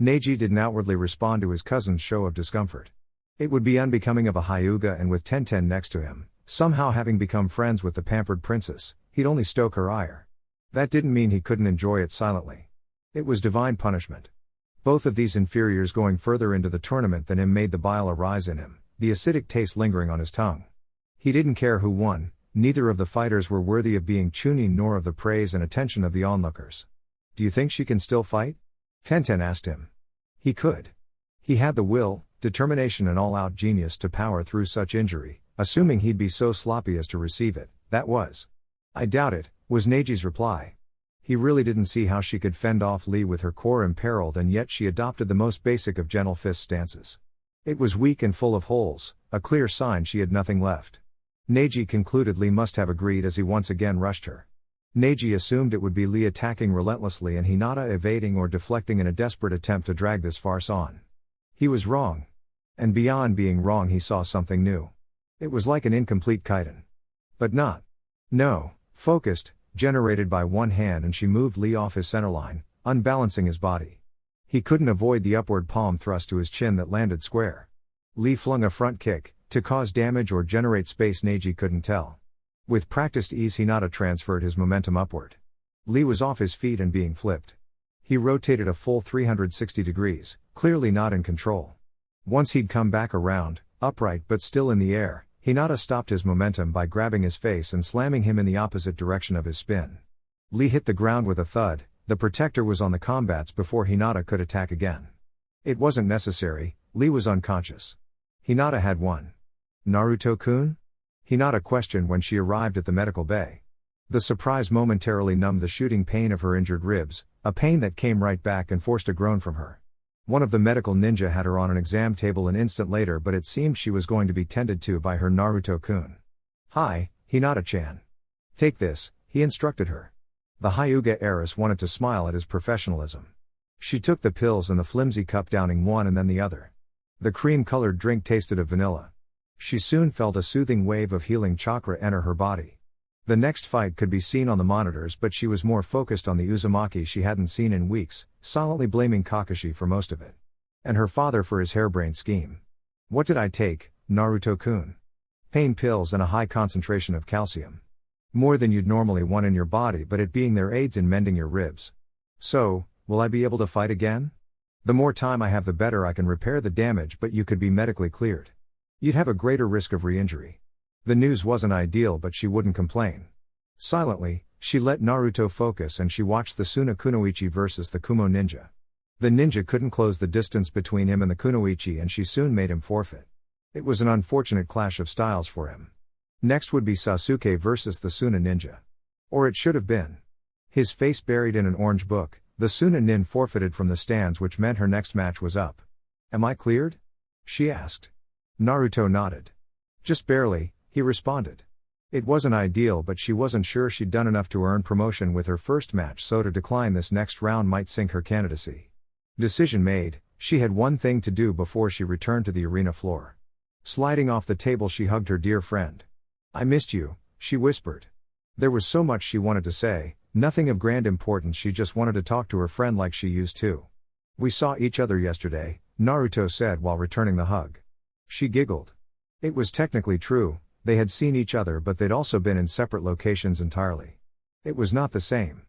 Neji didn't outwardly respond to his cousin's show of discomfort. It would be unbecoming of a Hyuga and with Tenten next to him, somehow having become friends with the pampered princess, he'd only stoke her ire. That didn't mean he couldn't enjoy it silently. It was divine punishment. Both of these inferiors going further into the tournament than him made the bile arise in him, the acidic taste lingering on his tongue. He didn't care who won, neither of the fighters were worthy of being chunin nor of the praise and attention of the onlookers. Do you think she can still fight? Tenten asked him. He could. He had the will, determination and all-out genius to power through such injury, assuming he'd be so sloppy as to receive it, that was. I doubt it, was Neji's reply. He really didn't see how she could fend off Lee with her core imperiled, and yet she adopted the most basic of gentle fist stances. It was weak and full of holes, a clear sign she had nothing left. Neji concluded Lee must have agreed as he once again rushed her. Neji assumed it would be Lee attacking relentlessly and Hinata evading or deflecting in a desperate attempt to drag this farce on. He was wrong. And beyond being wrong, he saw something new. It was like an incomplete kaiden. But not. No, focused, generated by one hand, and she moved Lee off his centerline, unbalancing his body. He couldn't avoid the upward palm thrust to his chin that landed square. Lee flung a front kick, to cause damage or generate space Neji couldn't tell. With practiced ease Hinata transferred his momentum upward. Lee was off his feet and being flipped. He rotated a full 360 degrees, clearly not in control. Once he'd come back around, upright but still in the air, Hinata stopped his momentum by grabbing his face and slamming him in the opposite direction of his spin. Lee hit the ground with a thud. The protector was on the combats before Hinata could attack again. It wasn't necessary, Lee was unconscious. Hinata had won. Naruto-kun? Hinata questioned when she arrived at the medical bay. The surprise momentarily numbed the shooting pain of her injured ribs, a pain that came right back and forced a groan from her. One of the medical ninja had her on an exam table an instant later, but it seemed she was going to be tended to by her Naruto-kun. Hi, Hinata-chan. Take this, he instructed her. The Hyuga heiress wanted to smile at his professionalism. She took the pills and the flimsy cup, downing one and then the other. The cream-colored drink tasted of vanilla. She soon felt a soothing wave of healing chakra enter her body. The next fight could be seen on the monitors, but she was more focused on the Uzumaki she hadn't seen in weeks, silently blaming Kakashi for most of it. And her father for his harebrained scheme. What did I take, Naruto-kun? Pain pills and a high concentration of calcium. More than you'd normally want in your body, but it being there aids in mending your ribs. So, will I be able to fight again? The more time I have the better I can repair the damage, but you could be medically cleared. You'd have a greater risk of re-injury. The news wasn't ideal, but she wouldn't complain. Silently, she let Naruto focus and she watched the Suna Kunoichi versus the Kumo ninja. The ninja couldn't close the distance between him and the Kunoichi, and she soon made him forfeit. It was an unfortunate clash of styles for him. Next would be Sasuke versus the Suna ninja. Or it should have been. His face buried in an orange book, the Suna nin forfeited from the stands, which meant her next match was up. Am I cleared? She asked. Naruto nodded. Just barely, he responded. It wasn't ideal, but she wasn't sure she'd done enough to earn promotion with her first match, so to decline this next round might sink her candidacy. Decision made, she had one thing to do before she returned to the arena floor. Sliding off the table, she hugged her dear friend. I missed you, she whispered. There was so much she wanted to say, nothing of grand importance, she just wanted to talk to her friend like she used to. We saw each other yesterday, Naruto said while returning the hug. She giggled. It was technically true, they had seen each other, but they'd also been in separate locations entirely. It was not the same.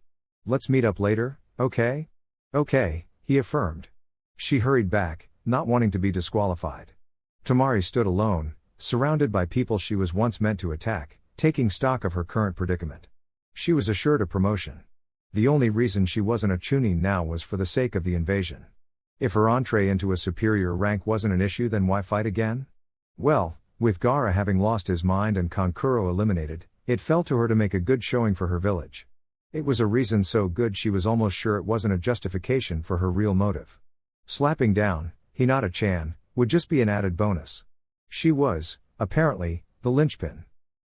Let's meet up later, okay? Okay, he affirmed. She hurried back, not wanting to be disqualified. Tamari stood alone, surrounded by people she was once meant to attack, taking stock of her current predicament. She was assured of promotion. The only reason she wasn't a Chunin now was for the sake of the invasion. If her entree into a superior rank wasn't an issue, then why fight again? Well, with Gaara having lost his mind and Kankuro eliminated, it fell to her to make a good showing for her village. It was a reason so good she was almost sure it wasn't a justification for her real motive. Slapping down, Hinata-chan, would just be an added bonus. She was, apparently, the linchpin.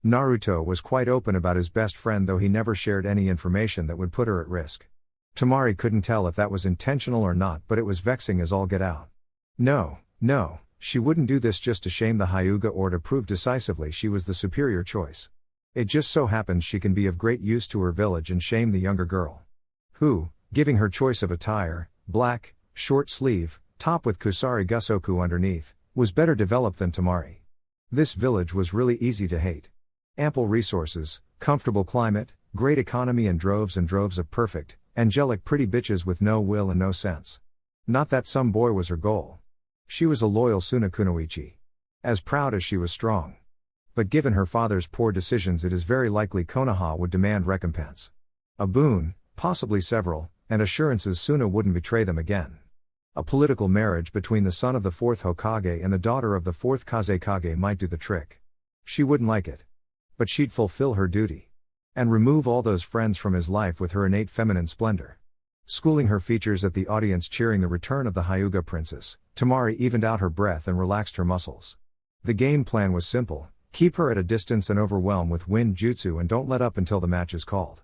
Naruto was quite open about his best friend, though he never shared any information that would put her at risk. Tamari couldn't tell if that was intentional or not, but it was vexing as all get out. No, she wouldn't do this just to shame the Hyuga or to prove decisively she was the superior choice. It just so happens she can be of great use to her village and shame the younger girl. Who, giving her choice of attire, black, short sleeve, top with Kusari Gusoku underneath, was better developed than Tamari. This village was really easy to hate. Ample resources, comfortable climate, great economy and droves of perfect, angelic pretty bitches with no will and no sense. Not that some boy was her goal. She was a loyal Suna Kunoichi. As proud as she was strong. But given her father's poor decisions, it is very likely Konoha would demand recompense. A boon, possibly several, and assurances Suna wouldn't betray them again. A political marriage between the son of the 4th Hokage and the daughter of the 4th Kazekage might do the trick. She wouldn't like it. But she'd fulfill her duty. And remove all those friends from his life with her innate feminine splendor. Schooling her features at the audience cheering the return of the Hyuga princess, Tamari evened out her breath and relaxed her muscles. The game plan was simple: keep her at a distance and overwhelm with wind jutsu and don't let up until the match is called.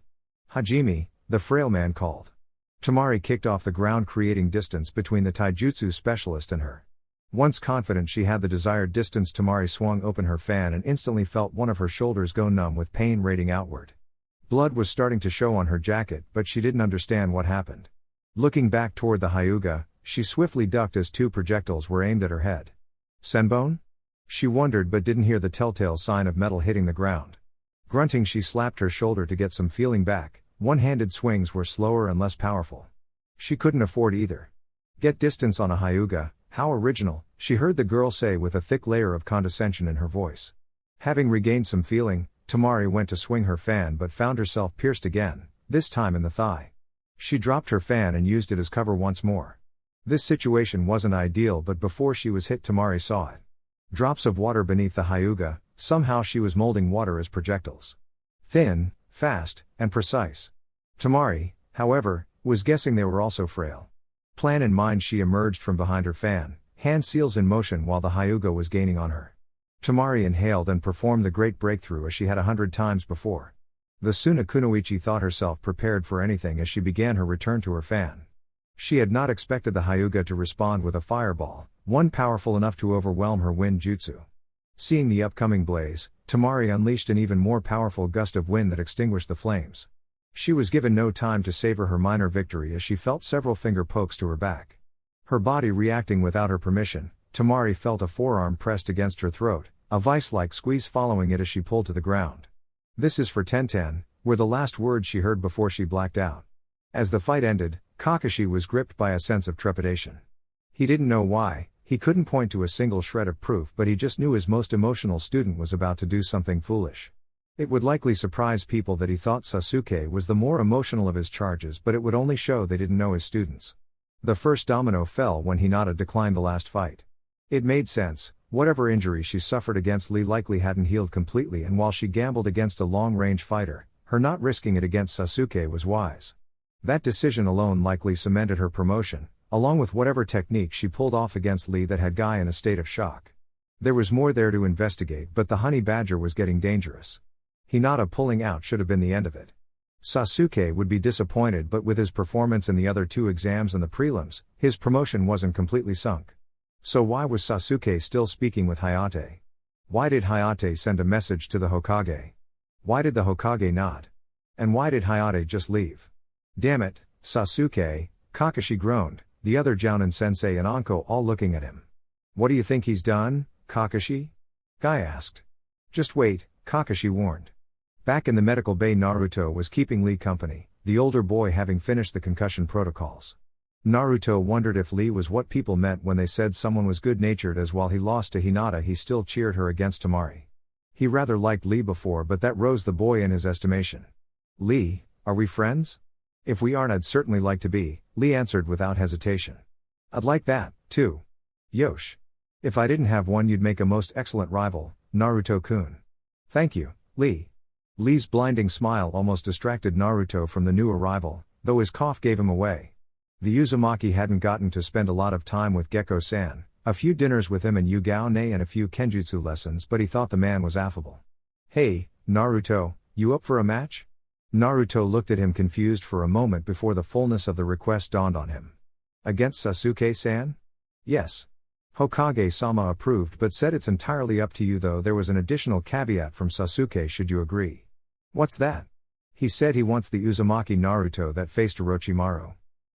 Hajime, the frail man called. Tamari kicked off the ground, creating distance between the taijutsu specialist and her. Once confident she had the desired distance, Tamari swung open her fan and instantly felt one of her shoulders go numb with pain radiating outward. Blood was starting to show on her jacket, but she didn't understand what happened. Looking back toward the Hyuga, she swiftly ducked as 2 projectiles were aimed at her head. Senbone? She wondered but didn't hear the telltale sign of metal hitting the ground. Grunting, she slapped her shoulder to get some feeling back. One-handed swings were slower and less powerful. She couldn't afford either. Get distance on a Hyuga, how original, she heard the girl say with a thick layer of condescension in her voice. Having regained some feeling, Tamari went to swing her fan but found herself pierced again, this time in the thigh. She dropped her fan and used it as cover once more. This situation wasn't ideal, but before she was hit, Tamari saw it. Drops of water beneath the Hyuga, somehow she was molding water as projectiles. Thin, fast, and precise. Tamari, however, was guessing they were also frail. Plan in mind, she emerged from behind her fan, hand seals in motion while the Hyuga was gaining on her. Tamari inhaled and performed the great breakthrough as she had 100 times before. The Suna Kunoichi thought herself prepared for anything as she began her return to her fan. She had not expected the Hyuga to respond with a fireball, one powerful enough to overwhelm her wind jutsu. Seeing the upcoming blaze, Tamari unleashed an even more powerful gust of wind that extinguished the flames. She was given no time to savor her minor victory as she felt several finger pokes to her back. Her body reacting without her permission, Tamari felt a forearm pressed against her throat, a vice-like squeeze following it as she pulled to the ground. "This is for Tenten," were the last words she heard before she blacked out. As the fight ended, Kakashi was gripped by a sense of trepidation. He didn't know why. He couldn't point to a single shred of proof, but he just knew his most emotional student was about to do something foolish. It would likely surprise people that he thought Sasuke was the more emotional of his charges, but it would only show they didn't know his students. The first domino fell when Hinata declined the last fight. It made sense. Whatever injury she suffered against Lee likely hadn't healed completely, and while she gambled against a long-range fighter, her not risking it against Sasuke was wise. That decision alone likely cemented her promotion, along with whatever technique she pulled off against Lee that had Guy in a state of shock. There was more there to investigate, but the honey badger was getting dangerous. Hinata pulling out should have been the end of it. Sasuke would be disappointed, but with his performance in the other 2 exams and the prelims, his promotion wasn't completely sunk. So why was Sasuke still speaking with Hayate? Why did Hayate send a message to the Hokage? Why did the Hokage not? And why did Hayate just leave? Damn it, Sasuke, Kakashi groaned, the other Jounin sensei and Anko all looking at him. What do you think he's done, Kakashi? Guy asked. Just wait, Kakashi warned. Back in the medical bay, Naruto was keeping Lee company, the older boy having finished the concussion protocols. Naruto wondered if Lee was what people meant when they said someone was good-natured, as while he lost to Hinata he still cheered her against Tamari. He rather liked Lee before, but that rose the boy in his estimation. Lee, are we friends? If we aren't, I'd certainly like to be, Lee answered without hesitation. I'd like that, too. Yosh. If I didn't have one, you'd make a most excellent rival, Naruto-kun. Thank you, Lee. Lee's blinding smile almost distracted Naruto from the new arrival, though his cough gave him away. The Uzumaki hadn't gotten to spend a lot of time with Gecko-san, a few dinners with him in Yugaone and a few kenjutsu lessons, but he thought the man was affable. Hey, Naruto, you up for a match? Naruto looked at him confused for a moment before the fullness of the request dawned on him. Against Sasuke-san? Yes. Hokage-sama approved but said it's entirely up to you, though there was an additional caveat from Sasuke should you agree. What's that? He said he wants the Uzumaki Naruto that faced Orochimaru.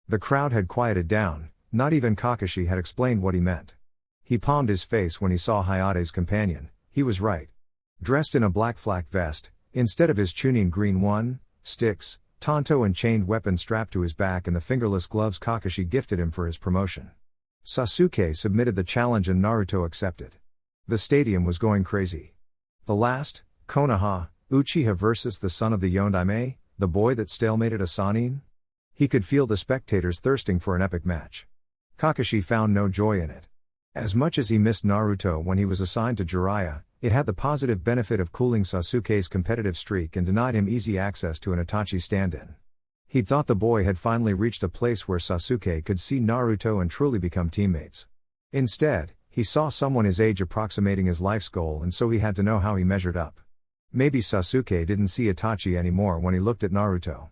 The crowd had quieted down, not even Kakashi had explained what he meant. He palmed his face when he saw Hayate's companion. He was right. Dressed in a black flak vest, instead of his Chunin green one, sticks, tanto and chained weapon strapped to his back and the fingerless gloves Kakashi gifted him for his promotion. Sasuke submitted the challenge and Naruto accepted. The stadium was going crazy. The last, Konoha, Uchiha versus the son of the Yondaime, the boy that stalemated a Sannin? He could feel the spectators thirsting for an epic match. Kakashi found no joy in it. As much as he missed Naruto when he was assigned to Jiraiya, it had the positive benefit of cooling Sasuke's competitive streak and denied him easy access to an Itachi stand-in. He'd thought the boy had finally reached a place where Sasuke could see Naruto and truly become teammates. Instead, he saw someone his age approximating his life's goal, and so he had to know how he measured up. Maybe Sasuke didn't see Itachi anymore when he looked at Naruto.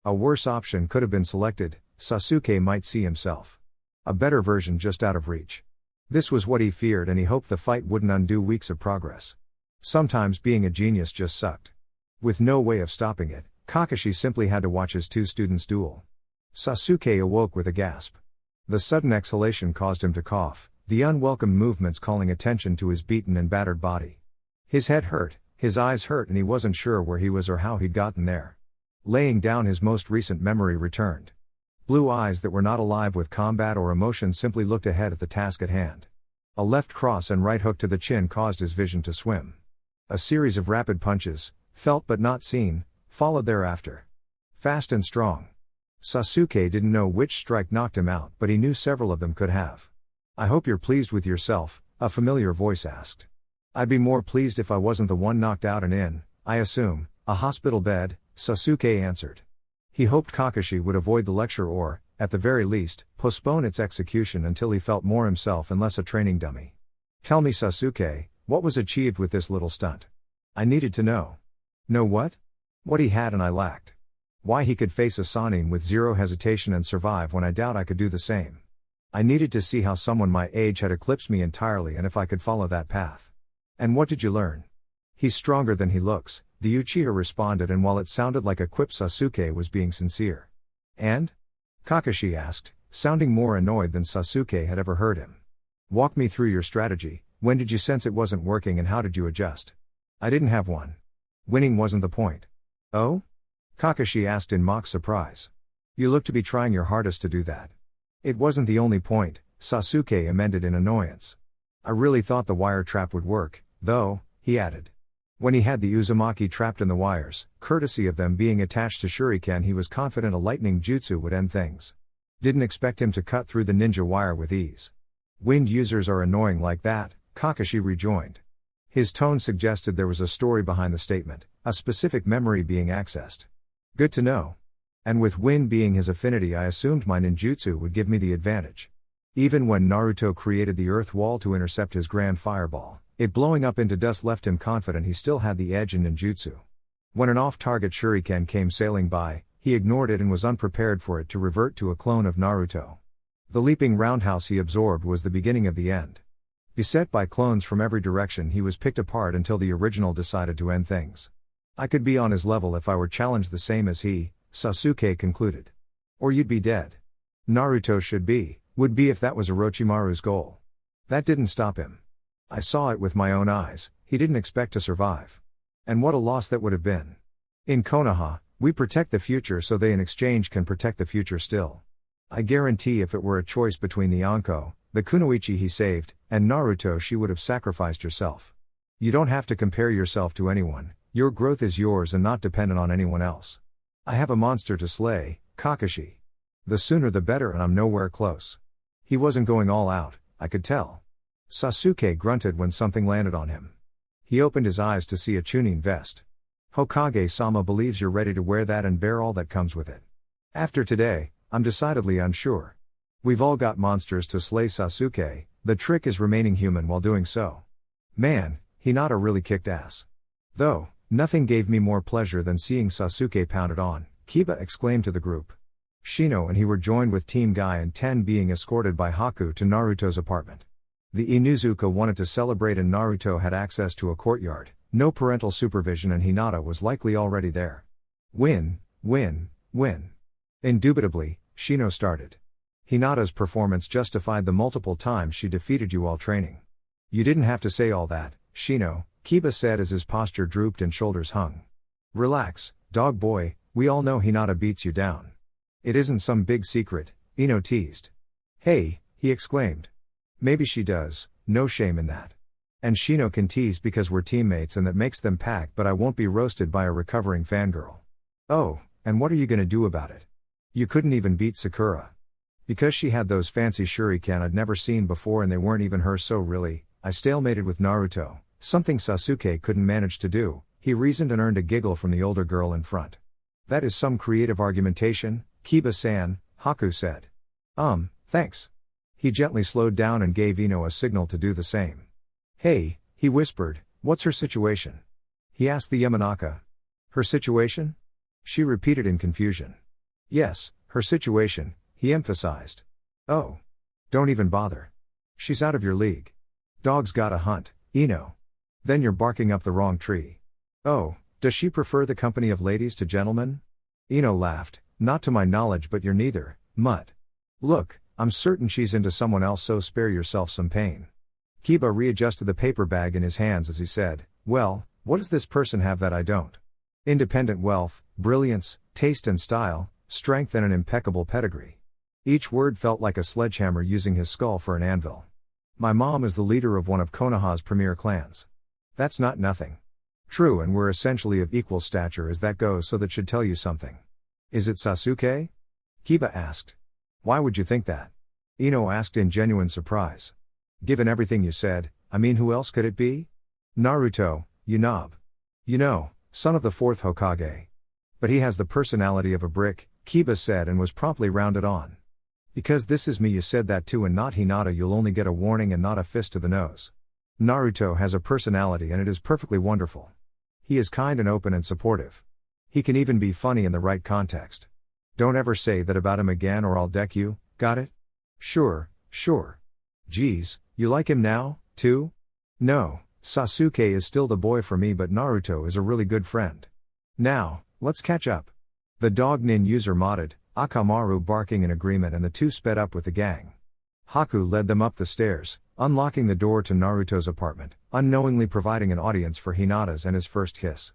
A worse option could have been selected: Sasuke might see himself. A better version just out of reach. This was what he feared, and he hoped the fight wouldn't undo weeks of progress. Sometimes being a genius just sucked. With no way of stopping it, Kakashi simply had to watch his two students duel. Sasuke awoke with a gasp. The sudden exhalation caused him to cough, the unwelcome movements calling attention to his beaten and battered body. His head hurt, his eyes hurt, and he wasn't sure where he was or how he'd gotten there. Laying down his most recent memory returned. Blue eyes that were not alive with combat or emotion simply looked ahead at the task at hand. A left cross and right hook to the chin caused his vision to swim. A series of rapid punches, felt but not seen, followed thereafter. Fast and strong. Sasuke didn't know which strike knocked him out, but he knew several of them could have. "I hope you're pleased with yourself," a familiar voice asked. "I'd be more pleased if I wasn't the one knocked out and in, I assume, a hospital bed," Sasuke answered. He hoped Kakashi would avoid the lecture or, at the very least, postpone its execution until he felt more himself and less a training dummy. "Tell me, Sasuke, what was achieved with this little stunt?" I needed to know. Know what? What he had and I lacked. Why he could face a Sannin with zero hesitation and survive when I doubt I could do the same. I needed to see how someone my age had eclipsed me entirely and if I could follow that path. "And what did you learn?" "He's stronger than he looks," the Uchiha responded, and while it sounded like a quip, Sasuke was being sincere. "And?" Kakashi asked, sounding more annoyed than Sasuke had ever heard him. "Walk me through your strategy. When did you sense it wasn't working and how did you adjust?" "I didn't have one. Winning wasn't the point." "Oh?" Kakashi asked in mock surprise. "You look to be trying your hardest to do that." "It wasn't the only point," Sasuke amended in annoyance. "I really thought the wire trap would work, though," he added. When he had the Uzumaki trapped in the wires, courtesy of them being attached to shuriken, he was confident a lightning jutsu would end things. Didn't expect him to cut through the ninja wire with ease. "Wind users are annoying like that," Kakashi rejoined. His tone suggested there was a story behind the statement, a specific memory being accessed. "Good to know. And with wind being his affinity, I assumed my ninjutsu would give me the advantage. Even when Naruto created the earth wall to intercept his grand fireball, it blowing up into dust left him confident he still had the edge in ninjutsu. When an off-target shuriken came sailing by, he ignored it and was unprepared for it to revert to a clone of Naruto. The leaping roundhouse he absorbed was the beginning of the end. Beset by clones from every direction, he was picked apart until the original decided to end things. I could be on his level if I were challenged the same as he, Sasuke concluded. Or you'd be dead. Naruto would be if that was Orochimaru's goal. That didn't stop him. I saw it with my own eyes, he didn't expect to survive. And what a loss that would have been. In Konoha, we protect the future so they in exchange can protect the future still. I guarantee if it were a choice between the Anko, the Kunoichi he saved, and Naruto, she would have sacrificed herself. You don't have to compare yourself to anyone, your growth is yours and not dependent on anyone else. I have a monster to slay, Kakashi. The sooner the better, and I'm nowhere close. He wasn't going all out, I could tell. Sasuke grunted when something landed on him. He opened his eyes to see a Chunin vest. Hokage-sama believes you're ready to wear that and bear all that comes with it. After today, I'm decidedly unsure. We've all got monsters to slay, Sasuke, the trick is remaining human while doing so. Man, Hinata really kicked ass. Though, nothing gave me more pleasure than seeing Sasuke pounded on, Kiba exclaimed to the group. Shino and he were joined with Team Guy and Ten being escorted by Haku to Naruto's apartment. The Inuzuka wanted to celebrate and Naruto had access to a courtyard, no parental supervision, and Hinata was likely already there. Win. Indubitably, Shino started. Hinata's performance justified the multiple times she defeated you while training. You didn't have to say all that, Shino, Kiba said as his posture drooped and shoulders hung. Relax, dog boy, we all know Hinata beats you down. It isn't some big secret, Ino teased. Hey, he exclaimed. Maybe she does, no shame in that. And Shino can tease because we're teammates and that makes them pack, but I won't be roasted by a recovering fangirl. Oh, and what are you gonna do about it? You couldn't even beat Sakura. Because she had those fancy shuriken I'd never seen before and they weren't even hers, so really, I stalemated with Naruto, something Sasuke couldn't manage to do, he reasoned and earned a giggle from the older girl in front. That is some creative argumentation, Kiba-san, Haku said. Thanks. He gently slowed down and gave Ino a signal to do the same. Hey, he whispered, what's her situation? He asked the Yamanaka. Her situation? She repeated in confusion. Yes, her situation, he emphasized. Oh. Don't even bother. She's out of your league. Dogs gotta hunt, Ino. Then you're barking up the wrong tree. Oh, does she prefer the company of ladies to gentlemen? Ino laughed, not to my knowledge, but you're neither, Mutt. Look, I'm certain she's into someone else, so spare yourself some pain. Kiba readjusted the paper bag in his hands as he said, well, what does this person have that I don't? Independent wealth, brilliance, taste and style, strength and an impeccable pedigree. Each word felt like a sledgehammer using his skull for an anvil. My mom is the leader of one of Konoha's premier clans. That's not nothing. True, and we're essentially of equal stature as that goes, so that should tell you something. Is it Sasuke? Kiba asked. Why would you think that? Ino asked in genuine surprise. Given everything you said, I mean, who else could it be? Naruto, you knob. You know, son of the fourth Hokage. But he has the personality of a brick, Kiba said, and was promptly rounded on. Because this is me, you said that too, and not Hinata, you'll only get a warning and not a fist to the nose. Naruto has a personality and it is perfectly wonderful. He is kind and open and supportive. He can even be funny in the right context. Don't ever say that about him again or I'll deck you, got it? Sure. Geez, you like him now, too? No, Sasuke is still the boy for me, but Naruto is a really good friend. Now, let's catch up. The dog nin user modded, Akamaru barking in agreement, and the two sped up with the gang. Haku led them up the stairs, unlocking the door to Naruto's apartment, unknowingly providing an audience for Hinata's and his first kiss.